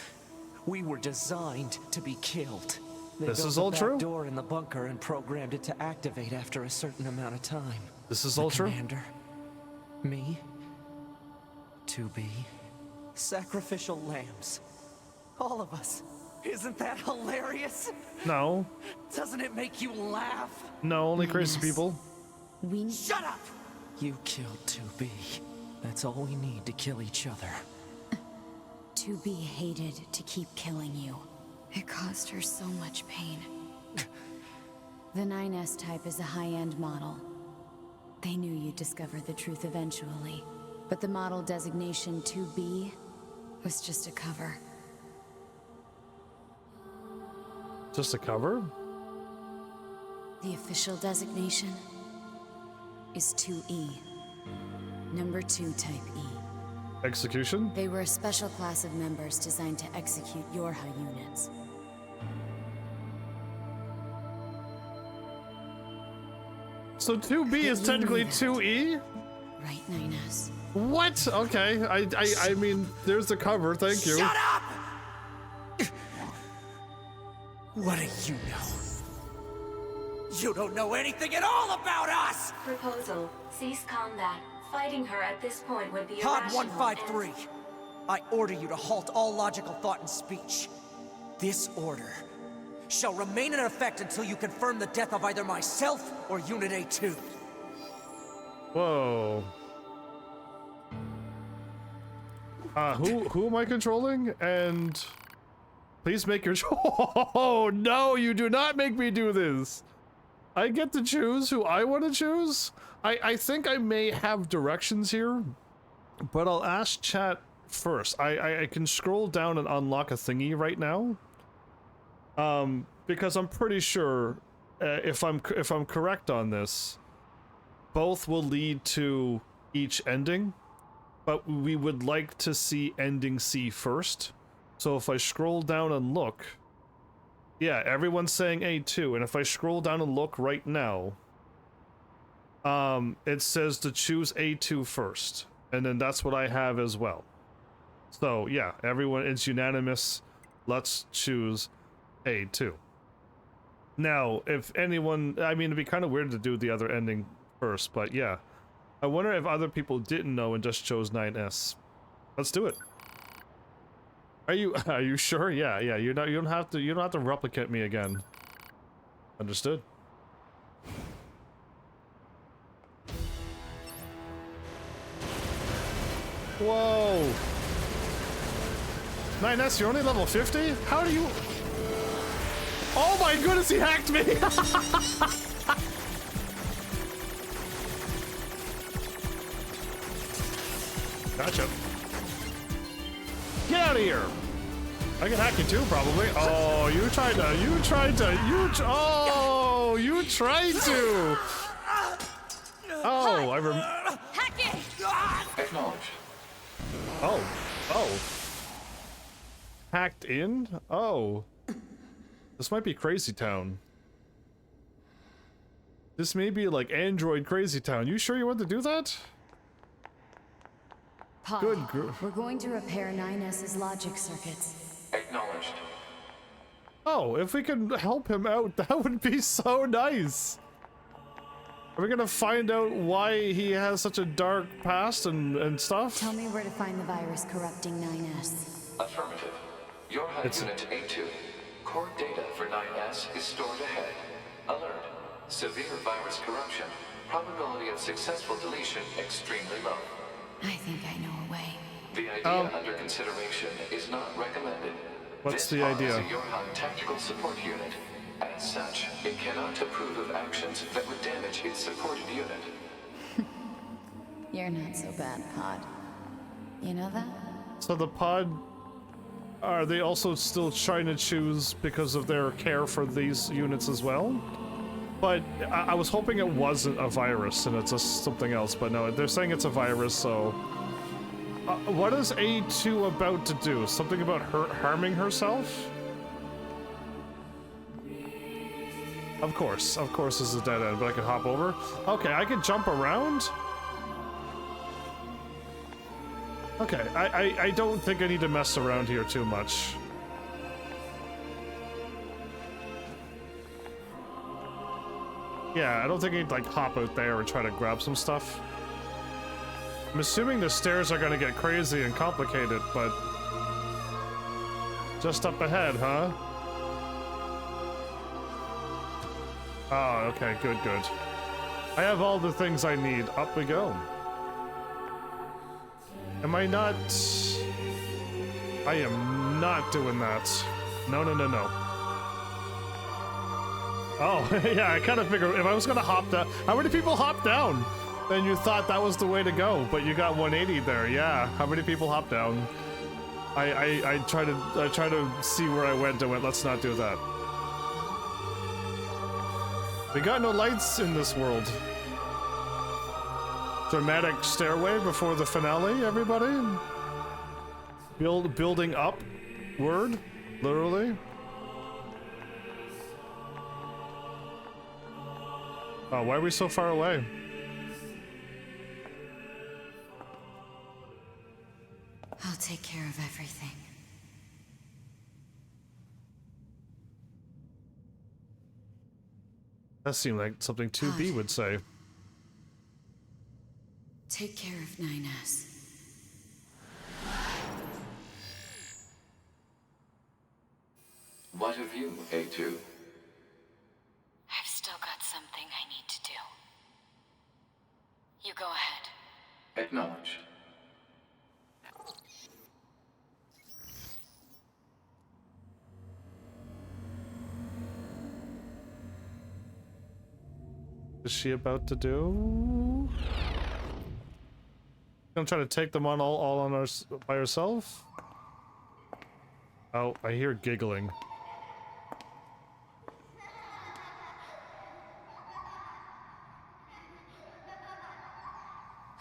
we were designed to be killed. This is all true? They built a back door in the bunker and programmed it to activate after a certain amount of time. This is all true? Commander, me, 2B, sacrificial lambs. All of us. Isn't that hilarious? No. Doesn't it make you laugh? No, only crazy people. Shut up! You killed 2B. That's all we need to kill each other. 2B hated to keep killing you. It caused her so much pain. The 9S type is a high-end model. They knew you'd discover the truth eventually. But the model designation 2B was just a cover. Just a cover? The official designation is 2E. Number 2 type E. Execution? They were a special class of members designed to execute Yorha units. So 2B is technically 2E? Right, 9S. What? Okay, I mean, there's the cover, thank you. Shut up! What do you know? You don't know anything at all about us! Proposal. Cease combat. Fighting her at this point would be Pod irrational 153. I order you to halt all logical thought and speech. This order shall remain in effect until you confirm the death of either myself or Unit A2. Whoa. Who am I controlling? And please make your oh no, you do not make me do this. I get to choose who I want to choose. I think I may have directions here, but I'll ask chat first. I can scroll down and unlock a thingy right now. Because I'm pretty sure if I'm correct on this, both will lead to each ending, but we would like to see ending C first. So if I scroll down and look, yeah, everyone's saying A2, and if I scroll down and look right now, it says to choose A2 first, and then that's what I have as well. So yeah, everyone, it's unanimous. Let's choose A2. Now, if anyone, I mean, it'd be kind of weird to do the other ending first, but yeah. I wonder if other people didn't know and just chose 9S. Let's do it. Are you sure? Yeah, you don't have to replicate me again. Understood. Whoa. 9S, you're only level 50? How do you... Oh my goodness, he hacked me! Gotcha. Get out of here! I can hack you too, probably. Oh, you tried to, oh, you tried to! Oh, Hacking! Acknowledged. Oh. Hacked in? Oh. This might be Crazy Town. This may be like Android Crazy Town. You sure you want to do that? Pod, Good. we're going to repair 9S's logic circuits. Acknowledged. Oh, if we can help him out, that would be so nice. Are we gonna find out why he has such a dark past and stuff? Tell me where to find the virus corrupting 9S. Affirmative. Your HUD unit A2. Core data for 9S is stored ahead. Alert. Severe virus corruption. Probability of successful deletion extremely low. I think I know a way. The idea under consideration is not recommended. What's this the idea? Is a Yorhan tactical support unit. As such, it cannot approve of actions that would damage its supported unit. You're not so bad, Pod. You know that? So the pod, are they also still trying to choose because of their care for these units as well? But I was hoping it wasn't a virus and it's just something else, but no, they're saying it's a virus, so... what is A2 about to do? Something about her harming herself? Of course this is a dead end, but I can hop over? Okay, I can jump around? Okay, I don't think I need to mess around here too much. Yeah, I don't think I need to, like, hop out there and try to grab some stuff. I'm assuming the stairs are gonna get crazy and complicated, but... just up ahead, huh? Oh, okay, good. I have all the things I need. Up we go. Am I not... I am not doing that. No. Oh, yeah, I kind of figured if I was gonna hop down... How many people hop down? And you thought that was the way to go, but you got 180 there, yeah. How many people hop down? I try to see where I went and went, let's not do that. We got no lights in this world. Dramatic stairway before the finale, everybody? Building up word, literally. Oh, why are we so far away? I'll take care of everything. That seemed like something 2B would say. Take care of 9S. What of you, A2? I've still got something I need to do. You go ahead. Acknowledged. Is she about to do? Gonna try to take them on all on by herself? Oh, I hear giggling.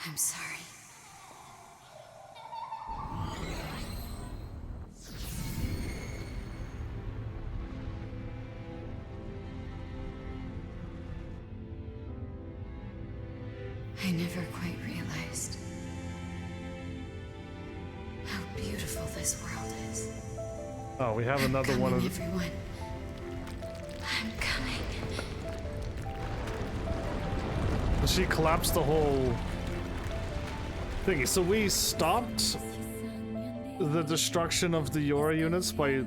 I'm sorry. I never quite realized how beautiful this world is. Oh, we have another one of the... Everyone. I'm coming. She collapsed the whole thingy. So we stopped the destruction of the Yora units by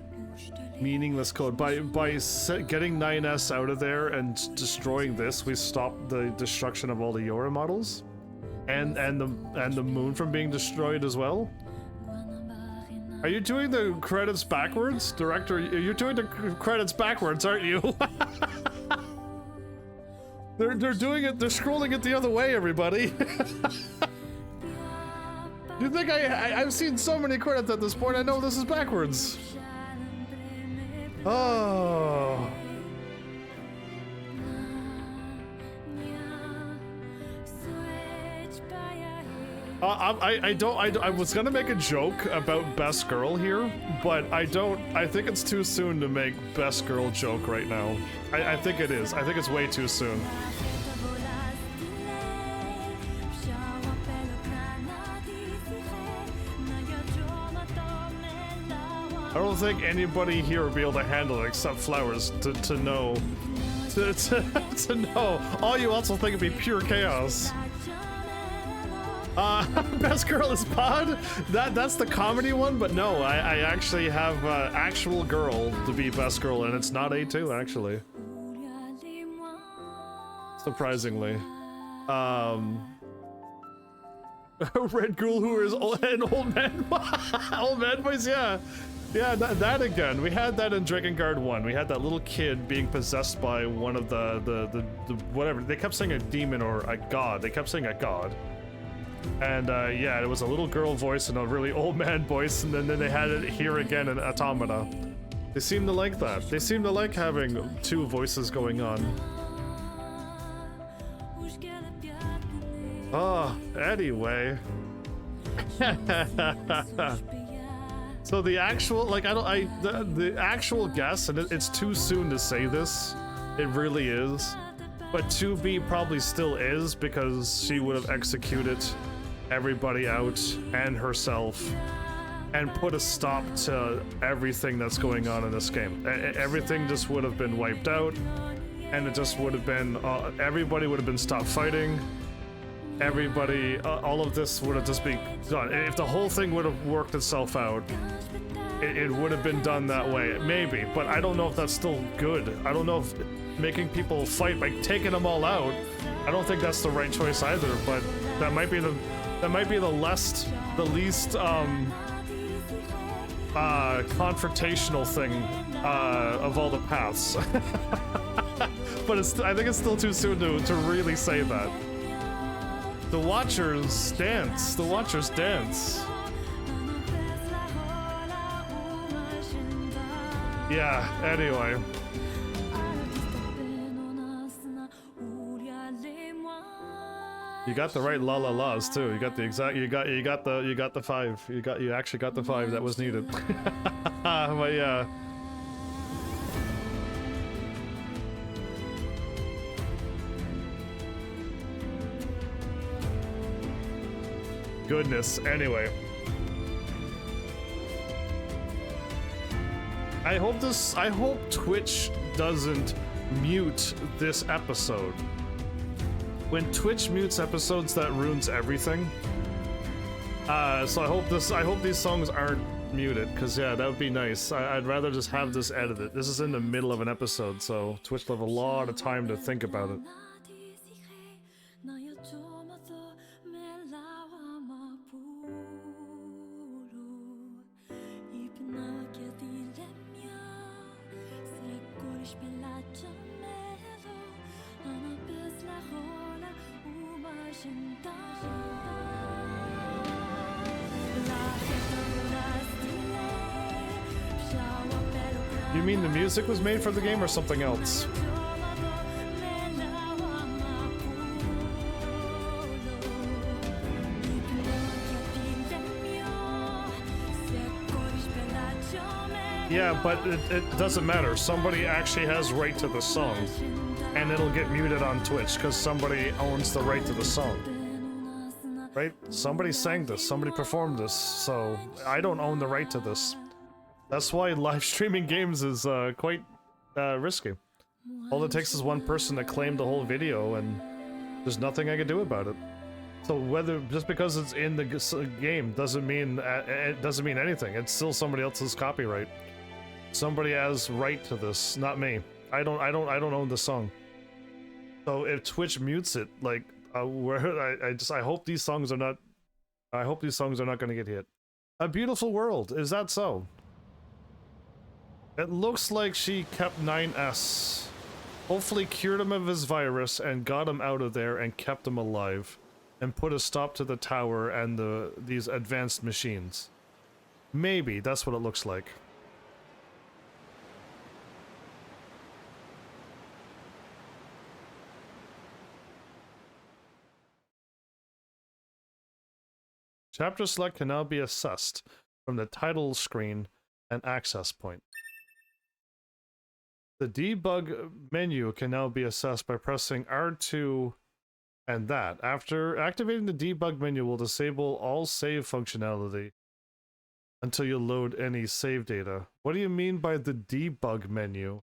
meaningless code. By getting 9S out of there and destroying this, we stopped the destruction of all the Yora models, and the moon from being destroyed as well. Are you doing the credits backwards, director? You're doing the credits backwards, aren't you? They're doing it. They're scrolling it the other way, everybody. You think I've seen so many credits at this point? I know this is backwards. Oh. I was gonna make a joke about best girl here, but I think it's too soon to make best girl joke right now. I think it is. I think it's way too soon. I don't think anybody here would be able to handle it except Flowers to know. To know. All you also think would be pure chaos. Best girl is Pod? That's the comedy one, but no, I actually have actual girl to be best girl, and it's not A2 actually. Surprisingly. Red Ghoul who is an old man. Old man voice, yeah. Yeah, that again. We had that in Drakengard 1. We had that little kid being possessed by one of the whatever. They kept saying a demon or a god. They kept saying a god. And yeah, it was a little girl voice and a really old man voice, and then they had it here again in Automata. They seem to like that. They seem to like having two voices going on. Oh, anyway. So the actual, like, the actual guess, and it's too soon to say this, it really is, but 2B probably still is, because she would have executed everybody out and herself and put a stop to everything that's going on in this game. Everything just would have been wiped out, and it just would have been, everybody would have been stopped fighting. Everybody, all of this would have just been done. If the whole thing would have worked itself out, it would have been done that way. Maybe, but I don't know if that's still good. I don't know if making people fight by taking them all out, I don't think that's the right choice either, but that might be the least confrontational thing of all the paths. But I think it's still too soon to really say that. The Watchers dance. The Watchers dance. Yeah, anyway. You got the right la la la's too. You got the exact you got the 5. You actually got the 5 that was needed. But yeah. Goodness, anyway. I hope Twitch doesn't mute this episode. When Twitch mutes episodes, that ruins everything. So I hope these songs aren't muted, because yeah, that would be nice. I'd rather just have this edited. This is in the middle of an episode, so Twitch will have a lot of time to think about it. You mean the music was made for the game or something else? Yeah, but it doesn't matter. Somebody actually has right to the song, and it'll get muted on Twitch because somebody owns the right to the song. right? Somebody sang this, somebody performed this, so I don't own the right to this. That's why live streaming games is quite risky. All it takes is one person to claim the whole video, and there's nothing I can do about it. So whether just because it's in the game doesn't mean anything. It's still somebody else's copyright. Somebody has right to this, not me. I don't own the song. So if Twitch mutes it, like I hope these songs are not. I hope these songs are not going to get hit. A Beautiful World, is that so? It looks like she kept 9S. Hopefully cured him of his virus and got him out of there and kept him alive. And put a stop to the tower and these advanced machines. Maybe, that's what it looks like. Chapter select can now be assessed from the title screen and access point. The debug menu can now be assessed by pressing R2 and that. After activating the debug menu will disable all save functionality until you load any save data. What do you mean by the debug menu?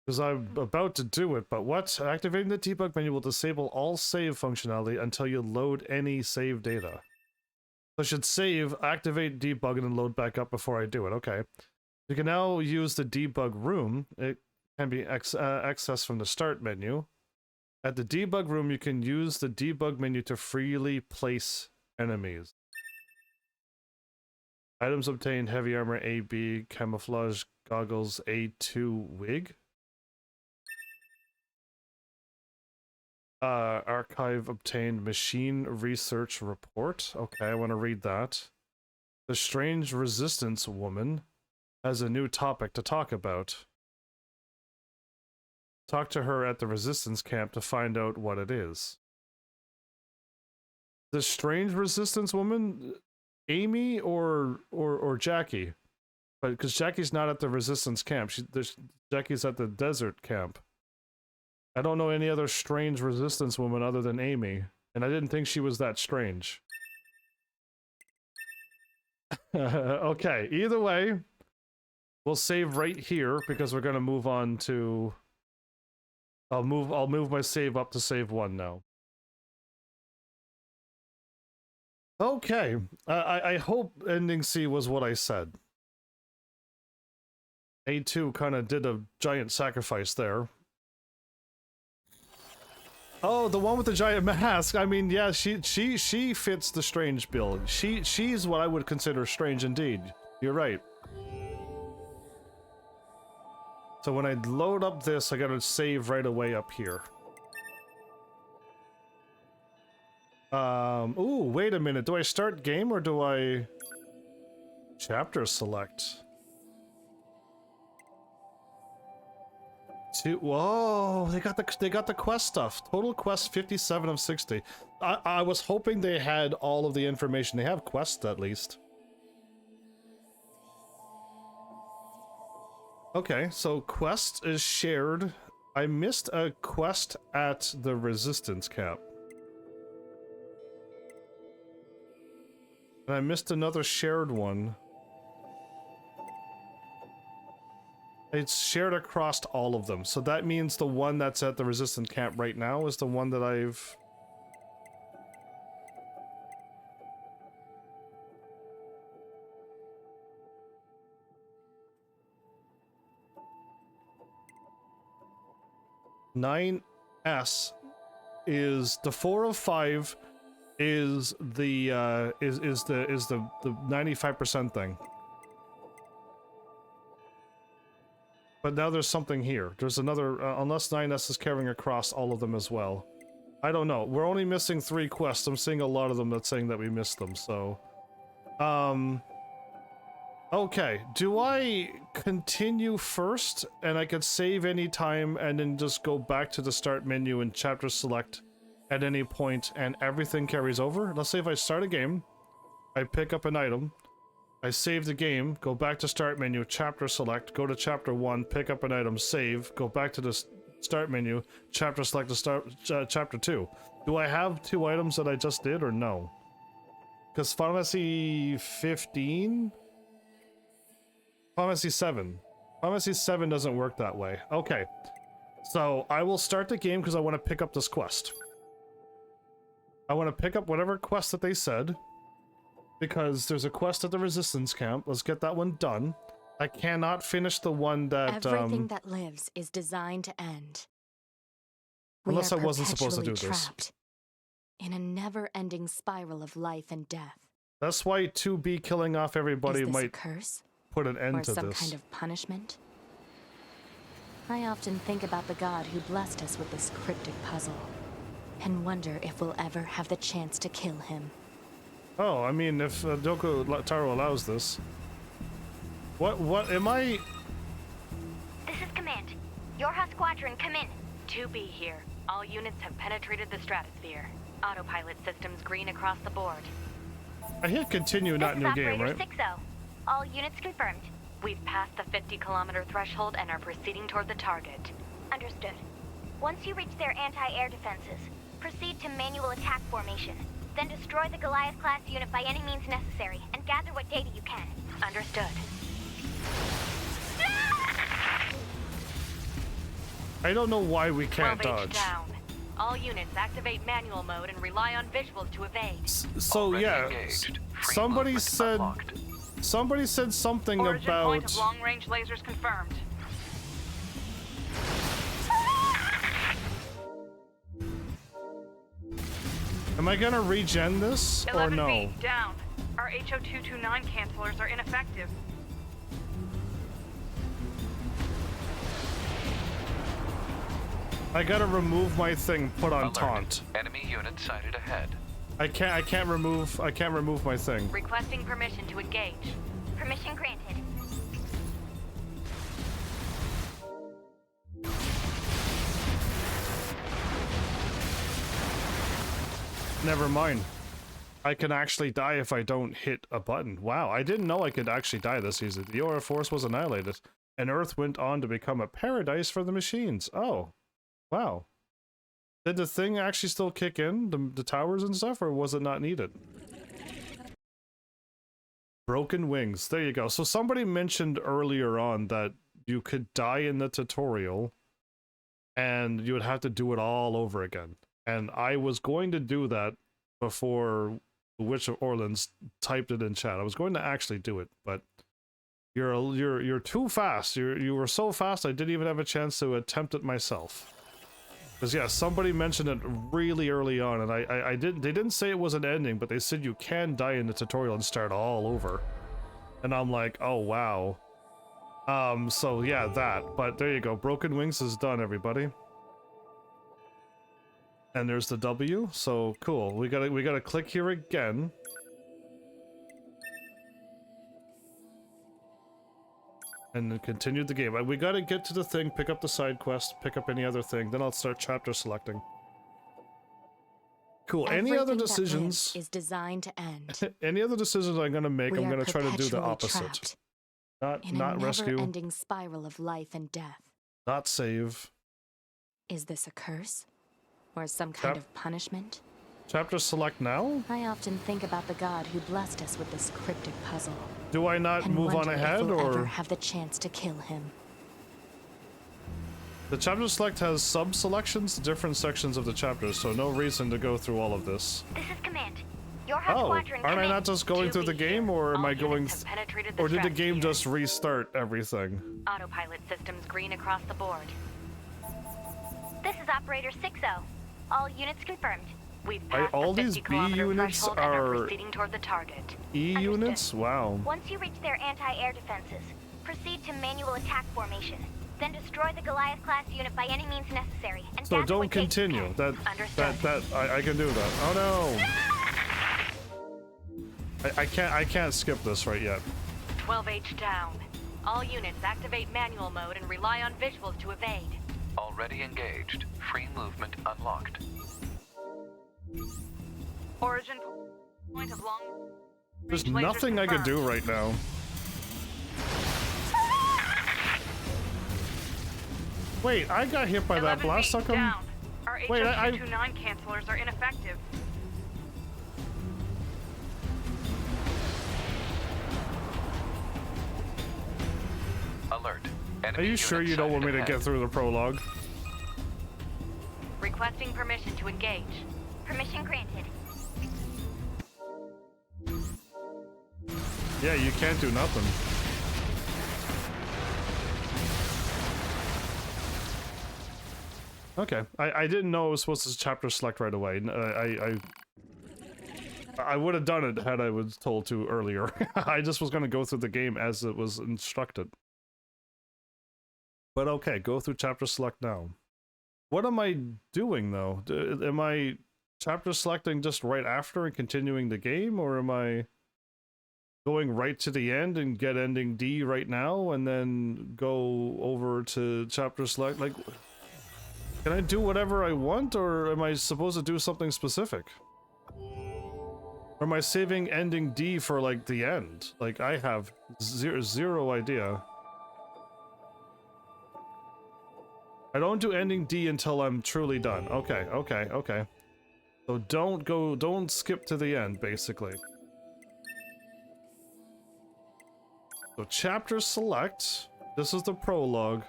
Because I'm about to do it, but what? Activating the debug menu will disable all save functionality until you load any save data. So I should save, activate debug, and then load back up before I do it. Okay. You can now use the debug room. It can be accessed from the start menu. At the debug room, you can use the debug menu to freely place enemies. Items obtained: heavy armor AB, camouflage goggles A2 wig. Archive obtained machine research report. Okay, I want to read that. The strange resistance woman has a new topic to talk about. Talk to her at the resistance camp to find out what it is. The strange resistance woman, Amy or Jackie? But because Jackie's not at the resistance camp, Jackie's at the desert camp. I don't know any other strange resistance woman other than Amy, and I didn't think she was that strange. Okay, either way, we'll save right here because we're gonna move on to. I'll move my save up to save 1 now. Okay, I hope ending C was what I said. A2 kind of did a giant sacrifice there. Oh, the one with the giant mask. I mean, yeah, she fits the strange bill. She's what I would consider strange indeed. You're right. So when I load up this, I gotta save right away up here. Ooh, wait a minute. Do I start game or do I chapter select? Whoa, they got the quest stuff. Total quest 57 of 60. I was hoping they had all of the information. They have quests at least. Okay, so quest is shared. I missed a quest at the resistance camp. And I missed another shared one. It's shared across all of them, so that means the one that's at the resistance camp right now is the one that I've... (9S) is the 4 of 5 is the 95% thing. But now there's something here. There's another, unless 9S is carrying across all of them as well. I don't know. We're only missing 3 quests. I'm seeing a lot of them that's saying that we missed them, so... Okay, do I continue first, and I could save any time, and then just go back to the start menu and chapter select at any point, and everything carries over? Let's say if I start a game, I pick up an item, I save the game, go back to start menu, chapter select, go to chapter 1, pick up an item, save, go back to the start menu, chapter select to start chapter 2. Do I have 2 items that I just did or no? Because Pharmacy 15? Pharmacy 7. Pharmacy 7 doesn't work that way. Okay. So I will start the game because I want to pick up this quest. I want to pick up whatever quest that they said. Because there's a quest at the Resistance camp. Let's get that one done. I cannot finish the one that Everything that lives is designed to end. Unless I We are wasn't supposed to do perpetually this. trapped in a never-ending spiral of life and death. That's why 2B killing off everybody Is this a might curse? put an end Or to some this. kind of punishment? I often think about the god who blessed us with this cryptic puzzle, and wonder if we'll ever have the chance to kill him. Oh, I mean, if Doku Taro allows this. What am I? This is Command. Yorha Squadron, come in. 2B here. All units have penetrated the stratosphere. Autopilot systems green across the board. I hit continue, not This new is game, Operator right? 6-0. All units confirmed. We've passed the 50-kilometer threshold and are proceeding toward the target. Understood. Once you reach their anti-air defenses, proceed to manual attack formation. Then destroy the Goliath-class unit by any means necessary, and gather what data you can. Understood. I don't know why we can't 12H dodge. down. All units activate manual mode and rely on visuals to evade. So Already yeah, engaged. Free somebody movement said unlocked. somebody said something Origin point about. of long-range lasers confirmed. Am I gonna regen this or 11B no? down. Our HO229 cancelers are ineffective. I gotta remove my thing put on Alert. taunt. Enemy unit sighted ahead. I can't remove my thing. Requesting permission to engage. Permission granted. Never mind. I can actually die if I don't hit a button. Wow, I didn't know I could actually die this easy. The aura force was annihilated, and Earth went on to become a paradise for the machines. Oh, wow. Did the thing actually still kick in, the towers and stuff, or was it not needed? Broken wings. There you go. So somebody mentioned earlier on that you could die in the tutorial, and you would have to do it all over again. And I was going to do that before the Witch of Orleans typed it in chat. I was going to actually do it, but you're too fast. You were so fast I didn't even have a chance to attempt it myself. Because yeah, somebody mentioned it really early on, and I didn't. They didn't say it was an ending, but they said you can die in the tutorial and start all over. And I'm like, oh wow. So yeah, that. But there you go. Broken Wings is done, everybody. And there's the W, so cool. We gotta click here again. And then continue the game. We gotta get to the thing, pick up the side quest, pick up any other thing, then I'll start chapter selecting. Cool. Any other Everything that decisions? lives is designed to end. Any other decisions I'm gonna make, We I'm are gonna try to do the perpetually opposite. trapped in Not a rescue, never-ending spiral of life and death. not save. Is this a curse? Or some kind of punishment? Chapter select now? I often think about the god who blessed us with this cryptic puzzle. Do I not and move on wonder ahead, if we'll ever or have the chance to kill him? the chapter select has sub-selections, different sections of the chapters, so no reason to go through all of this. This is Command. Yorha Oh, Squadron, aren't come I in. not just going through the game, or am All I going, units have penetrated the or did the game stratosphere. just restart everything? Autopilot systems green across the board. This is Operator 6-0. All units confirmed. We've passed all the these 50-kilometer B units threshold and are are proceeding toward the target. E Understood. units? Wow. Once you reach their anti-air defenses, proceed to manual attack formation. Then destroy the Goliath-class unit by any means necessary, and So gather don't what data you continue. can. I can do that. Oh no! I can't skip this right yet. 12H down. All units activate manual mode and rely on visuals to evade. Already engaged. Free movement unlocked. Origin point of long. There's range lasers nothing I can do confirmed. right now. Wait, I got hit by that blast. How come? Down. Our Wait, HM229 cancelers are ineffective. Alert. Are you sure you don't want me to get through the prologue? Requesting permission to engage. Permission granted. Yeah, you can't do nothing. Okay, I didn't know it was supposed to chapter select right away. I would have done it had I was told to earlier. I just was going to go through the game as it was instructed. But okay, go through chapter select now. What am I doing though? Am I chapter selecting just right after and continuing the game, or am I going right to the end and get ending D right now and then go over to chapter select? Like, can I do whatever I want, or am I supposed to do something specific? Or am I saving ending D for like the end? Like, I have zero idea. I don't do ending D until I'm truly done. Okay, okay, okay. So don't skip to the end, basically. So chapter select. This is the prologue.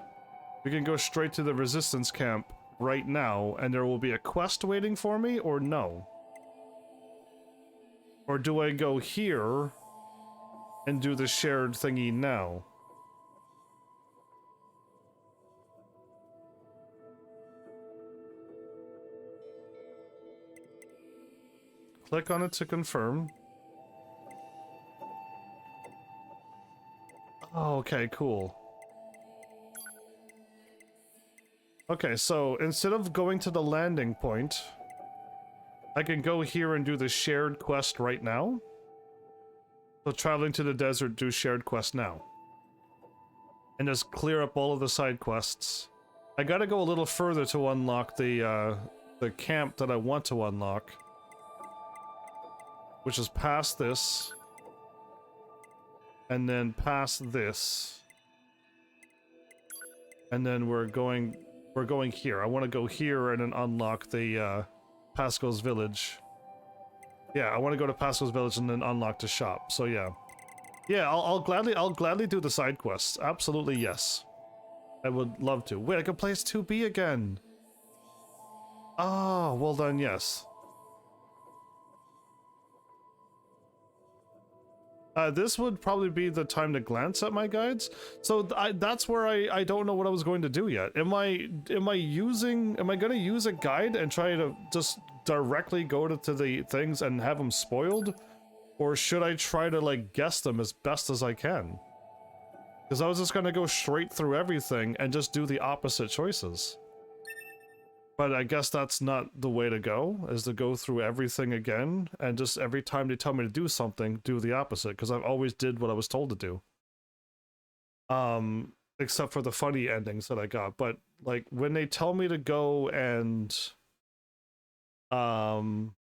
We can go straight to the resistance camp right now, and there will be a quest waiting for me, or no? Or do I go here and do the shared thingy now? Click on it to confirm. Oh, okay, cool. Okay, so instead of going to the landing point, I can go here and do the shared quest right now. So traveling to the desert, do shared quest now. And just clear up all of the side quests. I gotta go a little further to unlock the camp that I want to unlock. Which is past this. And then past this. And then we're going here. I want to go here and then unlock the Pasco's Village. Yeah, I want to go to Pasco's Village and then unlock the shop. So yeah. Yeah, I'll gladly do the side quests. Absolutely yes. I would love to. Wait, I can play as 2B again. Oh, well then yes. This would probably be the time to glance at my guides. So that's where I don't know what I was going to do yet. Am I gonna use a guide and try to just directly go to the things and have them spoiled? Or should I try to like guess them as best as I can? Because I was just gonna go straight through everything and just do the opposite choices. But I guess that's not the way to go, is to go through everything again, and just every time they tell me to do something, do the opposite, because I've always did what I was told to do. Except for the funny endings that I got. But, like, when they tell me to go and... Man,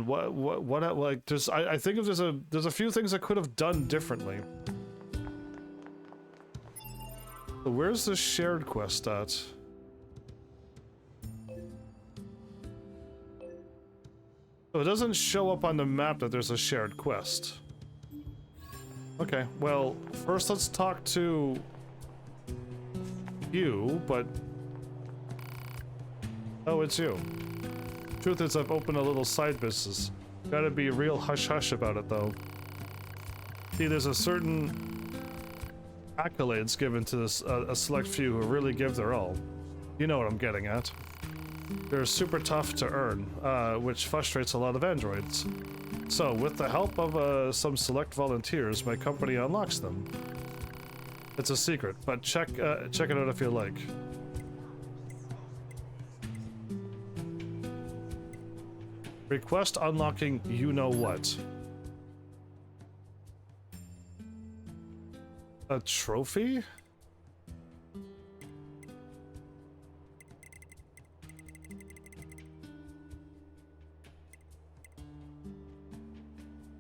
what, like, I think there's a few things I could have done differently. So where's the shared quest at? So it doesn't show up on the map that there's a shared quest. Okay, well, first let's talk to you, but... Oh, it's you. Truth is, I've opened a little side business. Gotta be real hush-hush about it, though. See, there's a certain... accolades given to this, a select few who really give their all. You know what I'm getting at. They're super tough to earn, which frustrates a lot of androids. So, with the help of some select volunteers, my company unlocks them. It's a secret, but check it out if you like. Request unlocking you-know-what. A trophy?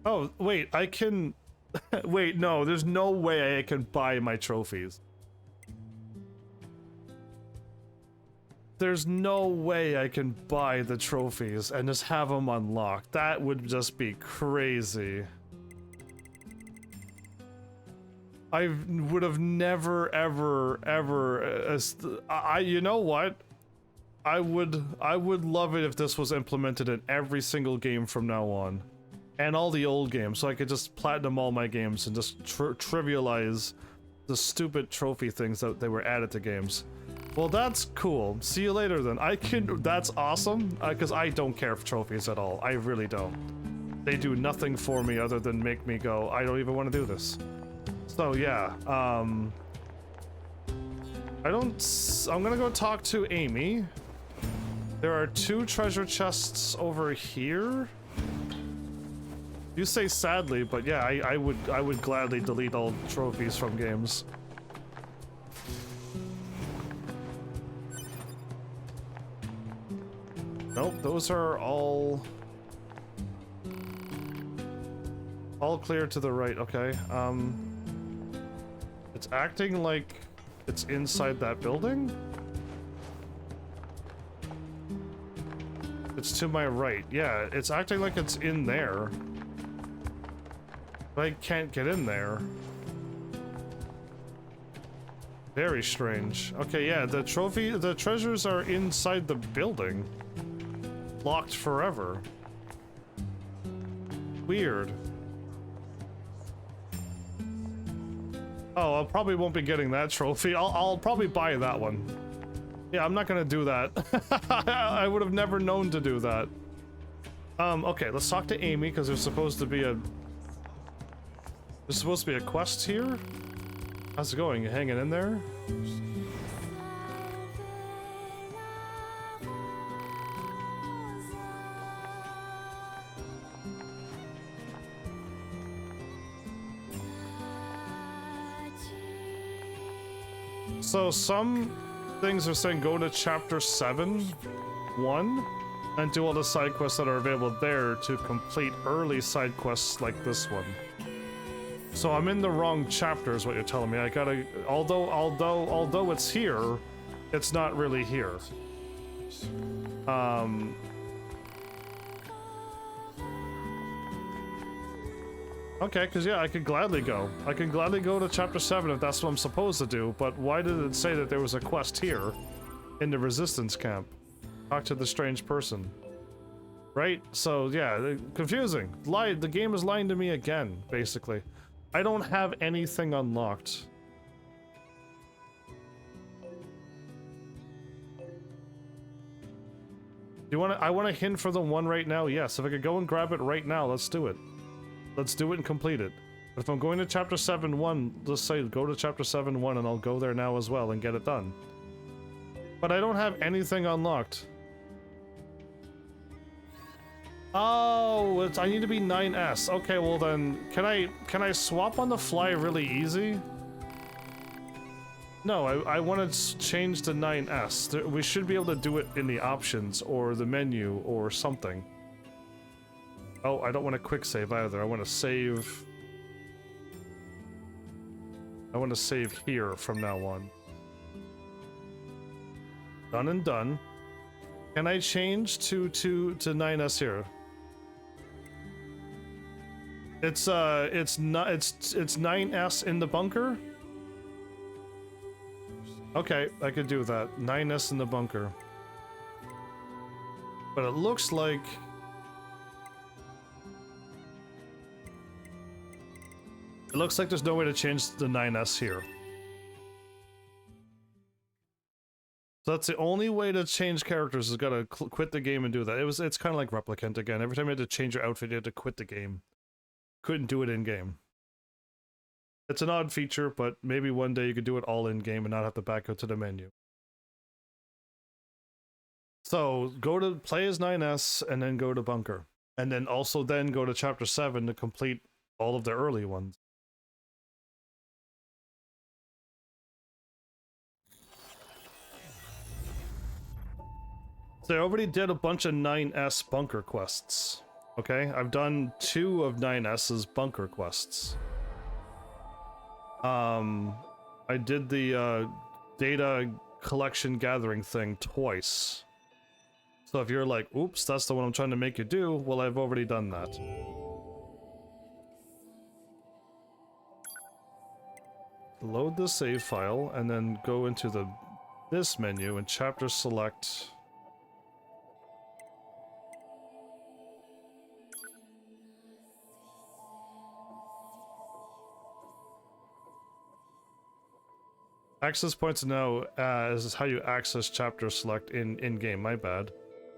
Oh, wait, I can... Wait, no, there's no way I can buy my trophies. there's no way I can buy the trophies and just have them unlocked. That would just be crazy. I would have never, ever, you know what? I would love it if this was implemented in every single game from now on. And all the old games, so I could just platinum all my games and just trivialize the stupid trophy things that they were added to games. Well, that's cool. See you later then. That's awesome, because I don't care for trophies at all. I really don't. They do nothing for me other than make me go, I don't even want to do this. So yeah, I'm gonna go talk to Amy. There are 2 treasure chests over here. You say sadly, but yeah, I would gladly delete all trophies from games. Nope, those are all clear to the right. Okay. It's acting like it's inside that building. It's to my right. Yeah, it's acting like it's in there. But I can't get in there. Very strange. Okay, yeah, the treasures are inside the building. Locked forever. Weird. Oh, I probably won't be getting that trophy. I'll probably buy that one. Yeah, I'm not gonna do that. I would have never known to do that. Okay, let's talk to Amy, because there's supposed to be a quest here. How's it going? You hanging in there? So some things are saying go to chapter 7-1 and do all the side quests that are available there to complete early side quests like this one. So I'm in the wrong chapter is what you're telling me. I gotta, although it's here, it's not really here. Okay, because yeah, I could gladly go. I can gladly go to chapter 7 if that's what I'm supposed to do, but why did it say that there was a quest here in the resistance camp? Talk to the strange person. Right? So yeah, confusing. The game is lying to me again, basically. I don't have anything unlocked. I want a hint for the one right now. Yes, if I could go and grab it right now, let's do it. Let's do it and complete it. But if I'm going to chapter 7-1, let's say go to chapter 7-1 and I'll go there now as well and get it done. But I don't have anything unlocked. Oh, I need to be 9S. Okay, well then, can I swap on the fly really easy? No, I want to change to 9S. We should be able to do it in the options or the menu or something. Oh, I don't want to quick save either. I want to save. I want to save here from now on. Done and done. Can I change to 9S here? It's 9S in the bunker? Okay, I could do that. 9S in the bunker. But it looks like there's no way to change the 9S here. So that's the only way to change characters is gotta quit the game and do that. It's kind of like Replicant again. Every time you had to change your outfit, you had to quit the game. Couldn't do it in game. It's an odd feature, but maybe one day you could do it all in game and not have to back out to the menu. So go to play as 9S and then go to bunker, and then also then go to chapter 7 to complete all of the early ones. So I already did a bunch of 9S bunker quests. Okay, I've done 2 of 9S's bunker quests. I did the data collection gathering thing twice. So if you're like, oops, that's the one I'm trying to make you do, well, I've already done that. Load the save file and then go into this menu and chapter select. Access points now is how you access chapter select in game. My bad.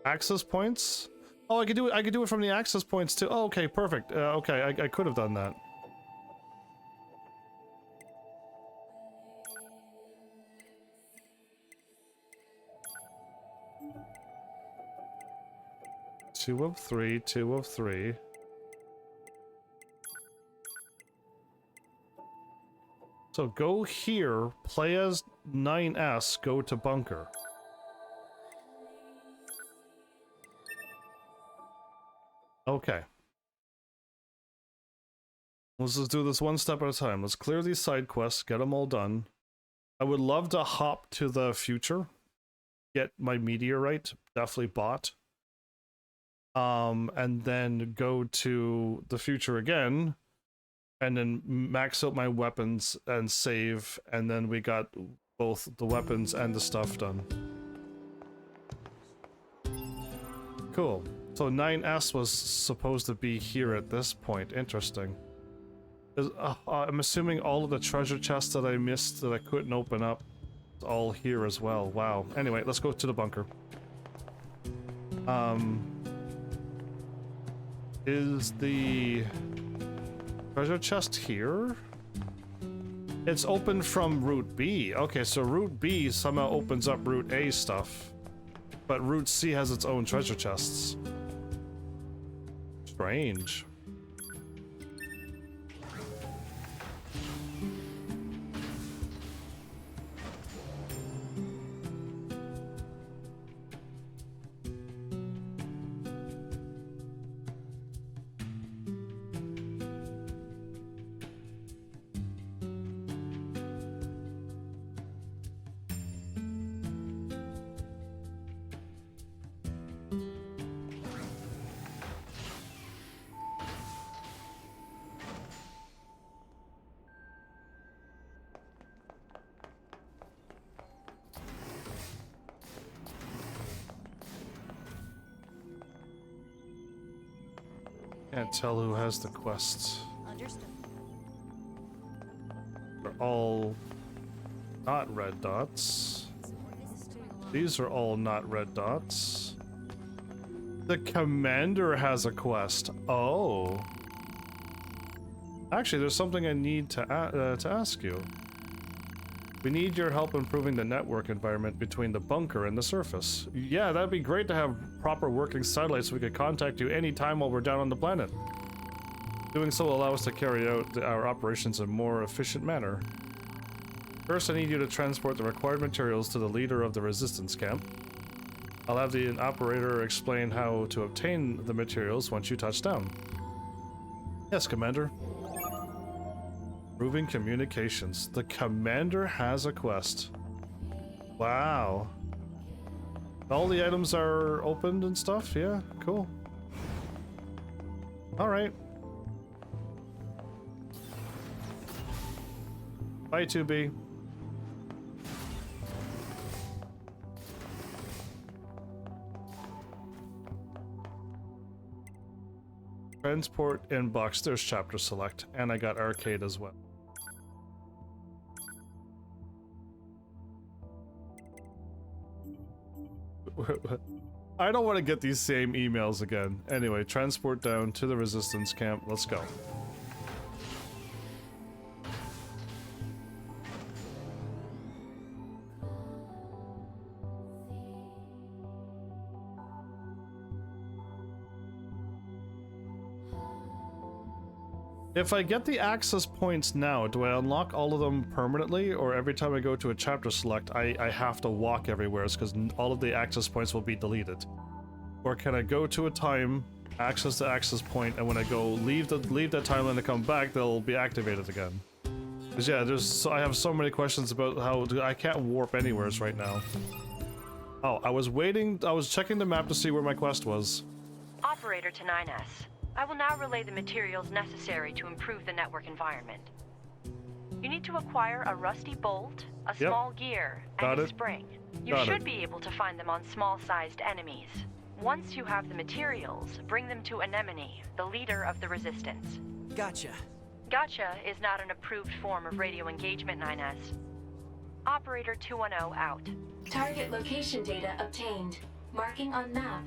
Access points. Oh, I could do it. I could do it from the access points too. Oh, okay, perfect. Okay, I could have done that. Two of three. 2 of 3. So go here, play as 9S, go to bunker. Okay. Let's just do this one step at a time. Let's clear these side quests, get them all done. I would love to hop to the future, get my meteorite, definitely bought. And then go to the future again, and then max out my weapons and save, and then we got both the weapons and the stuff done. Cool. So 9S was supposed to be here at this point. Interesting. I'm assuming all of the treasure chests that I missed that I couldn't open up is all here as well. Wow. Anyway, let's go to the bunker. Is the treasure chest here? It's open from Route B. Okay, so Route B somehow opens up Route A stuff. But Route C has its own treasure chests. Strange. Can't tell who has the quests. Understood. They're all not red dots. These are all not red dots. The commander has a quest. Oh. Actually, there's something I need to ask you. We need your help improving the network environment between the bunker and the surface. Yeah, that'd be great to have proper working satellites so we could contact you anytime while we're down on the planet. Doing so will allow us to carry out our operations in a more efficient manner. First, I need you to transport the required materials to the leader of the resistance camp. I'll have the operator explain how to obtain the materials once you touch down. Yes, Commander. Improving communications. The commander has a quest. Wow. All the items are opened and stuff? Yeah, cool. Alright. Bye, 2B. Transport inbox. There's chapter select. And I got arcade as well. I don't want to get these same emails again. Anyway, transport down to the resistance camp. Let's go. If I get the access points now, do I unlock all of them permanently, or every time I go to a chapter select, I have to walk everywhere because all of the access points will be deleted? Or can I go to a time, access the access point, and when I go leave that timeline to come back, they'll be activated again? 'Cause yeah, I have so many questions about how I can't warp anywheres right now. Oh, I was checking the map to see where my quest was. Operator to 9S. I will now relay the materials necessary to improve the network environment. You need to acquire a rusty bolt, a small gear, and a spring. You should be able to find them on small-sized enemies. Once you have the materials, bring them to Anemone, the leader of the Resistance. Gotcha. Gotcha is not an approved form of radio engagement, 9S. Operator 210 out. Target location data obtained. Marking on map.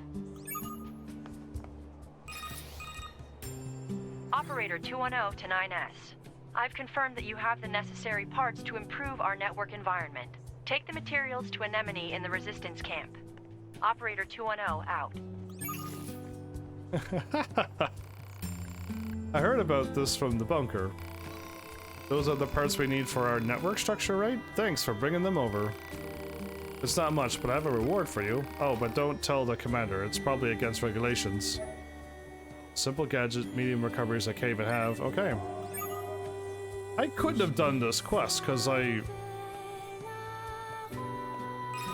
Operator 210 to 9S. I've confirmed that you have the necessary parts to improve our network environment. Take the materials to Anemone in the Resistance camp. Operator 210 out. I heard about this from the bunker. Those are the parts we need for our network structure, right? Thanks for bringing them over. It's not much, but I have a reward for you. Oh, but don't tell the commander. It's probably against regulations. Simple gadget, medium recoveries I can't even have. Okay. I couldn't have done this quest, because I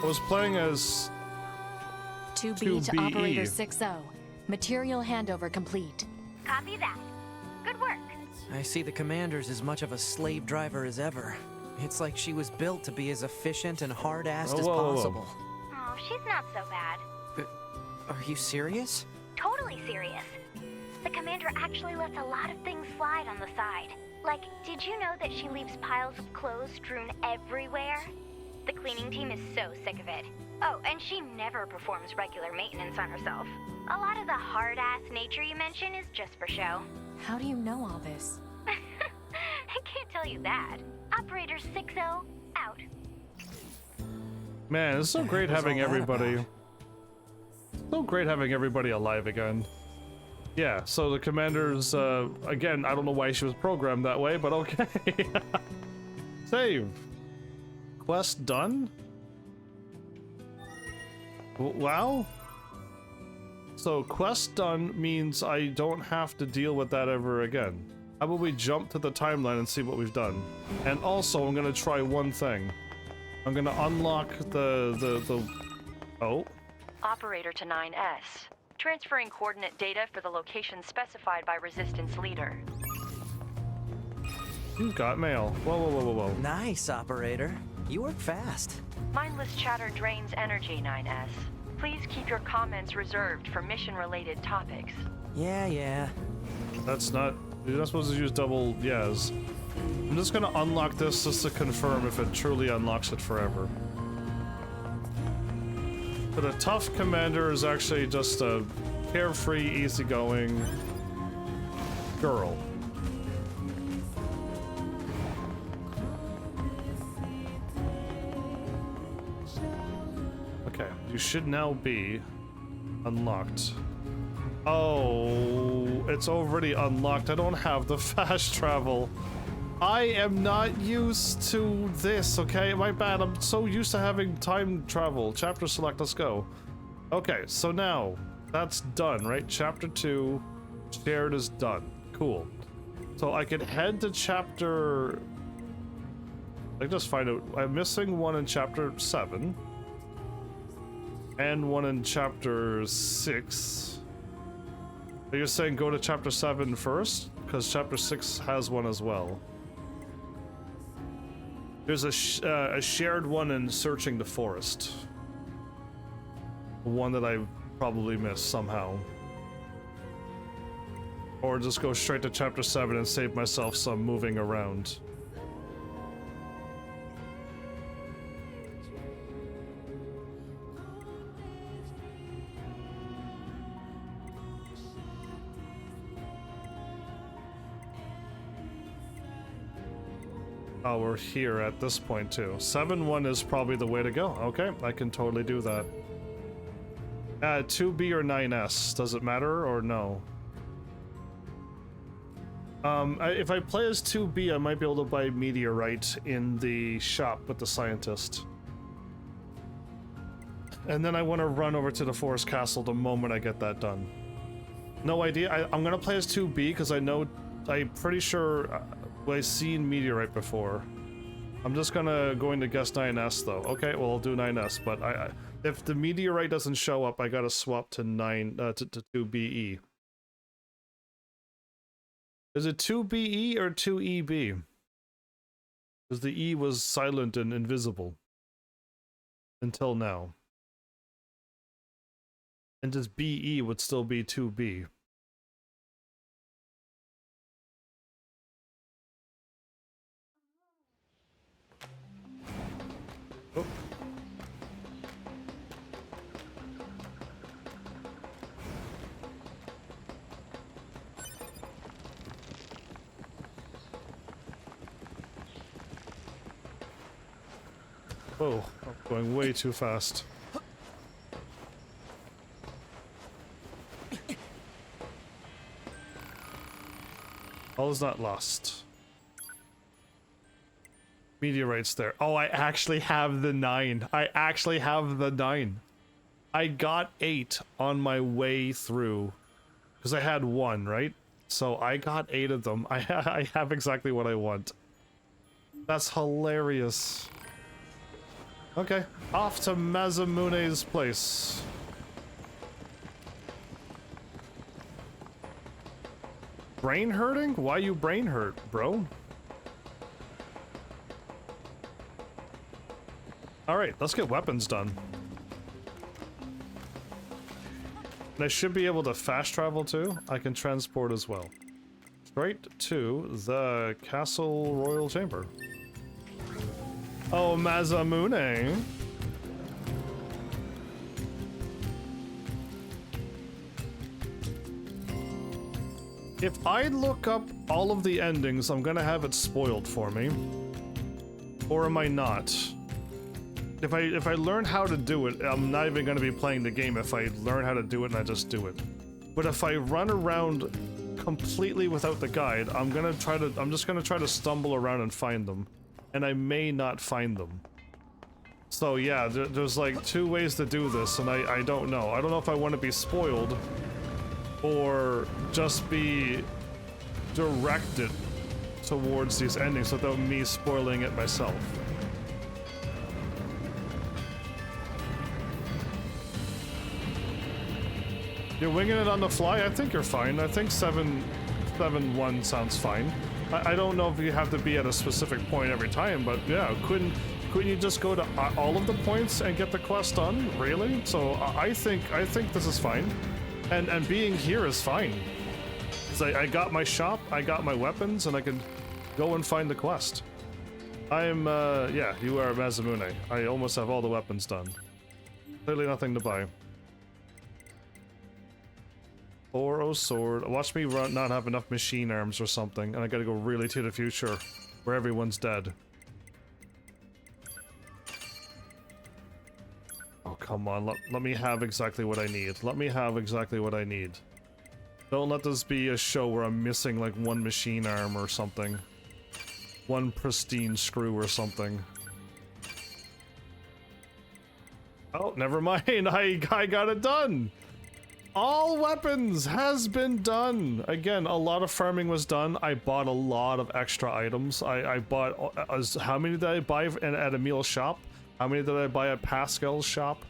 was playing as 2B to Operator 6-0. Material handover complete. Copy that. Good work. I see the commander's as much of a slave driver as ever. It's like she was built to be as efficient and hard-assed as possible. Oh, she's not so bad. Are you serious? Totally serious. The commander actually lets a lot of things slide on the side. Like, did you know that she leaves piles of clothes strewn everywhere? The cleaning team is so sick of it. Oh, and she never performs regular maintenance on herself. A lot of the hard-ass nature you mention is just for show. How do you know all this? I can't tell you that. Operator 60 out. Man, it's so great having everybody. So great having everybody alive again. Yeah, so the commander's, again, I don't know why she was programmed that way, but okay. Save. Quest done? Wow. So quest done means I don't have to deal with that ever again. How about we jump to the timeline and see what we've done? And also, I'm gonna try one thing. I'm gonna unlock the oh. Operator to 9S. Transferring coordinate data for the location specified by Resistance leader. You've got mail. Whoa, whoa, whoa, whoa, whoa. Nice, Operator. You work fast. Mindless chatter drains energy, 9S. Please keep your comments reserved for mission-related topics. Yeah. That's not... You're not supposed to use double yes. I'm just gonna unlock this just to confirm if it truly unlocks it forever. But a tough commander is actually just a carefree, easygoing girl. Okay, you should now be unlocked. Oh, it's already unlocked. I don't have the fast travel. I am not used to this, okay? My bad. I'm so used to having time travel. Chapter select, let's go. Okay, so now that's done, right? Chapter 2 shared is done. Cool. So I can head to chapter... I just find out. I'm missing one in chapter 7. And one in chapter 6. Are you saying go to chapter 7 first? Because chapter 6 has one as well. There's a shared one in Searching the Forest. One that I probably missed somehow. Or just go straight to chapter 7 and save myself some moving around. Oh, we're here at this point too. 7-1 is probably the way to go. Okay, I can totally do that. 2B or 9S, does it matter or no? If I play as 2B, I might be able to buy Meteorite in the shop with the scientist. And then I want to run over to the Forest Castle the moment I get that done. No idea. I'm gonna play as 2B because I know, I'm pretty sure I've seen meteorite before. I'm just going to guess 9S though. Okay, well I'll do 9S, but if the meteorite doesn't show up, I gotta swap to 2BE. Is it 2BE or 2EB? Because the E was silent and invisible. Until now. And just BE would still be 2B. Oh. Oh, I'm going way too fast. All is not lost. Meteorites there. Oh, I actually have the 9. I actually have the 9. I got 8 on my way through. Because I had 1, right? So I got 8 of them. I have exactly what I want. That's hilarious. Okay, off to Masamune's place. Brain hurting? Why you brain hurt, bro? Alright, let's get weapons done. And I should be able to fast travel too. I can transport as well. Straight to the Castle Royal Chamber. Oh, Masamune. If I look up all of the endings, I'm gonna have it spoiled for me. Or am I not? If I learn how to do it, I'm not even gonna be playing the game if I learn how to do it and I just do it. But if I run around completely without the guide, I'm just gonna try to stumble around and find them. And I may not find them. So yeah, there's like 2 ways to do this, and I don't know. I don't know if I want to be spoiled, or just be directed towards these endings without me spoiling it myself. You're winging it on the fly? I think you're fine. I think 7-1 sounds fine. I don't know if you have to be at a specific point every time, but yeah, couldn't you just go to all of the points and get the quest done? Really? So I think this is fine, and being here is fine. So I got my shop, I got my weapons, and I can go and find the quest. Yeah, you are Masamune. I almost have all the weapons done. Clearly nothing to buy. Oro sword. Watch me not have enough machine arms or something, and I gotta go really to the future, where everyone's dead. Oh, come on, let me have exactly what I need. Let me have exactly what I need. Don't let this be a show where I'm missing like 1 machine arm or something. 1 pristine screw or something. Oh, never mind, I got it done! All weapons has been done! Again, a lot of farming was done. I bought a lot of extra items. I bought... how many did I buy at Emil's shop? How many did I buy at Pascal's shop?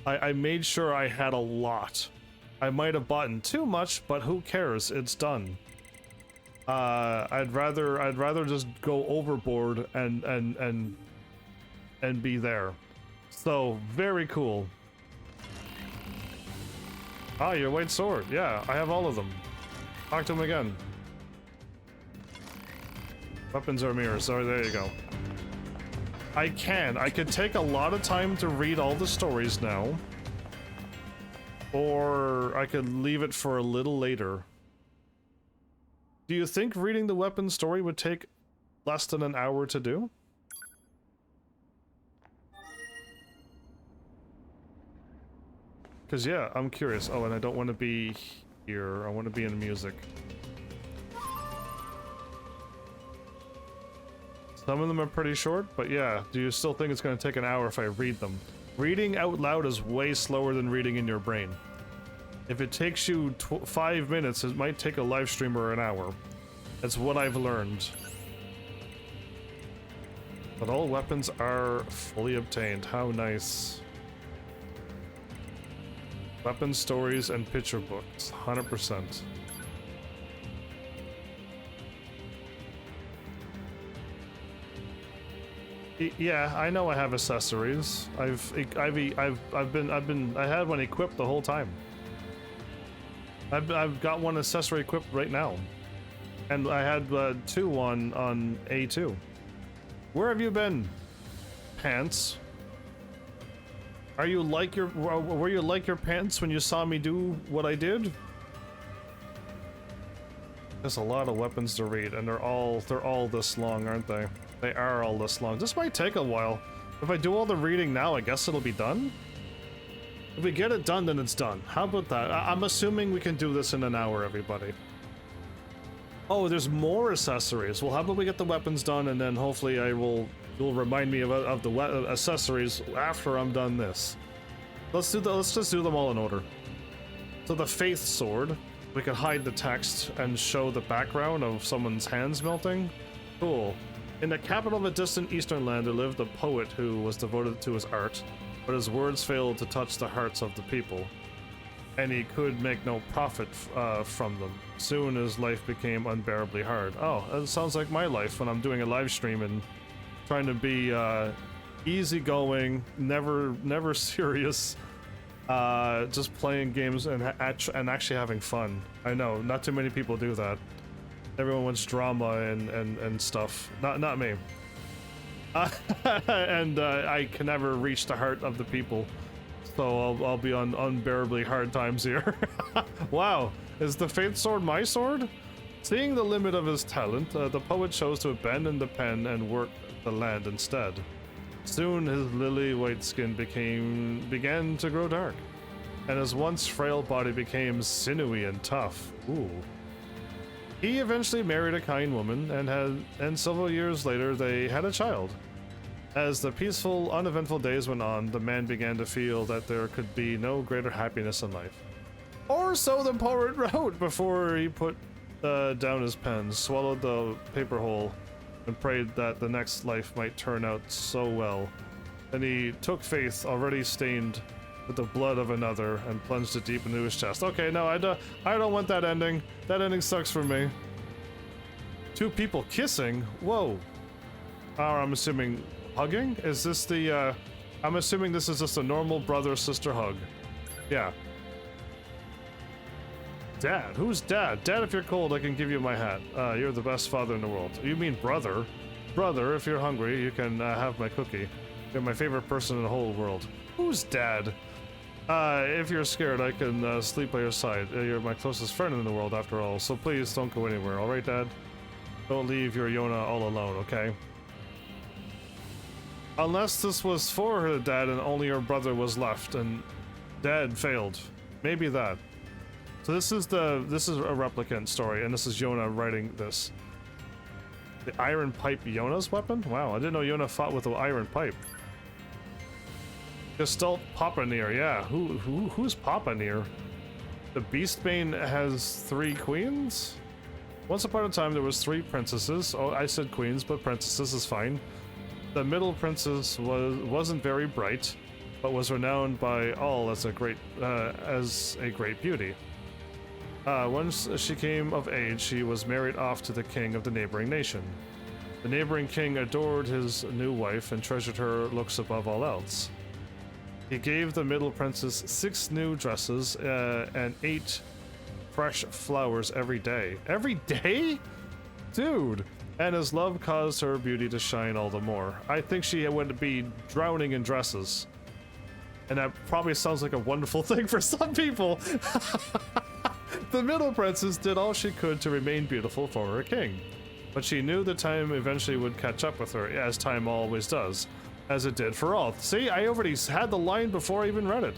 I made sure I had a lot. I might have bought too much, but who cares? It's done. I'd rather just go overboard and be there. So, very cool. Ah, your white sword. Yeah, I have all of them. Talk to him again. Weapons are mirrors. So there you go. I could take a lot of time to read all the stories now. Or I could leave it for a little later. Do you think reading the weapon story would take less than an hour to do? Because, yeah, I'm curious. Oh, and I don't want to be here. I want to be in music. Some of them are pretty short, but yeah. Do you still think it's going to take an hour if I read them? Reading out loud is way slower than reading in your brain. If it takes you 5 minutes, it might take a live streamer an hour. That's what I've learned. But all weapons are fully obtained. How nice. Weapon stories and picture books. 100%. Yeah, I know I have accessories. I had one equipped the whole time. I've got one accessory equipped right now, and I had two on A2. Where have you been, pants? Were you like your pants when you saw me do what I did? There's a lot of weapons to read, and they're all this long, aren't they? They are all this long. This might take a while. If I do all the reading now, I guess it'll be done? If we get it done, then it's done. How about that? I'm assuming we can do this in an hour, everybody. Oh, there's more accessories. Well, how about we get the weapons done, and then hopefully you'll remind me of the accessories after I'm done this. Let's just do them all in order. So the Faith Sword. We can hide the text and show the background of someone's hands melting. Cool. In the capital of a distant eastern land, there lived a poet who was devoted to his art, but his words failed to touch the hearts of the people, and he could make no profit from them. Soon his life became unbearably hard. Oh, that sounds like my life when I'm doing a live stream and trying to be easygoing, never serious, just playing games and actually having fun. I know, not too many people do that. Everyone wants drama and stuff. Not me. And I can never reach the heart of the people, so I'll be on unbearably hard times here. Wow, is the Faith Sword my sword? Seeing the limit of his talent, the poet chose to abandon the pen and work the land instead. Soon his lily white skin began to grow dark, and his once frail body became sinewy and tough. Ooh. He eventually married a kind woman, and several years later they had a child. As the peaceful, uneventful days went on, the man began to feel that there could be no greater happiness in life. Or so the poet wrote before he put down his pen, swallowed the paper whole, and prayed that the next life might turn out so well. Then he took Faith, already stained with the blood of another, and plunged it deep into his chest. Okay, no, I don't want that ending. That ending sucks for me. Two people kissing? Whoa. I'm assuming hugging? Is this the, I'm assuming this is just a normal brother-sister hug. Yeah. Dad? Who's Dad? Dad, if you're cold, I can give you my hat. You're the best father in the world. You mean brother? Brother, if you're hungry, you can have my cookie. You're my favorite person in the whole world. Who's Dad? If you're scared, I can sleep by your side. You're my closest friend in the world, after all, so please don't go anywhere, alright, Dad? Don't leave your Yona all alone, okay? Unless this was for her dad and only her brother was left, and Dad failed. Maybe that. So this is a replicant story, and this is Yona writing this. The iron pipe Yona's weapon? Wow, I didn't know Yona fought with an iron pipe. Gestalt Papa NieR, yeah. Who's Papa NieR? The Beastbane has 3 queens? Once upon a time there was 3 princesses. Oh, I said queens, but princesses is fine. The middle princess wasn't very bright, but was renowned by all as a great beauty. Once she came of age, she was married off to the king of the neighboring nation. The neighboring king adored his new wife and treasured her looks above all else. He gave the middle princess 6 new dresses and 8 fresh flowers every day. Every day? Dude! And his love caused her beauty to shine all the more. I think she would be drowning in dresses. And that probably sounds like a wonderful thing for some people. The middle princess did all she could to remain beautiful for her king. But she knew the time eventually would catch up with her, as time always does. As it did for all. See, I already had the line before I even read it.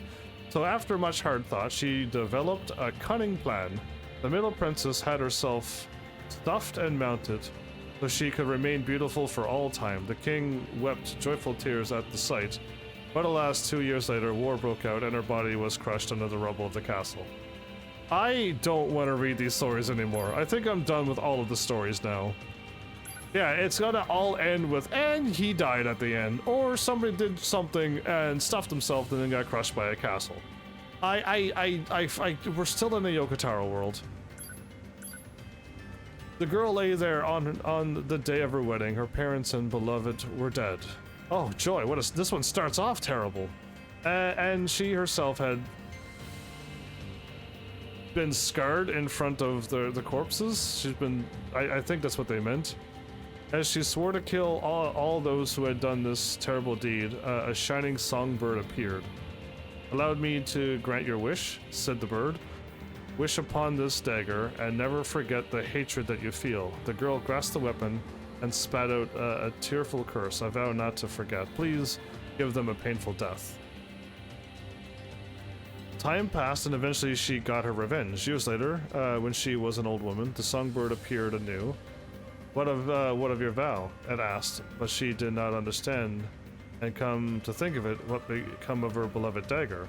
So after much hard thought, she developed a cunning plan. The middle princess had herself stuffed and mounted, so she could remain beautiful for all time. The king wept joyful tears at the sight, but alas, 2 years later, war broke out and her body was crushed under the rubble of the castle. I don't want to read these stories anymore. I think I'm done with all of the stories now. Yeah, it's gonna all end with, and he died at the end, or somebody did something and stuffed himself and then got crushed by a castle. We're still in the Yokotaro world. The girl lay there on the day of her wedding. Her parents and beloved were dead. Oh, joy, this one starts off terrible. And she herself had been scarred in front of the corpses. She's been, I think that's what they meant. As she swore to kill all those who had done this terrible deed, a shining songbird appeared. "Allowed me to grant your wish," said the bird. "Wish upon this dagger, and never forget the hatred that you feel." The girl grasped the weapon and spat out a tearful curse. "I vow not to forget. Please give them a painful death." Time passed, and eventually she got her revenge. Years later, when she was an old woman, the songbird appeared anew. What of your vow?" it asked, but she did not understand, and come to think of it, what become of her beloved dagger?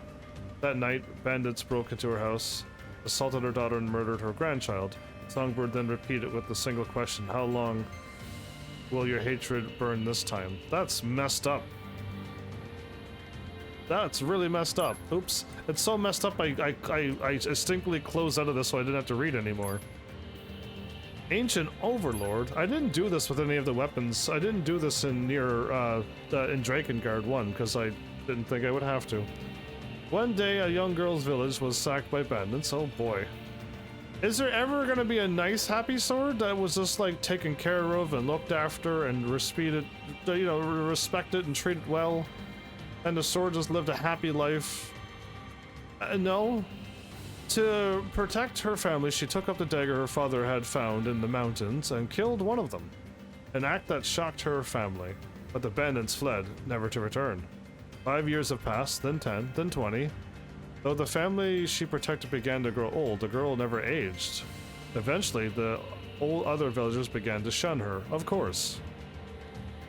That night, bandits broke into her house, assaulted her daughter, and murdered her grandchild. Songbird then repeated with the single question, "How long will your hatred burn this time?" That's messed up. That's really messed up. Oops. It's so messed up I distinctly closed out of this so I didn't have to read anymore. Ancient Overlord. I didn't do this with any of the weapons. I didn't do this in NieR, in Drakengard 1, because I didn't think I would have to. One day, a young girl's village was sacked by bandits. Oh boy. Is there ever gonna be a nice, happy sword that was just like taken care of and looked after and respected and treated well? And the sword just lived a happy life? No. To protect her family, she took up the dagger her father had found in the mountains and killed one of them. An act that shocked her family, but the bandits fled, never to return. 5 years have passed, then 10, then 20. Though the family she protected began to grow old, the girl never aged. Eventually, the other villagers began to shun her, of course.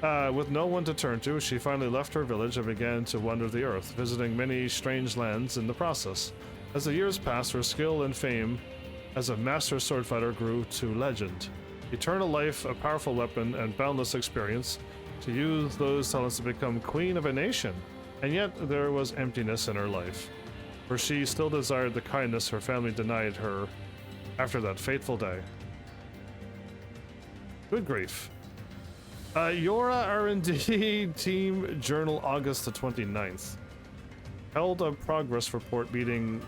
With no one to turn to, she finally left her village and began to wander the earth, visiting many strange lands in the process. As the years passed, her skill and fame as a master sword fighter grew to legend. Eternal life, a powerful weapon, and boundless experience to use those talents to become queen of a nation. And yet there was emptiness in her life, for she still desired the kindness her family denied her after that fateful day. Good grief. Yora R&D Team Journal, August the 29th. Held a progress report meeting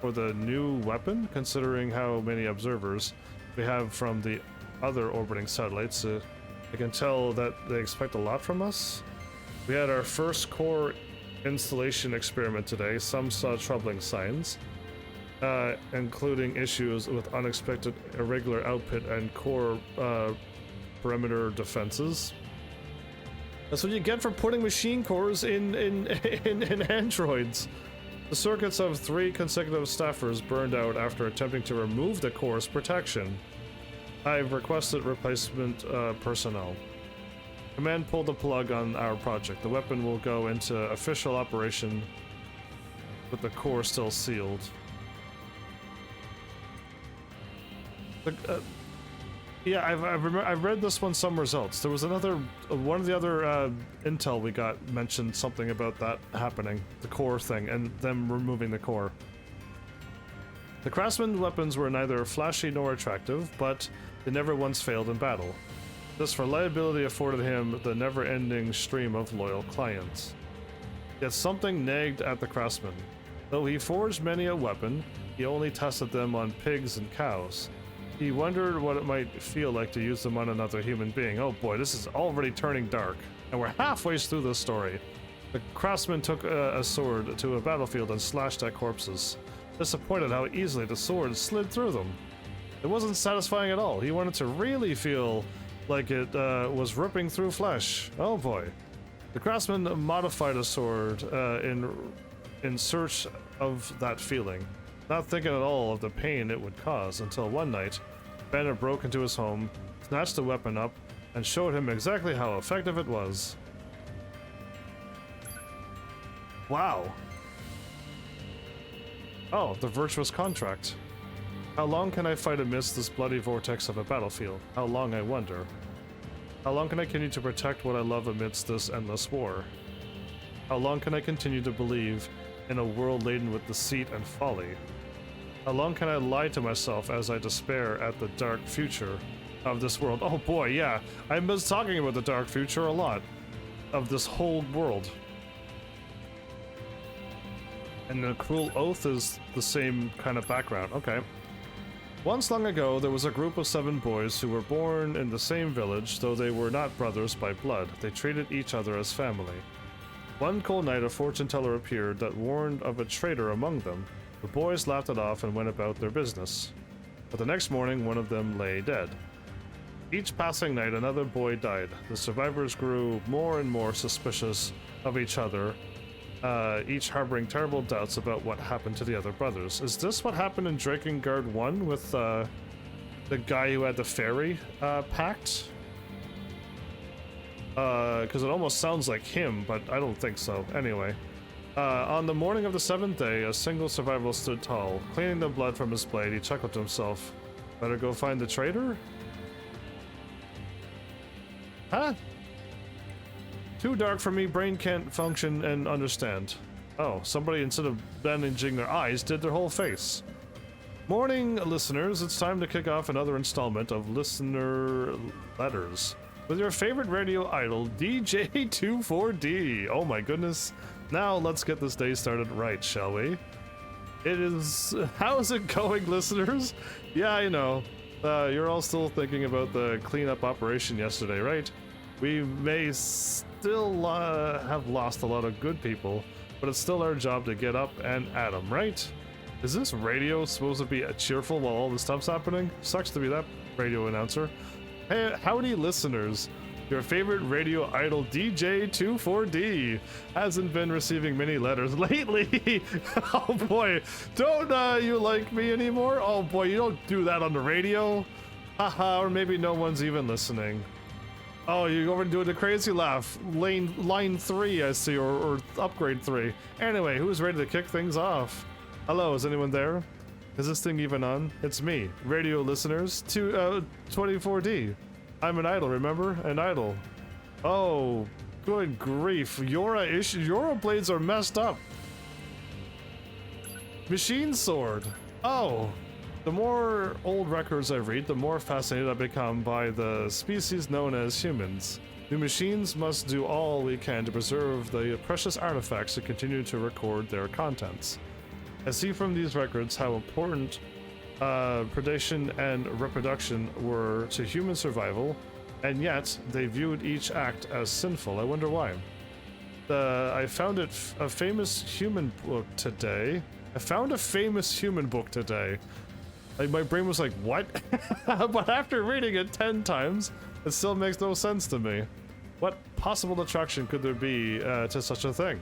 for the new weapon, considering how many observers we have from the other orbiting satellites. I can tell that they expect a lot from us. We had our first core installation experiment today. Some saw troubling signs, including issues with unexpected irregular output and core perimeter defenses. That's what you get for putting machine cores in androids. The circuits of 3 consecutive staffers burned out after attempting to remove the core's protection. I've requested replacement personnel. Command pulled the plug on our project. The weapon will go into official operation with the core still sealed. Yeah, I've read this one some results. There was another one of the other intel we got mentioned something about that happening, the core thing, and them removing the core. The craftsman weapons were neither flashy nor attractive, but they never once failed in battle. This reliability afforded him the never-ending stream of loyal clients. Yet something nagged at the craftsman. Though he forged many a weapon, he only tested them on pigs and cows. He wondered what it might feel like to use them on another human being. Oh boy, this is already turning dark, and we're halfway through this story. The craftsman took a sword to a battlefield and slashed at corpses, disappointed how easily the sword slid through them. It wasn't satisfying at all. He wanted to really feel like it was ripping through flesh. Oh boy. The craftsman modified a sword in search of that feeling, not thinking at all of the pain it would cause, until one night, Banner broke into his home, snatched the weapon up, and showed him exactly how effective it was. Wow. Oh, the virtuous contract. How long can I fight amidst this bloody vortex of a battlefield? How long, I wonder. How long can I continue to protect what I love amidst this endless war? How long can I continue to believe in a world laden with deceit and folly? How long can I lie to myself as I despair at the dark future of this world? Oh boy, yeah, I miss talking about the dark future a lot of this whole world. And the cruel oath is the same kind of background. Okay. Once long ago, there was a group of 7 boys who were born in the same village, though they were not brothers by blood. They treated each other as family. One cold night, a fortune teller appeared that warned of a traitor among them. The boys laughed it off and went about their business. But the next morning, one of them lay dead. Each passing night, another boy died. The survivors grew more and more suspicious of each other, each harboring terrible doubts about what happened to the other brothers. Is this what happened in Drakengard 1 with the guy who had the fairy pact? Because it almost sounds like him, but I don't think so. Anyway, on the morning of the 7th day, a single survivor stood tall. Cleaning the blood from his blade, he chuckled to himself. Better go find the traitor? Huh? Too dark for me, brain can't function and understand. Oh, somebody, instead of bandaging their eyes, did their whole face. Morning, listeners. It's time to kick off another installment of Listener Letters with your favorite radio idol, DJ24D. Oh my goodness. Now let's get this day started right, shall we? It is... How's it going, listeners? Yeah, I know. You're all still thinking about the cleanup operation yesterday, right? We may still have lost a lot of good people, but it's still our job to get up and at them, right? Is this radio supposed to be cheerful while all this stuff's happening? Sucks to be that radio announcer. Hey, howdy listeners. Your favorite radio idol DJ24D hasn't been receiving many letters lately. Oh boy, don't you like me anymore? Oh boy, you don't do that on the radio. Haha, or maybe no one's even listening. Oh, you're over doing the crazy laugh. Line 3, I see, or upgrade 3. Anyway, who's ready to kick things off? Hello, is anyone there? Is this thing even on? It's me, radio listeners, 24D. I'm an idol, remember? An idol. Oh, good grief. Yora blades are messed up. Machine sword. Oh. The more old records I read, the more fascinated I become by the species known as humans. The machines must do all we can to preserve the precious artifacts and continue to record their contents. I see from these records how important predation and reproduction were to human survival, and yet they viewed each act as sinful. I wonder why. I found a famous human book today. Like, my brain was like, what? But after reading it 10 times, it still makes no sense to me. What possible attraction could there be to such a thing?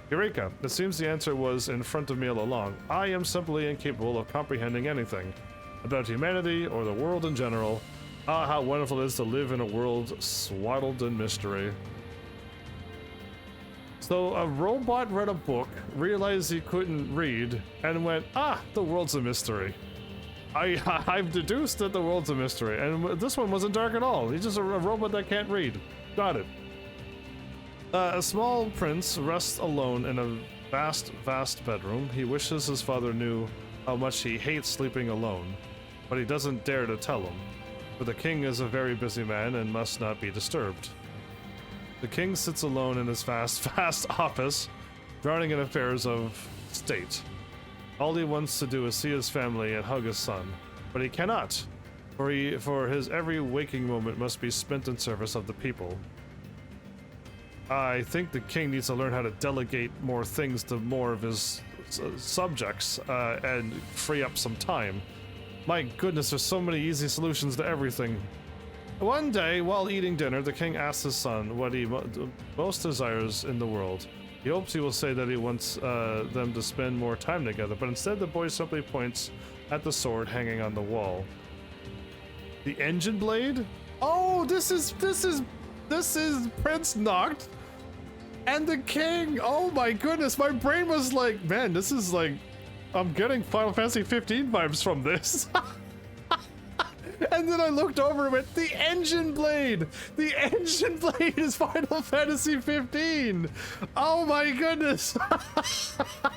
Eureka! It seems the answer was in front of me all along. I am simply incapable of comprehending anything about humanity or the world in general. Ah, how wonderful it is to live in a world swaddled in mystery. So a robot read a book, realized he couldn't read, and went, ah, the world's a mystery. I've deduced that the world's a mystery, and this one wasn't dark at all. He's just a robot that can't read. Got it. A small prince rests alone in a vast, vast bedroom. He wishes his father knew how much he hates sleeping alone, but he doesn't dare to tell him, for the king is a very busy man and must not be disturbed. The king sits alone in his vast, vast office, drowning in affairs of state. All he wants to do is see his family and hug his son, but he cannot, for his every waking moment must be spent in service of the people. I think the king needs to learn how to delegate more things to more of his subjects and free up some time. My goodness, there's so many easy solutions to everything. One day, while eating dinner, the king asks his son what he most desires in the world. He hopes he will say that he wants them to spend more time together, but instead the boy simply points at the sword hanging on the wall. The engine blade? Oh, this is Prince Noct and the king. Oh my goodness, my brain was like, man, this is like, I'm getting Final Fantasy 15 vibes from this. And then I looked over and went, the engine blade! The engine blade is Final Fantasy 15! Oh my goodness!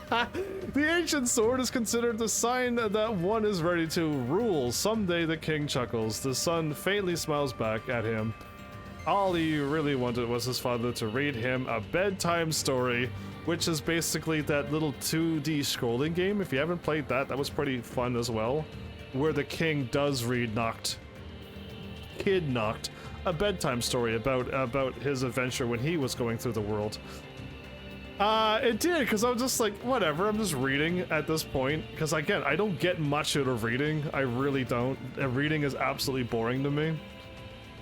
The ancient sword is considered the sign that one is ready to rule. Someday the king chuckles. The son faintly smiles back at him. All he really wanted was his father to read him a bedtime story, which is basically that little 2D scrolling game. If you haven't played that, that was pretty fun as well, where the king does read Kid Knocked, a bedtime story about his adventure when he was going through the world. It did, because I was just like, whatever, I'm just reading at this point, because again, I don't get much out of reading. I really don't. Reading is absolutely boring to me.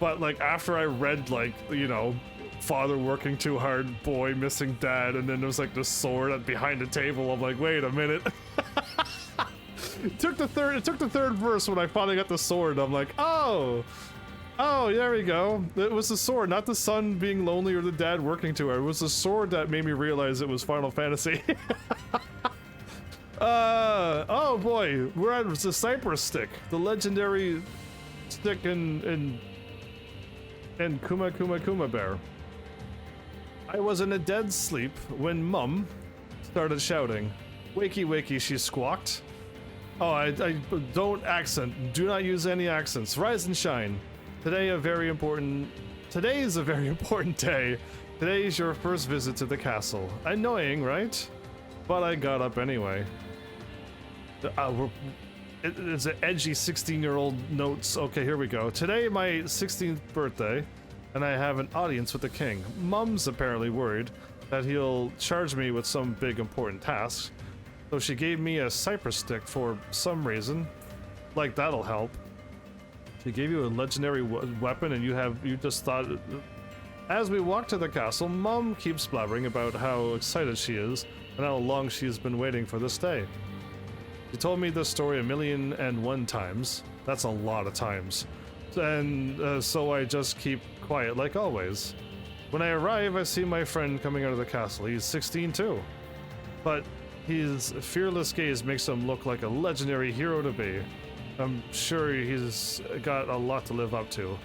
But like after I read, like, you know, father working too hard, boy missing dad, and then there's like the sword behind the table, I'm like, wait a minute. It took the third verse when I finally got the sword. I'm like, oh, there we go. It was the sword, not the son being lonely or the dad working too hard. It was the sword that made me realize it was Final Fantasy. Oh boy, we're at the Cypress Stick, the legendary stick in Kuma Bear. I was in a dead sleep when Mum started shouting. Wakey wakey, she squawked. Oh, I don't accent. Do not use any accents. Rise and shine. Today is a very important day. Today is your first visit to the castle. Annoying, right? But I got up anyway. It's an edgy 16-year-old notes. Okay, here we go. Today, my 16th birthday, and I have an audience with the king. Mum's apparently worried that he'll charge me with some big important task, so she gave me a cypress stick for some reason. Like, that'll help. She gave you a legendary weapon, and you just thought. As we walk to the castle, Mum keeps blabbering about how excited she is and how long she's been waiting for this day. She told me this story 1,000,001 times. That's a lot of times. And so I just keep quiet like always. When I arrive, I see my friend coming out of the castle. He's 16 too. But his fearless gaze makes him look like a legendary hero to be. I'm sure he's got a lot to live up to.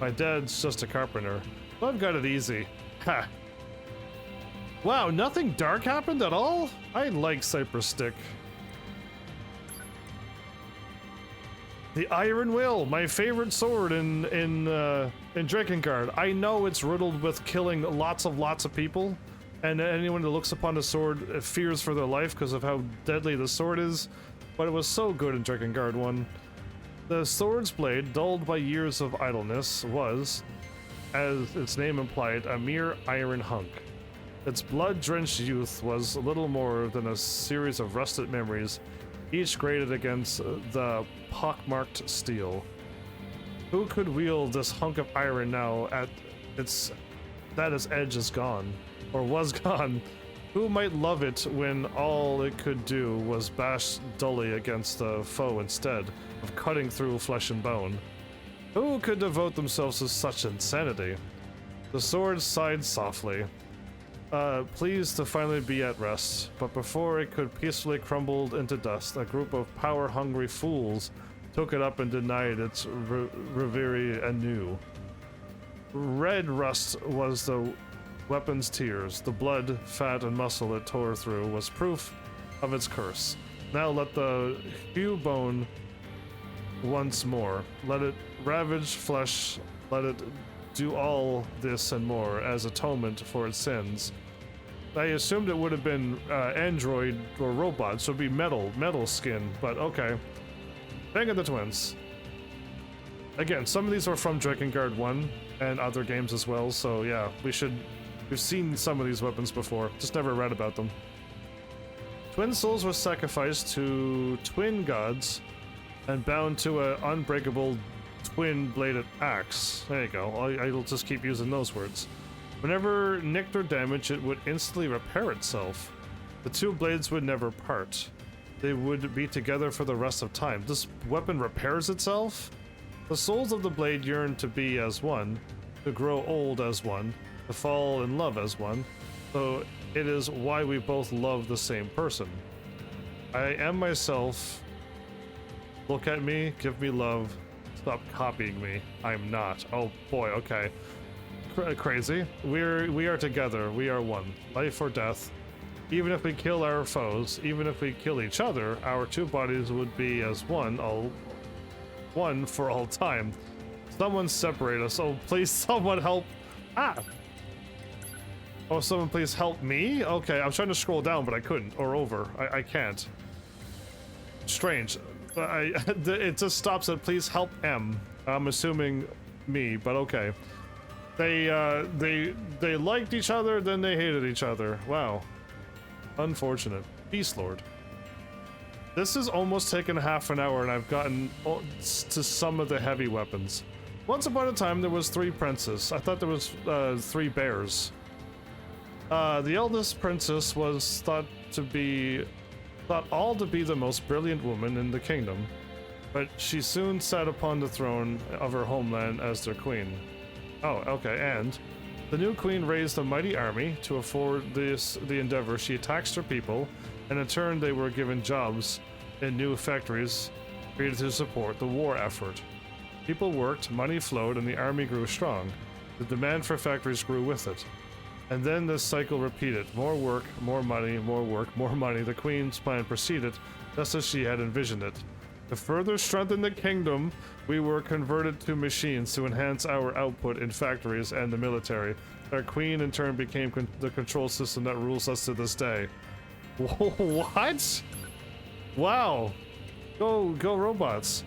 My dad's just a carpenter. But I've got it easy. Ha! Wow, nothing dark happened at all? I like Cypress Stick. The Iron Will, my favorite sword in Drakengard. I know it's riddled with killing lots of people, and anyone that looks upon the sword fears for their life because of how deadly the sword is, but it was so good in Drakengard 1. The sword's blade, dulled by years of idleness, was, as its name implied, a mere iron hunk. Its blood-drenched youth was little more than a series of rusted memories, each graded against the pockmarked steel. Who could wield this hunk of iron now that its edge is gone, or was gone? Who might love it when all it could do was bash dully against the foe instead of cutting through flesh and bone? Who could devote themselves to such insanity? The sword sighed softly, pleased to finally be at rest, but before it could peacefully crumble into dust, a group of power-hungry fools took it up and denied its reverie anew. Red rust was the weapon's tears. The blood, fat, and muscle it tore through was proof of its curse. Now let the hew bone once more. Let it ravage flesh. Let it do all this and more as atonement for its sins. I assumed it would have been android or robot, so it'd be metal skin, but okay. Bang of the Twins. Again, some of these are from Drakengard 1 and other games as well, so yeah, we've seen some of these weapons before, just never read about them. Twin souls were sacrificed to twin gods and bound to an unbreakable twin-bladed axe. There you go. I'll just keep using those words. Whenever nicked or damaged, it would instantly repair itself. The two blades would never part. They would be together for the rest of time. This weapon repairs itself? The souls of the blade yearn to be as one, to grow old as one, to fall in love as one, so it is why we both love the same person. I am myself. Look at me, give me love, Stop copying me. I'm not. Oh boy, okay. Crazy. We are together. We are one. Life or death. Even if we kill our foes, even if we kill each other, our two bodies would be as one, one for all time. Someone separate us. Oh, please, someone help. Ah! Oh, someone please help me? Okay, I was trying to scroll down, but I couldn't. Or over. I can't. Strange. It just stops at please help M. I'm assuming me, but okay. They liked each other, then they hated each other. Wow. Unfortunate. Beast Lord. This has almost taken half an hour and I've gotten to some of the heavy weapons. Once upon a time there was 3 princes. I thought there was 3 bears. The eldest princess was thought all to be the most brilliant woman in the kingdom, but she soon sat upon the throne of her homeland as their queen. Oh, okay, and the new queen raised a mighty army to afford the endeavor. She taxed her people, and in turn they were given jobs in new factories created to support the war effort. People worked, money flowed, and the army grew strong. The demand for factories grew with it. And then this cycle repeated. More work, more money, more work, more money. The queen's plan proceeded just as she had envisioned it. To further strengthen the kingdom, we were converted to machines to enhance our output in factories and the military. Our queen in turn became the control system that rules us to this day. What? Wow. Go robots.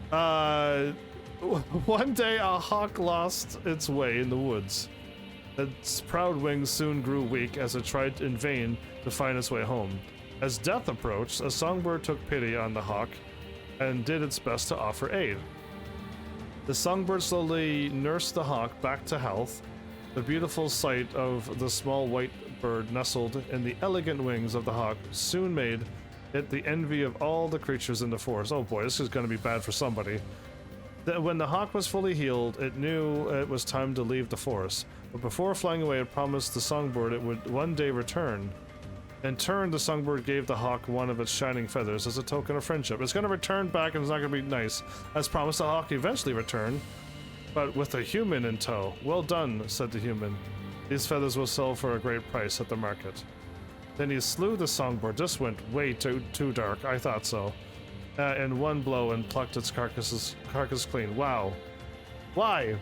One day a hawk lost its way in the woods. Its proud wings soon grew weak as it tried in vain to find its way home. As death approached, a songbird took pity on the hawk and did its best to offer aid. The songbird slowly nursed the hawk back to health. The beautiful sight of the small white bird nestled in the elegant wings of the hawk soon made it the envy of all the creatures in the forest. Oh boy, this is going to be bad for somebody. When the hawk was fully healed, it knew it was time to leave the forest. But before flying away, it promised the songbird it would one day return. In turn, the songbird gave the hawk one of its shining feathers as a token of friendship. It's going to return back and it's not going to be nice. As promised, the hawk eventually returned, but with a human in tow. Well done, said the human. These feathers will sell for a great price at the market. Then he slew the songbird. This went way too dark. I thought so. In one blow and plucked its carcass clean. Wow. Why?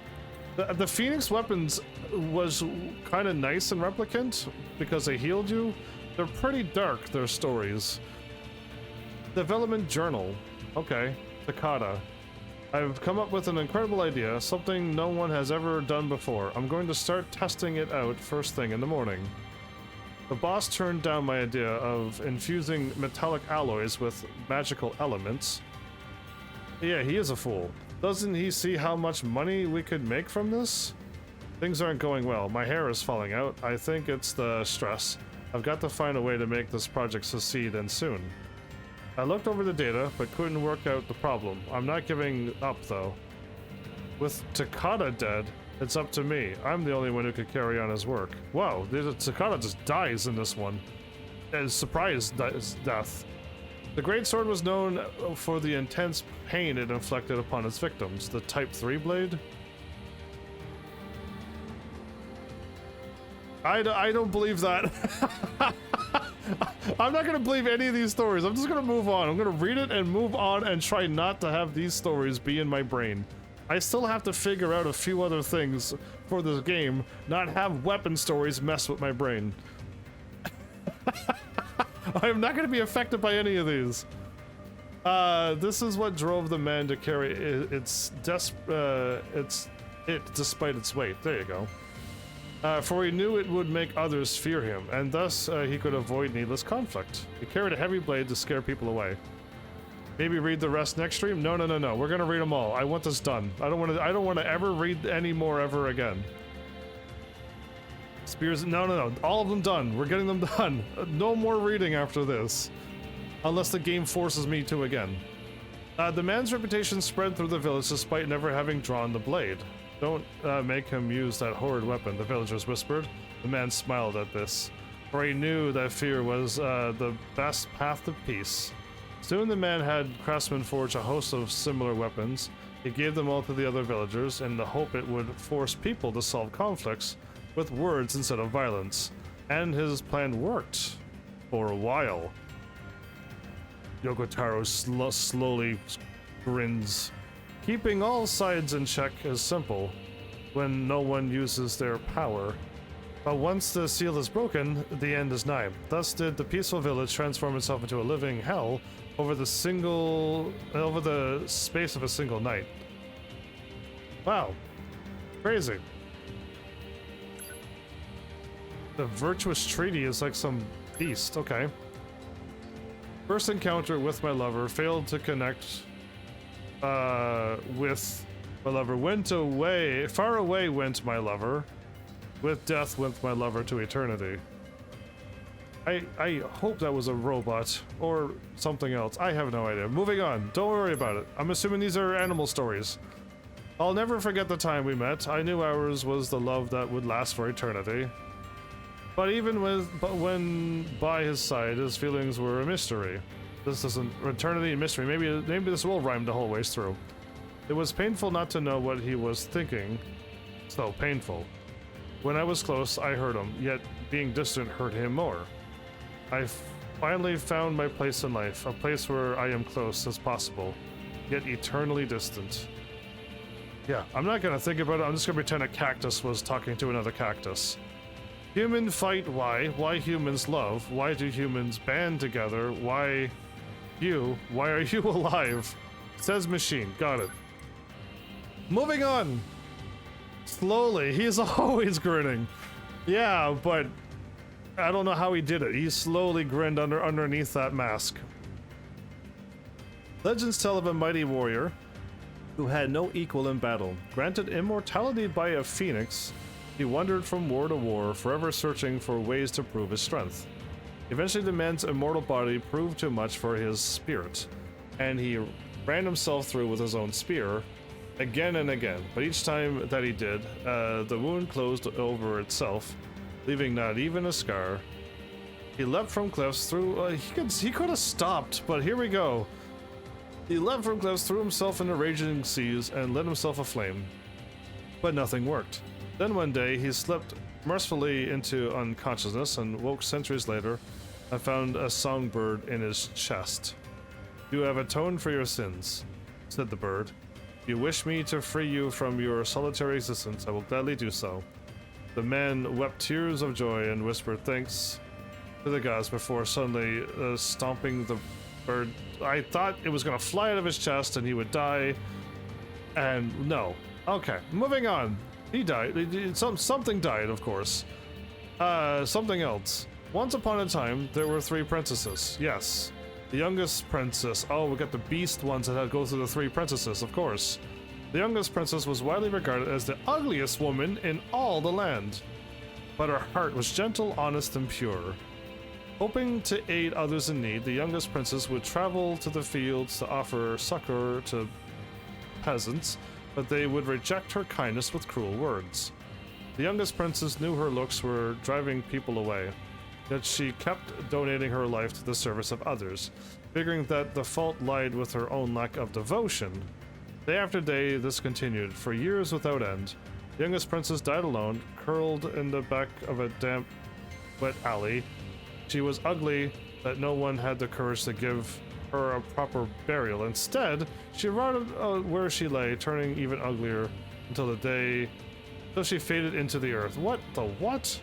The Phoenix weapons was kind of nice and replicant because they healed you. They're pretty dark, their stories. Development journal. Okay. Takata. I've come up with an incredible idea, something no one has ever done before. I'm going to start testing it out first thing in the morning. The boss turned down my idea of infusing metallic alloys with magical elements. Yeah, he is a fool. Doesn't he see how much money we could make from this? Things aren't going well. My hair is falling out. I think it's the stress. I've got to find a way to make this project succeed and soon. I looked over the data, but couldn't work out the problem. I'm not giving up, though. With Takata dead, it's up to me. I'm the only one who could carry on his work. Whoa, Takata just dies in this one. Surprise death. The Great Sword was known for the intense pain it inflicted upon its victims. The Type 3 blade? I don't believe that. I'm not going to believe any of these stories. I'm just going to move on. I'm going to read it and move on and try not to have these stories be in my brain. I still have to figure out a few other things for this game, not have weapon stories mess with my brain. I'm not going to be affected by any of these. This is what drove the man to carry it despite its weight. There you go. For he knew it would make others fear him, and thus he could avoid needless conflict. He carried a heavy blade to scare people away. Maybe read the rest next stream? No. We're gonna read them all. I want this done. I don't want to ever read any more ever again. Spears? No. All of them done. We're getting them done. No more reading after this, unless the game forces me to again. The man's reputation spread through the village despite never having drawn the blade. Don't make him use that horrid weapon, the villagers whispered. The man smiled at this, for he knew that fear was the best path to peace. Soon the man had craftsmen forge a host of similar weapons. He gave them all to the other villagers in the hope it would force people to solve conflicts with words instead of violence. And his plan worked. For a while. Yokotaro slowly grins. Keeping all sides in check is simple when no one uses their power. But once the seal is broken, the end is nigh. Thus did the peaceful village transform itself into a living hell over the space of a single night. Wow. Crazy. The virtuous treaty is like some beast. Okay. First encounter with my lover, failed to connect with my lover, went away, far away went my lover, with death went my lover to eternity. I hope that was a robot or something else. I have no idea. Moving on. Don't worry about it. I'm assuming these are animal stories. I'll never forget the time we met. I knew ours was the love that would last for eternity. But when by his side, his feelings were a mystery. This isn't eternity and mystery. Maybe this will rhyme the whole ways through. It was painful not to know what he was thinking. So painful. When I was close, I heard him, yet being distant hurt him more. I finally found my place in life, a place where I am close as possible, yet eternally distant. Yeah, I'm not gonna think about it, I'm just gonna pretend a cactus was talking to another cactus. Human fight why? Why humans love? Why do humans band together? Why are you alive? Says machine, got it. Moving on! Slowly, he's always grinning. Yeah, but I don't know how he did it. He slowly grinned underneath that mask. Legends tell of a mighty warrior who had no equal in battle. Granted immortality by a phoenix, he wandered from war to war, forever searching for ways to prove his strength. Eventually the man's immortal body proved too much for his spirit, and he ran himself through with his own spear, again and again, but each time that he did, the wound closed over itself, leaving not even a scar. He leapt from cliffs through, he could have stopped, but here we go. He leapt from cliffs, threw himself into raging seas, and lit himself aflame. But nothing worked. Then one day, he slipped mercifully into unconsciousness and woke centuries later and found a songbird in his chest. "You have atoned for your sins," said the bird. "If you wish me to free you from your solitary existence, I will gladly do so." The man wept tears of joy and whispered thanks to the gods before suddenly stomping the bird. I thought it was going to fly out of his chest and he would die. And no. Okay, moving on. He died. Something died, of course. Something else. Once upon a time, there were 3 princesses. Yes. The youngest princess. Oh, we got the beast ones that had to go through the 3 princesses, of course. The youngest princess was widely regarded as the ugliest woman in all the land. But her heart was gentle, honest, and pure. Hoping to aid others in need, the youngest princess would travel to the fields to offer succor to peasants, but they would reject her kindness with cruel words. The youngest princess knew her looks were driving people away, yet she kept donating her life to the service of others, figuring that the fault lied with her own lack of devotion. Day after day, this continued, for years without end. The youngest princess died alone, curled in the back of a damp, wet alley. She was ugly that no one had the courage to give her a proper burial. Instead, she rotted where she lay, turning even uglier until she faded into the earth. What the what?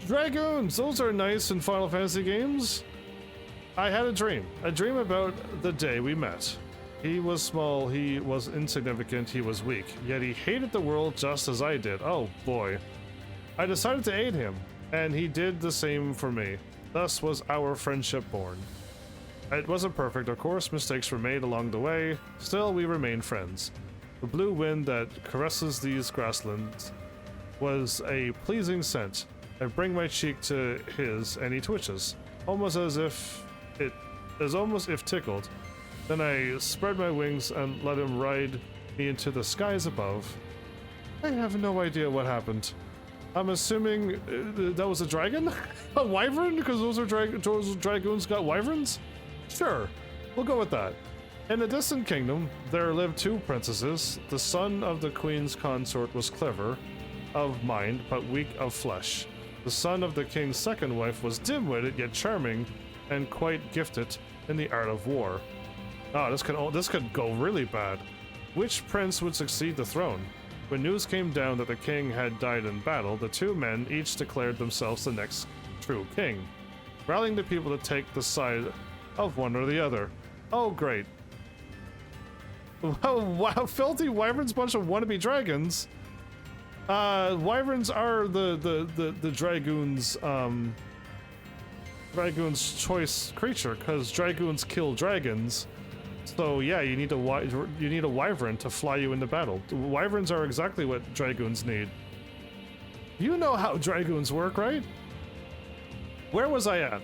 Dragoons! Those are nice in Final Fantasy games. I had a dream about the day we met. He was small, he was insignificant, he was weak, yet he hated the world just as I did. Oh boy. I decided to aid him, and he did the same for me. Thus was our friendship born. It wasn't perfect, of course, mistakes were made along the way, still we remained friends. The blue wind that caresses these grasslands was a pleasing scent. I bring my cheek to his, and he twitches, almost if tickled. Then I spread my wings and let him ride me into the skies above. I have no idea what happened. I'm assuming that was a dragon? A wyvern? Because those dragoons got wyverns? Sure, we'll go with that. In a distant kingdom, there lived two princesses. The son of the queen's consort was clever of mind, but weak of flesh. The son of the king's second wife was dim-witted, yet charming, and quite gifted in the art of war. Oh, this could go really bad. Which prince would succeed the throne? When news came down that the king had died in battle, the two men each declared themselves the next true king, rallying the people to take the side of one or the other. Oh, great. Wow, filthy wyverns, bunch of wannabe dragons. Wyverns are the dragoon's choice creature, because dragoons kill dragons. So yeah, you need a wyvern to fly you into battle. Wyverns are exactly what dragoons need. You know how dragoons work, right? Where was I at?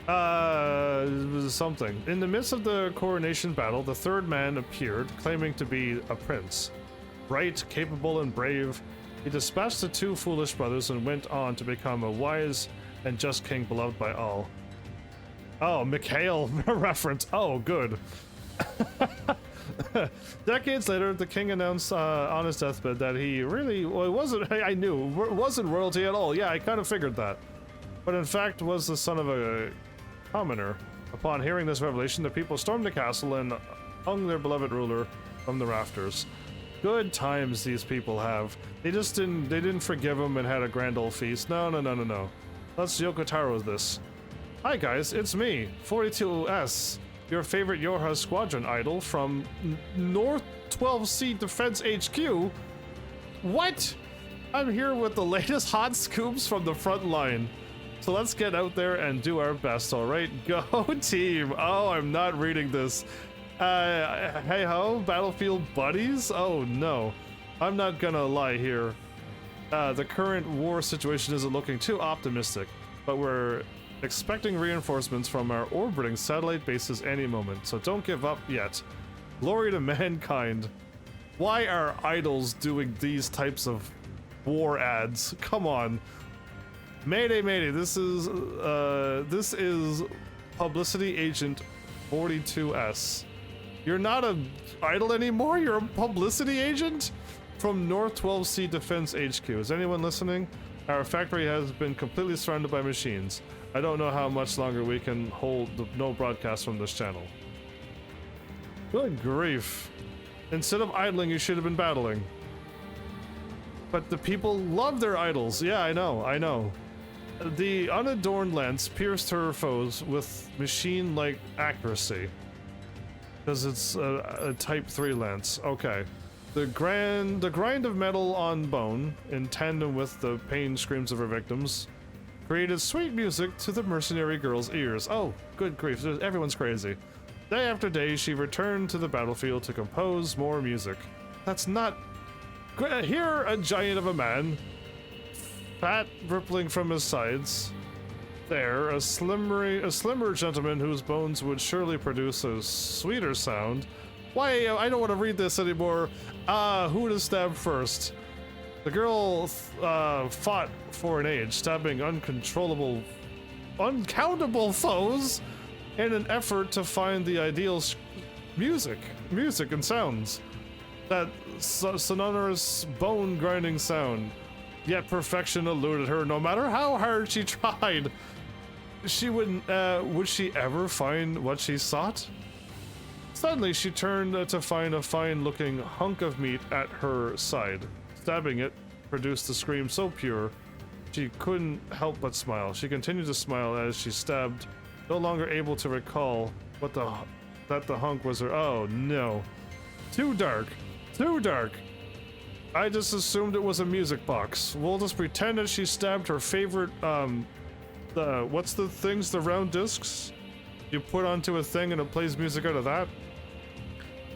It was something. In the midst of the coronation battle, the third man appeared, claiming to be a prince. Bright, capable, and brave, he dispatched the two foolish brothers and went on to become a wise and just king beloved by all. Oh, Mikhail reference. Oh, good. Decades later, the king announced on his deathbed that he really wasn't, I knew, wasn't royalty at all. Yeah, I kind of figured that. But in fact was the son of a commoner. Upon hearing this revelation, the people stormed the castle and hung their beloved ruler from the rafters. Good times these people have. They didn't forgive him and had a grand old feast. No. Let's Yokotaro this. Hi guys, it's me, 42S, your favorite Yorha Squadron idol from North 12C Defense HQ. What? I'm here with the latest hot scoops from the front line. So let's get out there and do our best, alright? Go team! Oh, I'm not reading this. Hey ho, Battlefield buddies? Oh no. I'm not gonna lie here. The current war situation isn't looking too optimistic, but we're expecting reinforcements from our orbiting satellite bases any moment, so don't give up yet. Glory to mankind. Why are idols doing these types of war ads? Come on. Mayday, mayday, this is Publicity Agent 42S. You're not an idol anymore, you're a publicity agent? From North 12C Defense HQ. Is anyone listening? Our factory has been completely surrounded by machines. I don't know how much longer we can hold no broadcast from this channel. Good grief. Instead of idling, you should have been battling. But the people love their idols. Yeah, I know. The unadorned lance pierced her foes with machine-like accuracy. Because it's a Type 3 lance. Okay. The grind of metal on bone, in tandem with the pain screams of her victims, created sweet music to the mercenary girl's ears. Oh, good grief, everyone's crazy. Day after day, she returned to the battlefield to compose more music. That's not... Here, a giant of a man, fat rippling from his sides. There, a slimmer gentleman whose bones would surely produce a sweeter sound. Why, I don't want to read this anymore. Who to stab first? The girl fought for an age, stabbing uncountable foes in an effort to find the ideal music and sounds. That sonorous, bone-grinding sound. Yet perfection eluded her, no matter how hard she tried. She wouldn't, would she ever find what she sought? Suddenly, she turned to find a fine-looking hunk of meat at her side. Stabbing it produced a scream so pure, she couldn't help but smile. She continued to smile as she stabbed, no longer able to recall that the hunk was her. Oh no. Too dark. I just assumed it was a music box. We'll just pretend that she stabbed her favorite, what's the things, the round discs? You put onto a thing and it plays music out of that?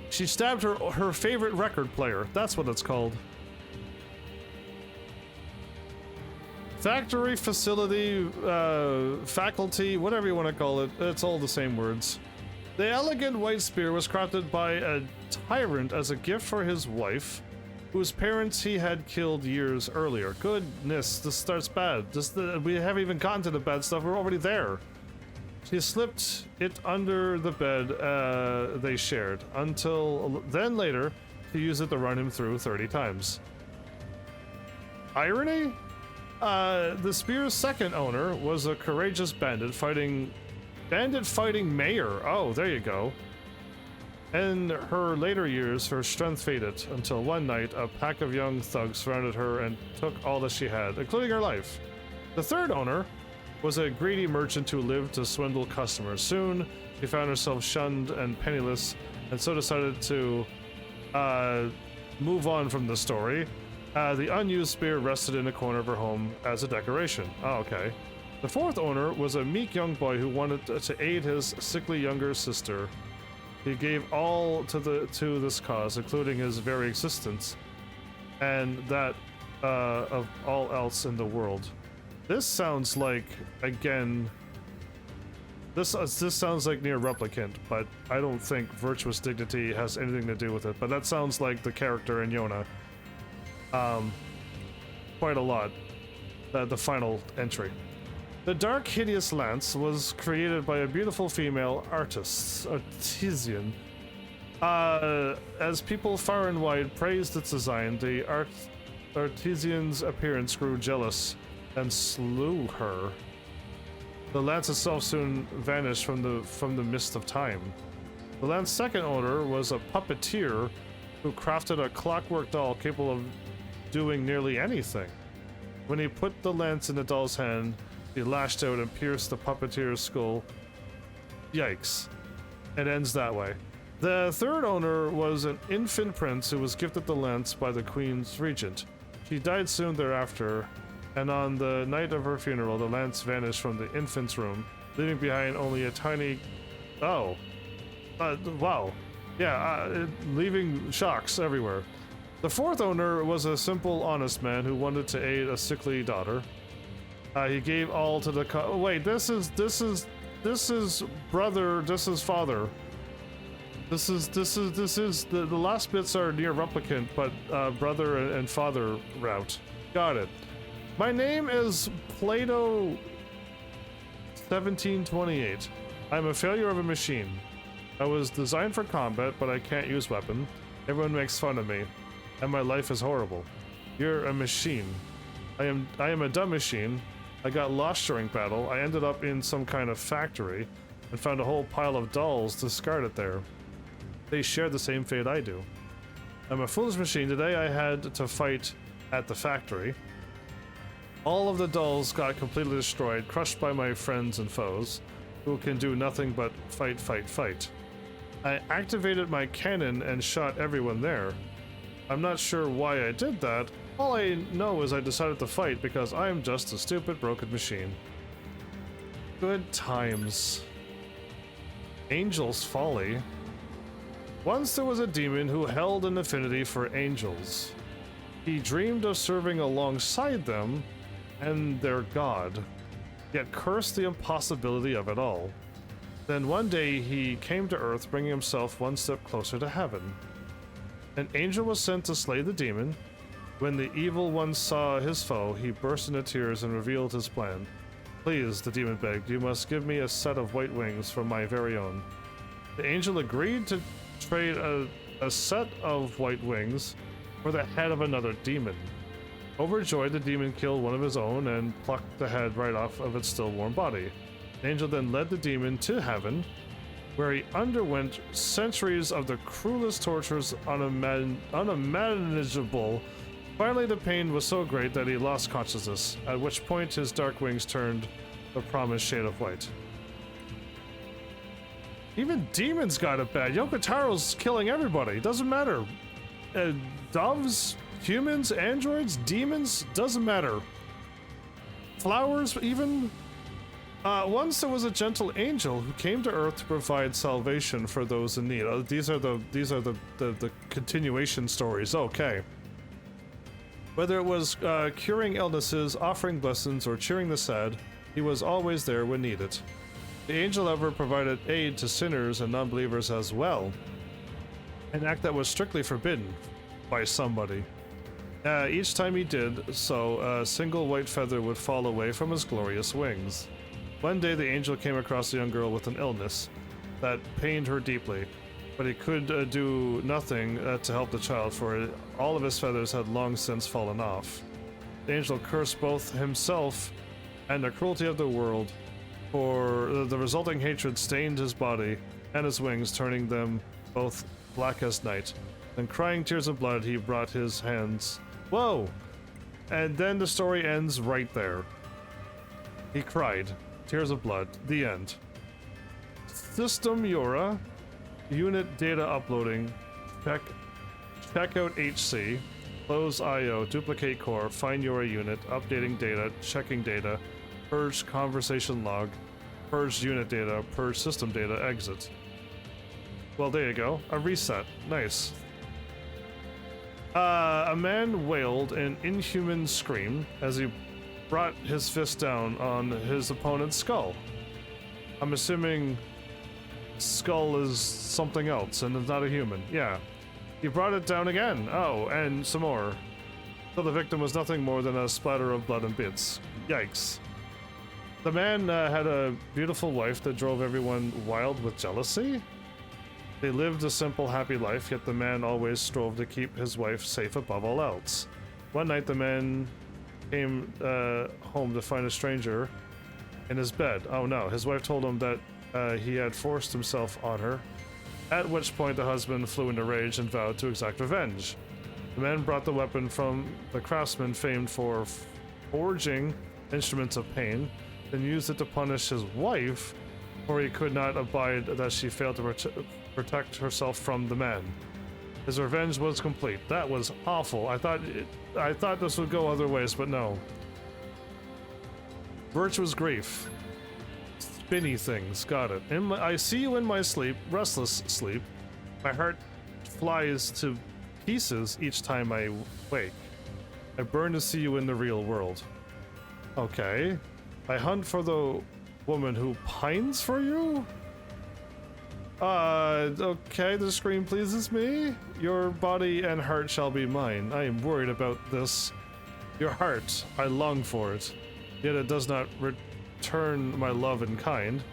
She stabbed her favorite record player. That's what it's called. Factory, facility, faculty, whatever you want to call it. It's all the same words. The elegant white spear was crafted by a tyrant as a gift for his wife. whose parents he had killed years earlier. Goodness, this starts bad. We haven't even gotten to the bad stuff. We're already there. She slipped it under the bed they shared. Until then later, she used it to run him through 30 times. Irony? The spear's second owner was a courageous bandit fighting mayor. Oh, there you go. In her later years, her strength faded until one night a pack of young thugs surrounded her and took all that she had, including her life. The third owner was a greedy merchant who lived to swindle customers. Soon, she found herself shunned and penniless, and so decided to move on from the story. The unused spear rested in a corner of her home as a decoration. Oh, okay. The fourth owner was a meek young boy who wanted to aid his sickly younger sister. He gave all to this cause, including his very existence, and that of all else in the world. This sounds like, again, this sounds like NieR Replicant, but I don't think Virtuous Dignity has anything to do with it. But that sounds like the character in Yona. Quite a lot. The final entry. The dark, hideous lance was created by a beautiful female artisan. As people far and wide praised its design, the artisan's appearance grew jealous and slew her. The lance itself soon vanished from the mist of time. The lance's second owner was a puppeteer who crafted a clockwork doll capable of doing nearly anything. When he put the lance in the doll's hand, he lashed out and pierced the puppeteer's skull. Yikes. It ends that way. The third owner was an infant prince who was gifted the lance by the Queen's regent. She died soon thereafter, and on the night of her funeral, the lance vanished from the infant's room, leaving behind only a tiny... Oh. Wow. Yeah, leaving shocks everywhere. The fourth owner was a simple, honest man who wanted to aid a sickly daughter. He gave all to the... Wait, this is brother, this is father. This is the last bits are NieR Replicant, but brother and father route. Got it. My name is Plato 1728. I'm a failure of a machine. I was designed for combat, but I can't use weapon. Everyone makes fun of me, and my life is horrible. You're a machine. I am a dumb machine. I got lost during battle. I ended up in some kind of factory and found a whole pile of dolls discarded there. They share the same fate I do. I'm a foolish machine. Today I had to fight at the factory. All of the dolls got completely destroyed, crushed by my friends and foes, who can do nothing but fight, fight, fight. I activated my cannon and shot everyone there. I'm not sure why I did that. All I know is I decided to fight because I am just a stupid, broken machine. Good times. Angel's Folly. Once there was a demon who held an affinity for angels. He dreamed of serving alongside them and their god, yet cursed the impossibility of it all. Then one day he came to Earth, bringing himself one step closer to heaven. An angel was sent to slay the demon. When the evil one saw his foe, he burst into tears and revealed his plan. Please, the demon begged, you must give me a set of white wings for my very own. The angel agreed to trade a set of white wings for the head of another demon. Overjoyed, the demon killed one of his own and plucked the head right off of its still warm body. The angel then led the demon to heaven, where he underwent centuries of the cruelest tortures unmanageable. Finally, the pain was so great that he lost consciousness, at which point his dark wings turned the promised shade of white. Even demons got it bad. Yoko Taro's killing everybody. Doesn't matter. Doves, humans, androids, demons, doesn't matter. Flowers, even. Once there was a gentle angel who came to Earth to provide salvation for those in need. These are the continuation stories. Okay. Whether it was curing illnesses, offering blessings, or cheering the sad, he was always there when needed. The angel ever provided aid to sinners and non-believers as well, an act that was strictly forbidden by somebody. Each time he did so, a single white feather would fall away from his glorious wings. One day the angel came across a young girl with an illness that pained her deeply, but he could do nothing to help the child, for all of his feathers had long since fallen off. The angel cursed both himself and the cruelty of the world, for the resulting hatred stained his body and his wings, turning them both black as night. Then, crying tears of blood, he brought his hands... Whoa! And then the story ends right there. He cried. Tears of blood. The end. System Yura. Unit data uploading. Check out HC. Close IO. Duplicate core. Find Yura unit. Updating data. Checking data. Purge conversation log. Purge unit data. Purge system data. Exit. Well, there you go. A reset. Nice. A man wailed an inhuman scream as he brought his fist down on his opponent's skull. I'm assuming skull is something else and it's not a human. Yeah. He brought it down again. Oh, and some more. So the victim was nothing more than a splatter of blood and bits. Yikes. The man had a beautiful wife that drove everyone wild with jealousy. They lived a simple, happy life, yet the man always strove to keep his wife safe above all else. One night, the man came home to find a stranger in his bed. Oh no, his wife told him that he had forced himself on her, at which point the husband flew into rage and vowed to exact revenge. The man brought the weapon from the craftsman famed for forging instruments of pain, then used it to punish his wife, for he could not abide that she failed to protect herself from the man. His revenge was complete. That was awful. I thought this would go other ways, but no. Virtuous grief. Spinny things. Got it. I see you in my sleep, restless sleep. My heart flies to pieces each time I wake. I burn to see you in the real world. Okay. I hunt for the woman who pines for you? Okay, the scream pleases me. Your body and heart shall be mine. I am worried about this. Your heart, I long for it. Yet it does not return my love in kind.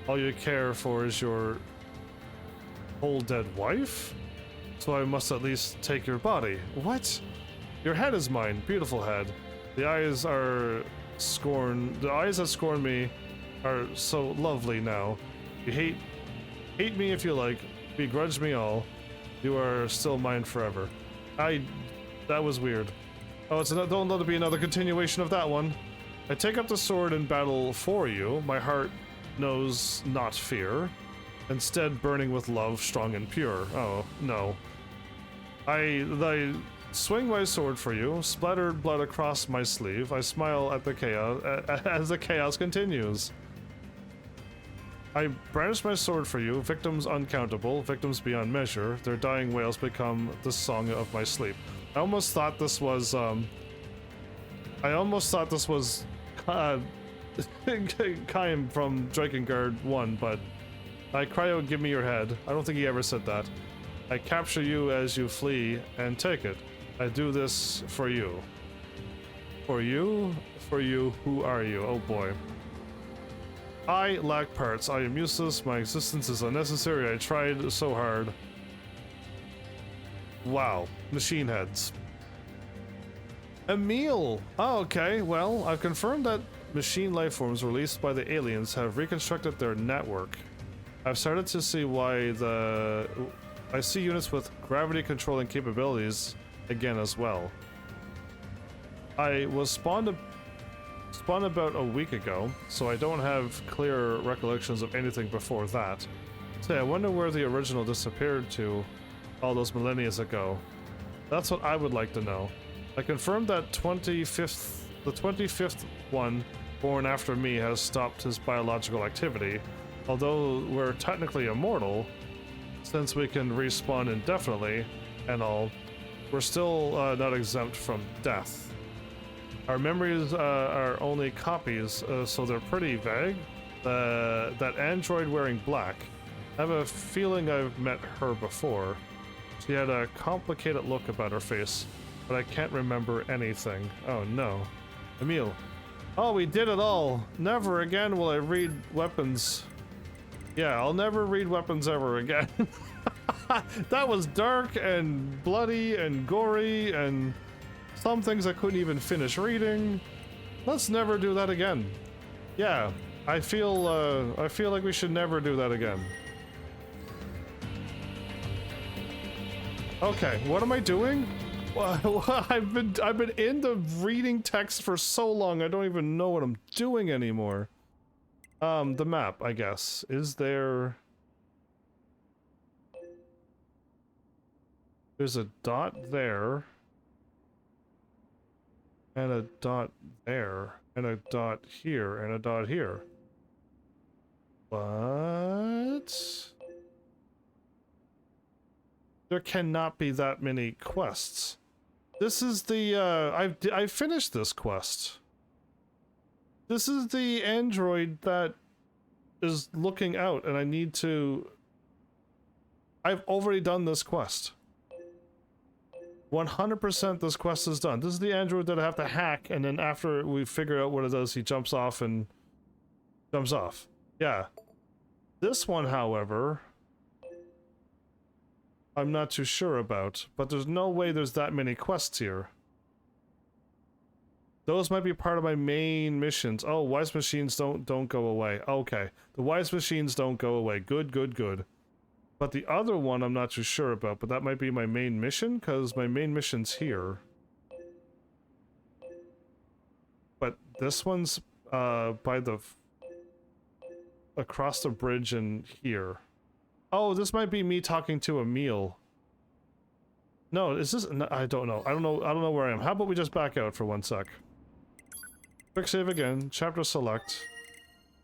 All you care for is your whole dead wife? So I must at least take your body. What? Your head is mine, beautiful head. The eyes that scorn me are so lovely now. You hate me if you like, begrudge me all. You are still mine forever. That was weird. Oh, don't let it be another continuation of that one. I take up the sword in battle for you. My heart knows not fear. Instead, burning with love, strong and pure. Oh, no. I swing my sword for you, splattered blood across my sleeve. I smile at the chaos as the chaos continues. I brandish my sword for you, victims uncountable, victims beyond measure, their dying wails become the song of my sleep. I almost thought this was, Kaim from Drakengard 1, but I cry out, give me your head. I don't think he ever said that. I capture you as you flee and take it. I do this for you. For you? For you, who are you? Oh boy. I lack parts. I am useless. My existence is unnecessary. I tried so hard. Wow. Machine heads. Emil! Oh, okay. Well, I've confirmed that machine lifeforms released by the aliens have reconstructed their network. I've started to see why I see units with gravity controlling capabilities again as well. I was spawned about a week ago, so I don't have clear recollections of anything before that. Say, I wonder where the original disappeared to all those millennia ago. That's what I would like to know. I confirmed that the 25th one born after me has stopped his biological activity. Although we're technically immortal, since we can respawn indefinitely and all, we're still not exempt from death. Our memories are only copies, so they're pretty vague. That android wearing black, I have a feeling I've met her before. She had a complicated look about her face. but I can't remember anything. Oh no. Emil. Oh, we did it all. Never again will I read weapons. Yeah, I'll never read weapons ever again. That was dark and bloody and gory and some things I couldn't even finish reading. Let's never do that again. Yeah, I feel like we should never do that again. Okay, what am I doing? I've been into reading text for so long I don't even know what I'm doing anymore. The map, I guess. Is there... There's a dot there. And a dot there. And a dot here. And a dot here. What? There cannot be that many quests. This is the, I finished this quest. This is the android that is looking out, and I need to... I've already done this quest. 100% this quest is done. This is the android that I have to hack, and then after we figure out what it does, he jumps off and... jumps off. Yeah. This one, however... I'm not too sure about, but there's no way there's that many quests here. Those might be part of my main missions. Oh, wise machines don't go away. Okay. The wise machines don't go away. Good, good, good. But the other one I'm not too sure about, but that might be my main mission, because my main mission's here. But this one's by the... across the bridge and here. Oh, this might be me talking to Emil. No, is this... No, I don't know. I don't know where I am. How about we just back out for 1 sec? Quick save again. Chapter select.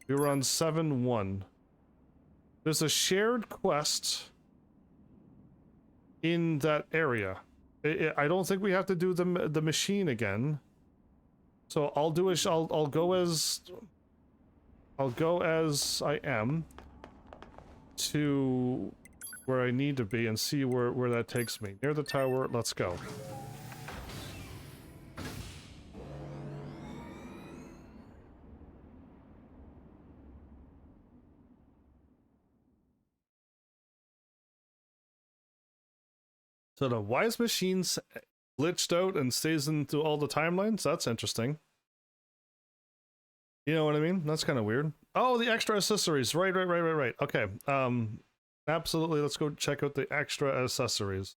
We were on 7-1. There's a shared quest in that area. I don't think we have to do the machine again. So I'll do it. I'll go as I am to where I need to be and see where that takes me. Near the tower, let's go. So the wise machine's glitched out and stays into all the timelines? That's interesting. You know what I mean? That's kind of weird. Oh, the extra accessories. Right. Okay. Absolutely. Let's go check out the extra accessories.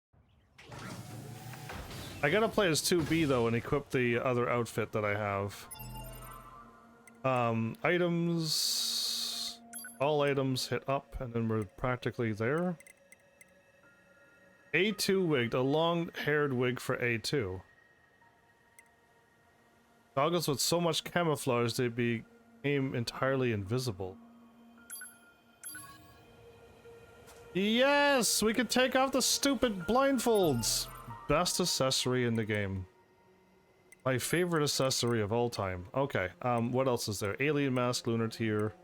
I gotta play as 2B though and equip the other outfit that I have. Items. All items hit up and then we're practically there. A2 wigged. A long-haired wig for A2. Goggles with so much camouflage they became entirely invisible. Yes! We can take off the stupid blindfolds! Best accessory in the game. My favorite accessory of all time. Okay, what else is there? Alien mask, lunar tier.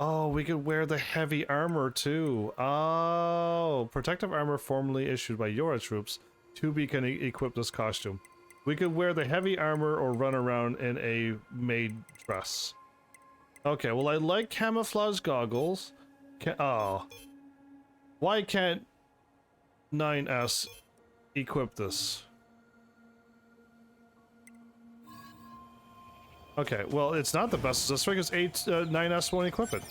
Oh, we could wear the heavy armor too. Oh, protective armor formerly issued by Yora troops. 2B can equip this costume. We could wear the heavy armor or run around in a maid dress. Okay, well I like camouflage goggles. Oh. Why can't 9S equip this? Okay, well it's not the best accessory because 9S won't equip it.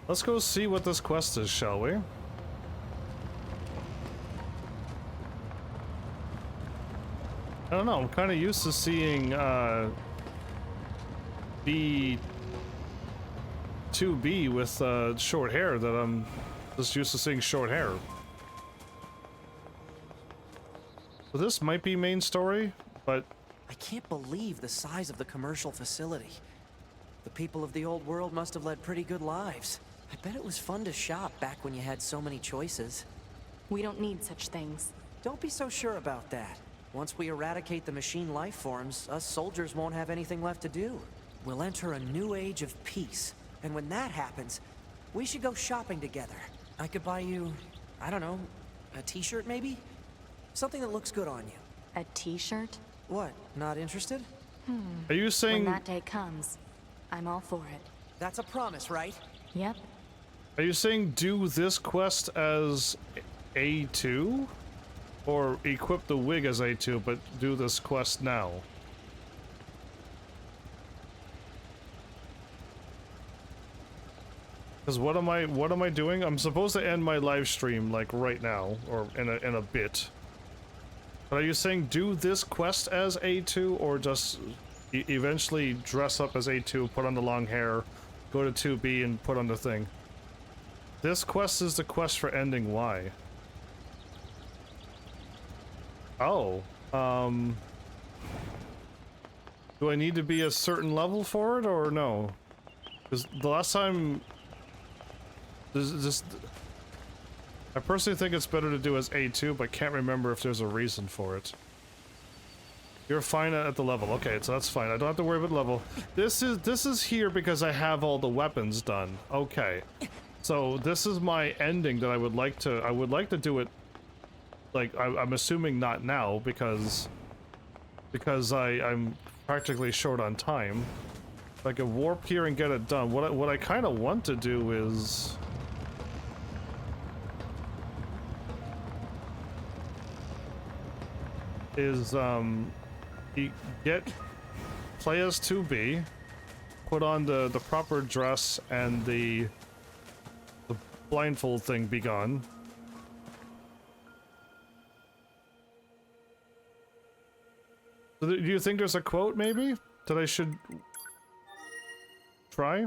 Let's go see what this quest is, shall we? I don't know, I'm kind of used to seeing, B2B with, short hair, that I'm just used to seeing short hair. So this might be main story, but... I can't believe the size of the commercial facility. The people of the old world must have led pretty good lives. I bet it was fun to shop back when you had so many choices. We don't need such things. Don't be so sure about that. Once we eradicate the machine life forms, us soldiers won't have anything left to do. We'll enter a new age of peace. And when that happens, We should go shopping together. I could buy you, I don't know, a t-shirt maybe? Something that looks good on you. A t-shirt? What, not interested? Are you saying... When that day comes, I'm all for it. That's a promise, right? Yep. Are you saying do this quest as A2? Or equip the wig as A2, but do this quest now? Because what am I doing? I'm supposed to end my live stream like right now, or in a bit. But are you saying do this quest as A2, or just eventually dress up as A2, put on the long hair, go to 2B and put on the thing? This quest is the quest for ending Y. Oh, do I need to be a certain level for it, or no? Because the last time... I personally think it's better to do as A2, but can't remember if there's a reason for it. You're fine at the level. Okay, so that's fine. I don't have to worry about level. This is here because I have all the weapons done. Okay. So this is my ending that I would like to do it, like, I'm assuming not now because I'm practically short on time. If I could warp here and get it done. What I kind of want to do is... play as 2B, put on the proper dress and the blindfold thing be gone. So do you think there's a quote maybe that I should try?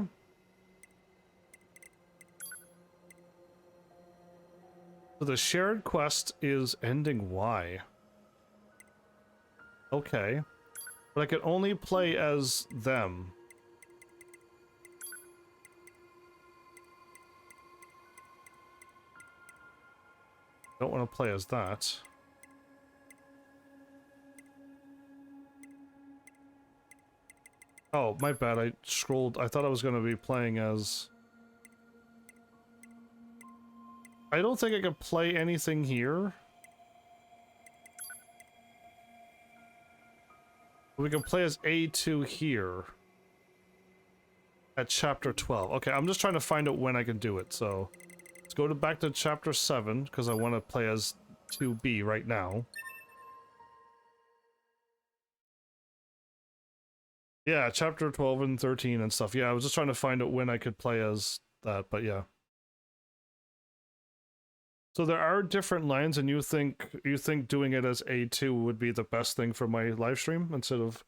So the shared quest is ending Y. Okay. But I can only play as them. Don't want to play as that. Oh, my bad. I scrolled. I thought I was going to be playing as... I don't think I can play anything here. We can play as A2 here. At chapter 12. Okay, I'm just trying to find out when I can do it, so... Let's go back to chapter 7, because I want to play as 2B right now. Yeah, chapter 12 and 13 and stuff. Yeah, I was just trying to find out when I could play as that, but yeah. So there are different lines, and you think doing it as A2 would be the best thing for my live stream instead of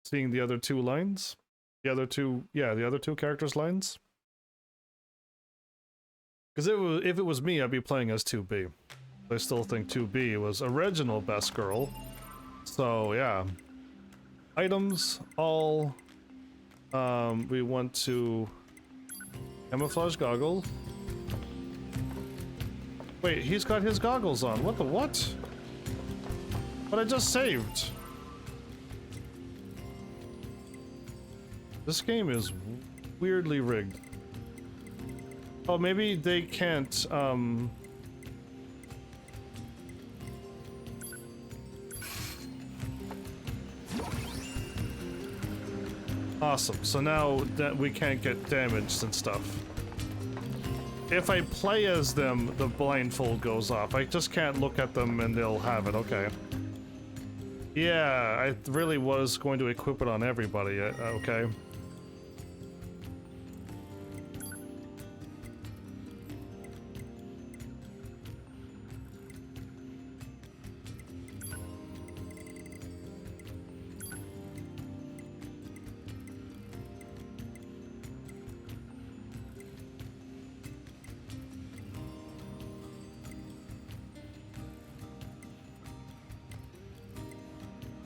seeing the other two lines? The other two characters' lines? Because if it was me, I'd be playing as 2B. I still think 2B was original best girl. So yeah. Items, all... we want to... Camouflage goggle. Wait, he's got his goggles on. What the what? But I just saved. This game is weirdly rigged. Oh, maybe they can't, Awesome. So now that we can't get damaged and stuff. If I play as them, the blindfold goes off. I just can't look at them and they'll have it. Okay. Yeah, I really was going to equip it on everybody. Okay.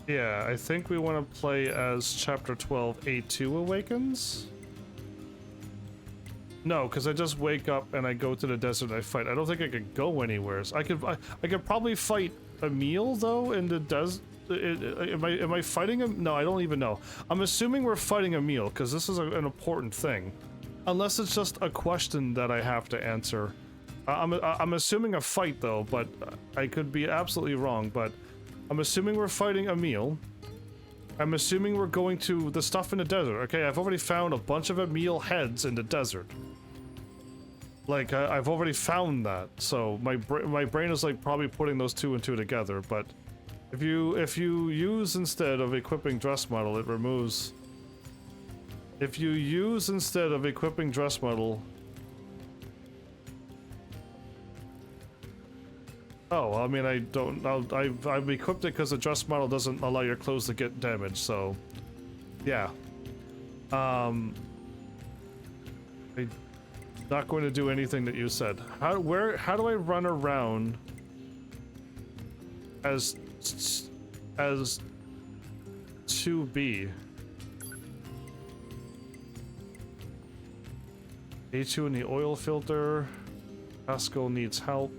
Yeah, I think we want to play as Chapter 12 A2 Awakens? No, because I just wake up and I go to the desert and I fight. I don't think I could go anywhere. I could probably fight Emil, though, in the desert. Am I fighting him? No, I don't even know. I'm assuming we're fighting Emil, because this is an important thing. unless it's just a question that I have to answer. I'm assuming a fight though, but I could be absolutely wrong, but I'm assuming we're fighting Emil. I'm assuming we're going to the stuff in the desert. Okay, I've already found a bunch of Emil heads in the desert. Like, I've already found that, so my brain is like probably putting those two and two together, but if you use instead of equipping dress model, it removes... If you use instead of equipping dress model... Oh, I mean, I don't... I've equipped it because the dress model doesn't allow your clothes to get damaged, so... Yeah. I'm not going to do anything that you said. How do I run around as 2B? A2 in the oil filter. Pascal needs help.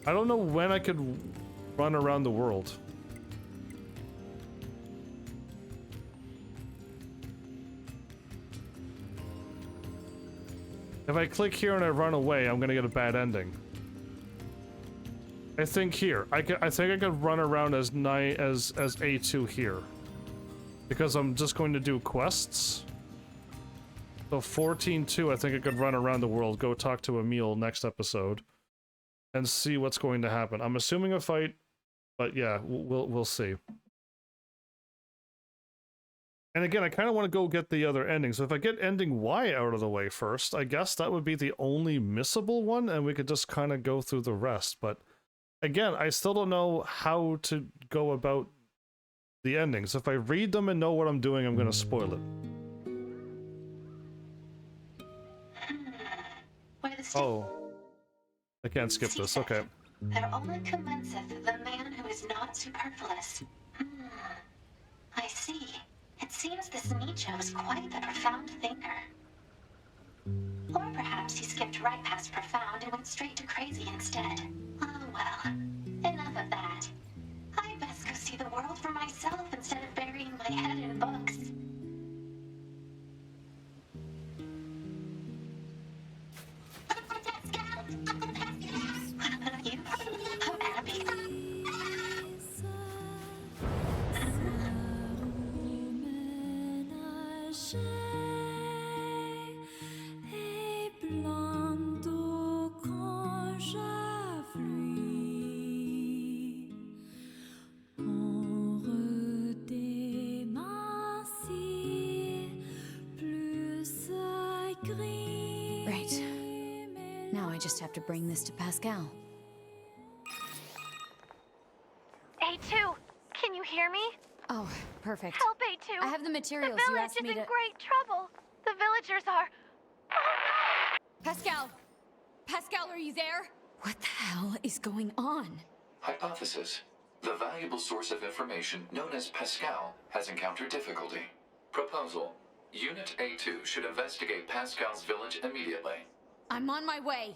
I don't know when I could run around the world. If I click here and I run away, I'm gonna get a bad ending. I think here. I think I could run around as A2 here. Because I'm just going to do quests. So 14-2, I think I could run around the world, go talk to Emil next episode, and see what's going to happen. I'm assuming a fight, but yeah, we'll see. And again, I kind of want to go get the other ending. So if I get ending Y out of the way first, I guess that would be the only missable one, and we could just kind of go through the rest. But again, I still don't know how to go about the endings. If I read them and know what I'm doing, I'm going to spoil it. Oh. I can't skip this, okay. There only commenceth the man who is not superfluous. I see. It seems this Nietzsche was quite the profound thinker. Or perhaps he skipped right past profound and went straight to crazy instead. Oh well, enough of that. I best go see the world for myself instead of burying my head in books. You? I'm happy. Right. Now I just have to bring this to Pascal. A2, can you hear me? Oh, perfect. Help, A2. I have the materials The you village asked me is to... in great trouble. The villagers are... Pascal! Pascal, are you there? What the hell is going on? Hypothesis. The valuable source of information known as Pascal has encountered difficulty. Proposal. Unit A2 should investigate Pascal's village immediately. I'm on my way.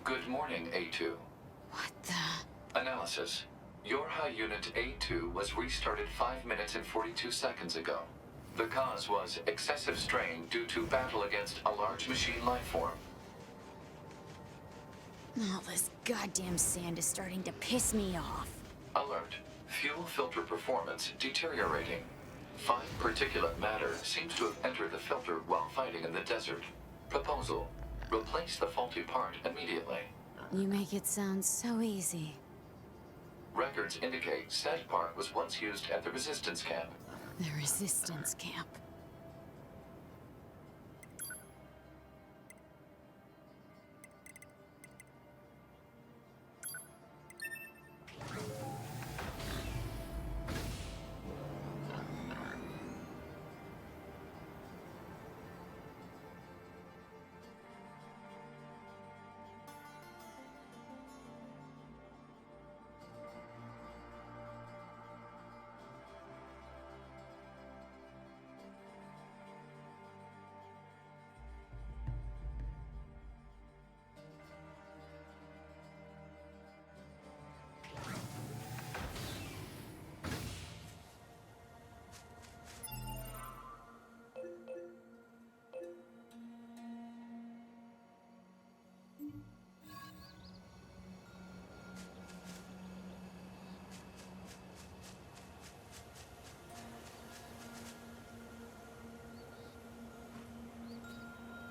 Good morning, A2. What the? Analysis. Your high unit A2 was restarted 5 minutes and 42 seconds ago. The cause was excessive strain due to battle against a large machine lifeform. All this goddamn sand is starting to piss me off. Alert. Fuel filter performance deteriorating. Fine particulate matter seems to have entered the filter while fighting in the desert. Proposal. Replace the faulty part immediately. You make it sound so easy. Records indicate said part was once used at the resistance camp. The resistance camp.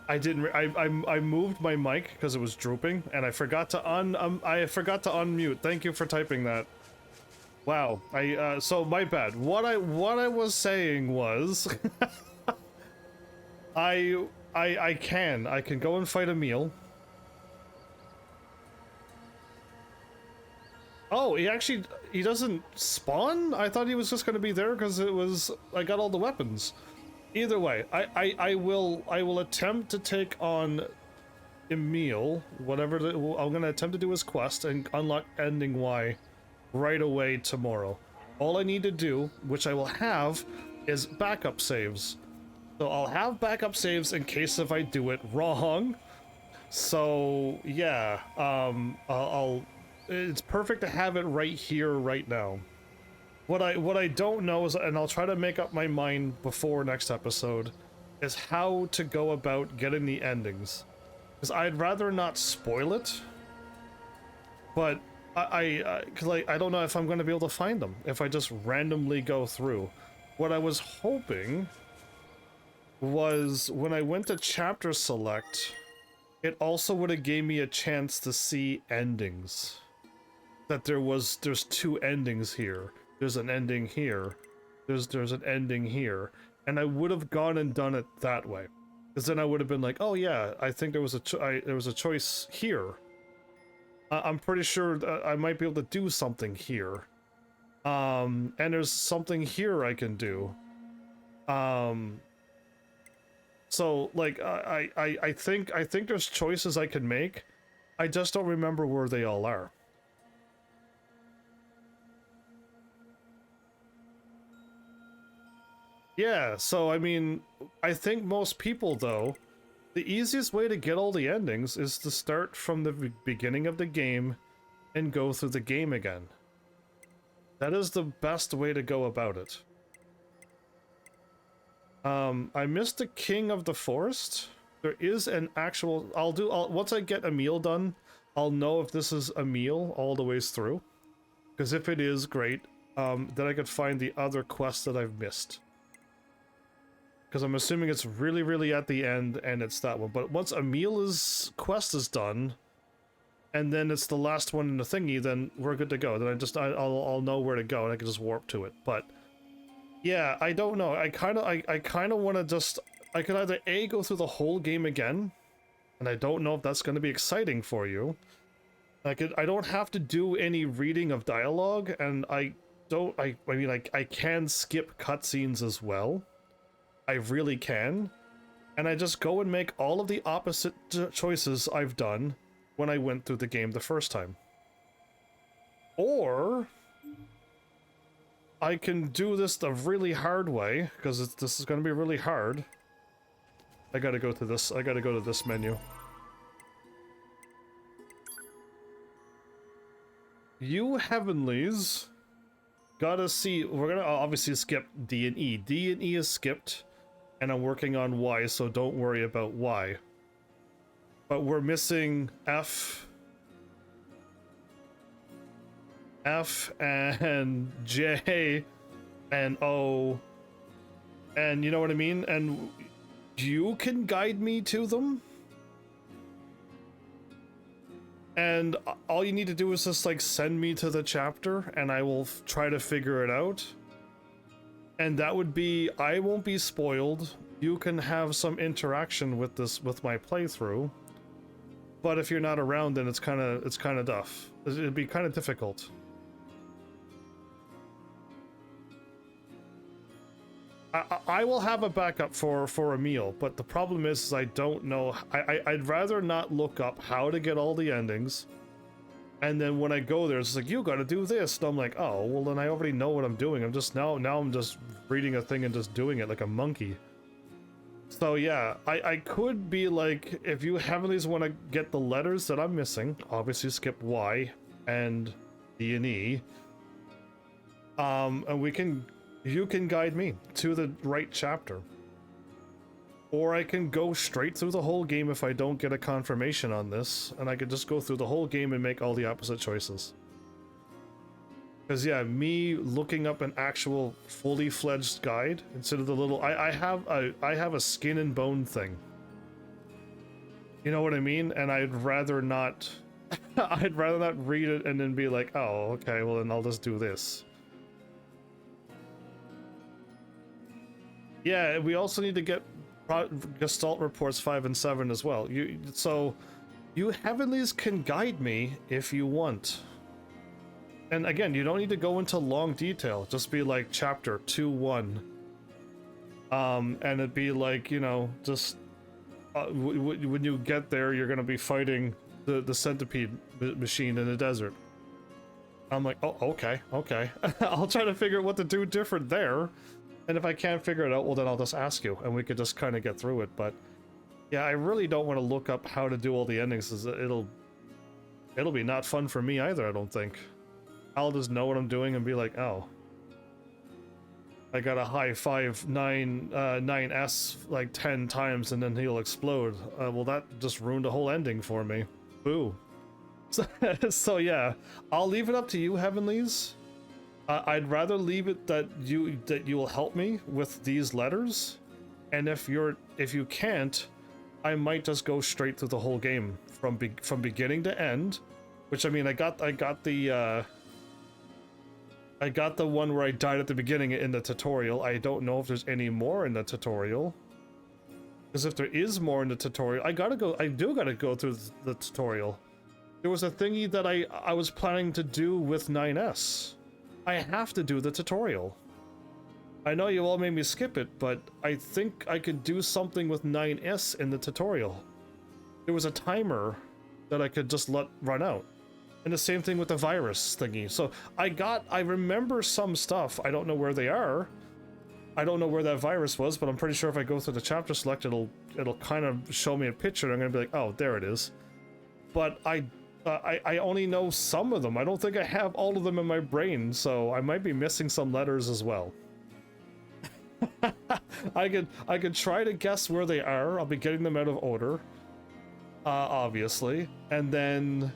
I moved my mic because it was drooping, and I forgot to unmute. Thank you for typing that. Wow. So my bad. What I was saying was, I can go and fight Emil. Oh, he doesn't spawn? I thought he was just gonna be there because I got all the weapons. Either way, I will attempt to take on Emil, whatever I'm gonna attempt to do his quest and unlock ending Y right away tomorrow. All I need to do, which I will have, is backup saves. So I'll have backup saves in case if I do it wrong. So yeah, it's perfect to have it right here, right now. What I don't know is, and I'll try to make up my mind before next episode, is how to go about getting the endings. Because I'd rather not spoil it, but I don't know if I'm going to be able to find them if I just randomly go through. What I was hoping was when I went to chapter select, it also would have gave me a chance to see endings. That there's two endings here. There's an ending here. There's an ending here. And I would have gone and done it that way. Because then I would have been like, oh yeah, I think there was a choice here. I'm pretty sure I might be able to do something here. And there's something here I can do. So like I think there's choices I can make. I just don't remember where they all are. Yeah, so I mean, I think most people though, the easiest way to get all the endings is to start from the beginning of the game and go through the game again. That is the best way to go about it. I missed the King of the Forest. There is an actual, once I get Emil done, I'll know if this is Emil all the ways through. Because if it is, great. Then I could find the other quests that I've missed. Because I'm assuming it's really, really at the end, and it's that one. But once Emil's quest is done, and then it's the last one in the thingy, then we're good to go. Then I'll know where to go, and I can just warp to it. But yeah, I don't know. I kind of want to just, I could either A, go through the whole game again, and I don't know if that's going to be exciting for you. I don't have to do any reading of dialogue, and I can skip cutscenes as well. I really can. And I just go and make all of the opposite choices I've done when I went through the game the first time. Or I can do this the really hard way, because this is going to be really hard. I gotta go to this. I gotta go to this menu. You heavenlies gotta see. We're gonna obviously skip D and E. D and E is skipped, and I'm working on Y, so don't worry about Y. But we're missing F, and J, and O, and you know what I mean? And you can guide me to them? And all you need to do is just like send me to the chapter and I will try to figure it out. And that would be, I won't be spoiled. You can have some interaction with this, with my playthrough. But if you're not around, then it's kind of tough. It'd be kind of difficult. I will have a backup for a meal, but the problem is I don't know. I'd rather not look up how to get all the endings, and then when I go there, it's like, you got to do this, and I'm like, oh, well then I already know what I'm doing. I'm just now I'm just reading a thing and just doing it like a monkey. So yeah, I could be like, if you heavenlies want to get the letters that I'm missing, obviously skip Y and D and E, and we can. You can guide me to the right chapter. Or I can go straight through the whole game if I don't get a confirmation on this, and I could just go through the whole game and make all the opposite choices. Because yeah, me looking up an actual fully fledged guide instead of the little... I have a skin and bone thing. You know what I mean? And I'd rather not... I'd rather not read it and then be like, oh, okay, well then I'll just do this. Yeah, we also need to get Gestalt reports 5 and 7 as well. So you heavenlies can guide me if you want. And again, you don't need to go into long detail. Just be like chapter 2-1. And it'd be like, you know, just when you get there, you're gonna be fighting the centipede machine in the desert. I'm like, oh, okay. I'll try to figure out what to do different there. And if I can't figure it out, well then I'll just ask you, and we could just kind of get through it. But yeah, I really don't want to look up how to do all the endings. It'll be not fun for me either, I don't think. I'll just know what I'm doing and be like, oh, I got a high 9S like 10 times and then he'll explode. Well, that just ruined a whole ending for me. Boo. So yeah, I'll leave it up to you, heavenlies. I'd rather leave it that you will help me with these letters, and if you can't, I might just go straight through the whole game from beginning to end. Which I mean, I got the one where I died at the beginning in the tutorial. I don't know if there's any more in the tutorial, because if there is more in the tutorial, I do gotta go through the tutorial. There was a thingy that I was planning to do with 9S. I have to do the tutorial. I know you all made me skip it, but I think I could do something with 9S in the tutorial. There was a timer that I could just let run out. And the same thing with the virus thingy. So I remember some stuff. I don't know where they are. I don't know where that virus was, but I'm pretty sure if I go through the chapter select, it'll kind of show me a picture. And I'm gonna be like, oh, there it is. But I only know some of them. I don't think I have all of them in my brain, so I might be missing some letters as well. I could try to guess where they are. I'll be getting them out of order, obviously, and then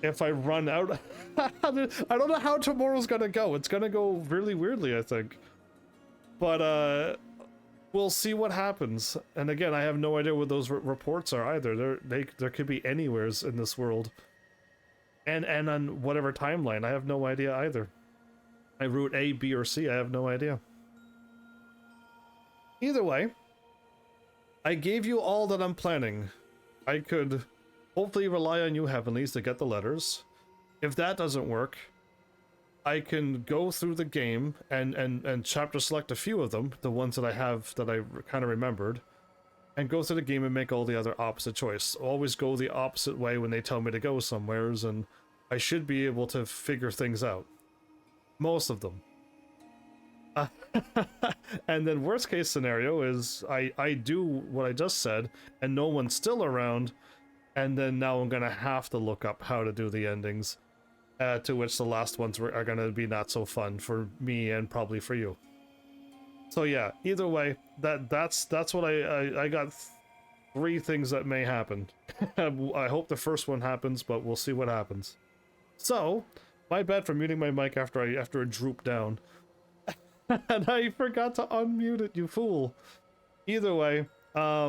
if I run out, I don't know how tomorrow's gonna go. It's gonna go really weirdly, I think. But we'll see what happens. And again, I have no idea what those reports are either. There could be anywheres in this world. And on whatever timeline, I have no idea either. I route A, B, or C, I have no idea. Either way, I gave you all that I'm planning. I could hopefully rely on you heavenlies to get the letters. If that doesn't work, I can go through the game and chapter select a few of them, the ones that I have that I kind of remembered, and go through the game and make all the other opposite choice. Always go the opposite way when they tell me to go somewheres, and I should be able to figure things out. Most of them. And then worst case scenario is I do what I just said, and no one's still around, and then now I'm gonna have to look up how to do the endings, to which the last ones are gonna be not so fun for me and probably for you. So yeah, either way, that's what I got 3 things that may happen. I hope the first one happens, but we'll see what happens. So, my bad for muting my mic after it drooped down. And I forgot to unmute it, you fool. Either way, I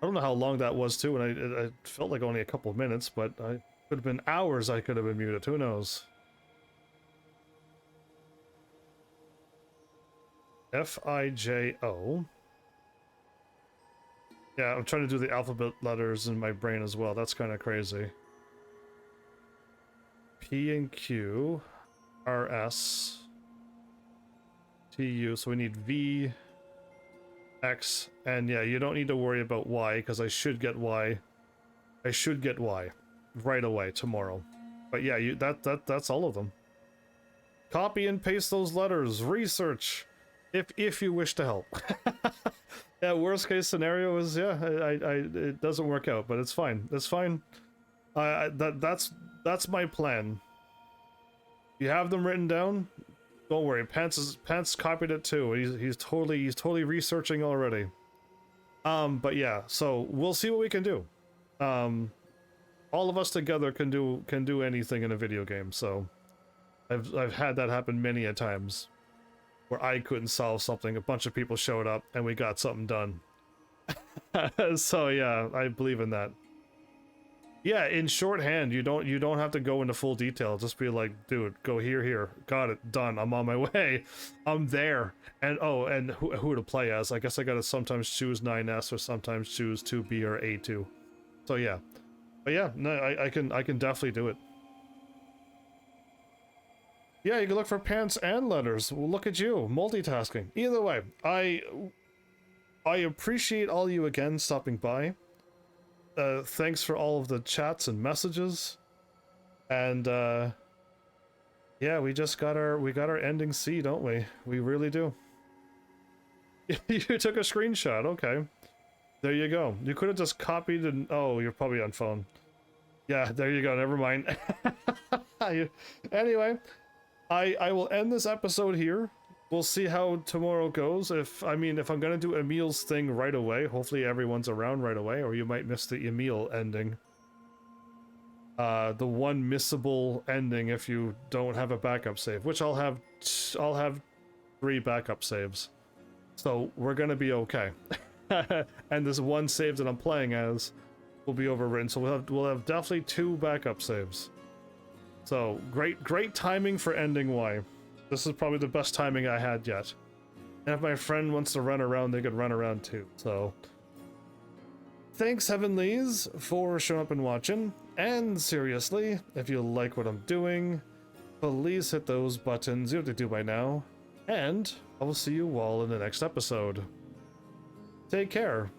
don't know how long that was too, and it felt like only a couple of minutes, but I could have been hours I could have been muted, who knows. F-I-J-O. Yeah, I'm trying to do the alphabet letters in my brain as well, that's kind of crazy. P and Q, R, S, T, U, so we need V, X, and yeah, you don't need to worry about Y, because I should get Y. I should get Y right away tomorrow. But yeah, that's all of them. Copy and paste those letters. Research, if you wish to help. Yeah, worst case scenario is yeah, it doesn't work out, but it's fine. It's fine. That's my plan. You have them written down. Don't worry. Pants copied it too. He's totally researching already. But yeah, so we'll see what we can do. All of us together can do anything in a video game. So I've had that happen many a times, where I couldn't solve something, a bunch of people showed up, and we got something done. So yeah, I believe in that. Yeah, in shorthand, you don't have to go into full detail. Just be like, dude, go here, got it, done. I'm on my way. I'm there. And oh, and who to play as? I guess I gotta sometimes choose 9S or sometimes choose 2B or A2. So yeah, but yeah, no, I can definitely do it. Yeah, you can look for pants and letters. Well, look at you, multitasking. Either way, I appreciate all you again stopping by. Thanks for all of the chats and messages. And yeah, we got our ending C, don't we? We really do. You took a screenshot, okay. There you go. You could have just copied and oh, you're probably on phone. Yeah, there you go, never mind. Anyway, I will end this episode here. We'll see how tomorrow goes. If I'm gonna do Emil's thing right away, hopefully everyone's around right away, or you might miss the Emil ending. The one missable ending if you don't have a backup save, which I'll have 3 backup saves. So we're gonna be okay. And this one save that I'm playing as will be overwritten, so we'll have definitely 2 backup saves. So great timing for ending Y. This is probably the best timing I had yet. And if my friend wants to run around, they could run around too. So thanks, Heavenlies, for showing up and watching. And seriously, if you like what I'm doing, please hit those buttons. You have to do by now. And I will see you all in the next episode. Take care.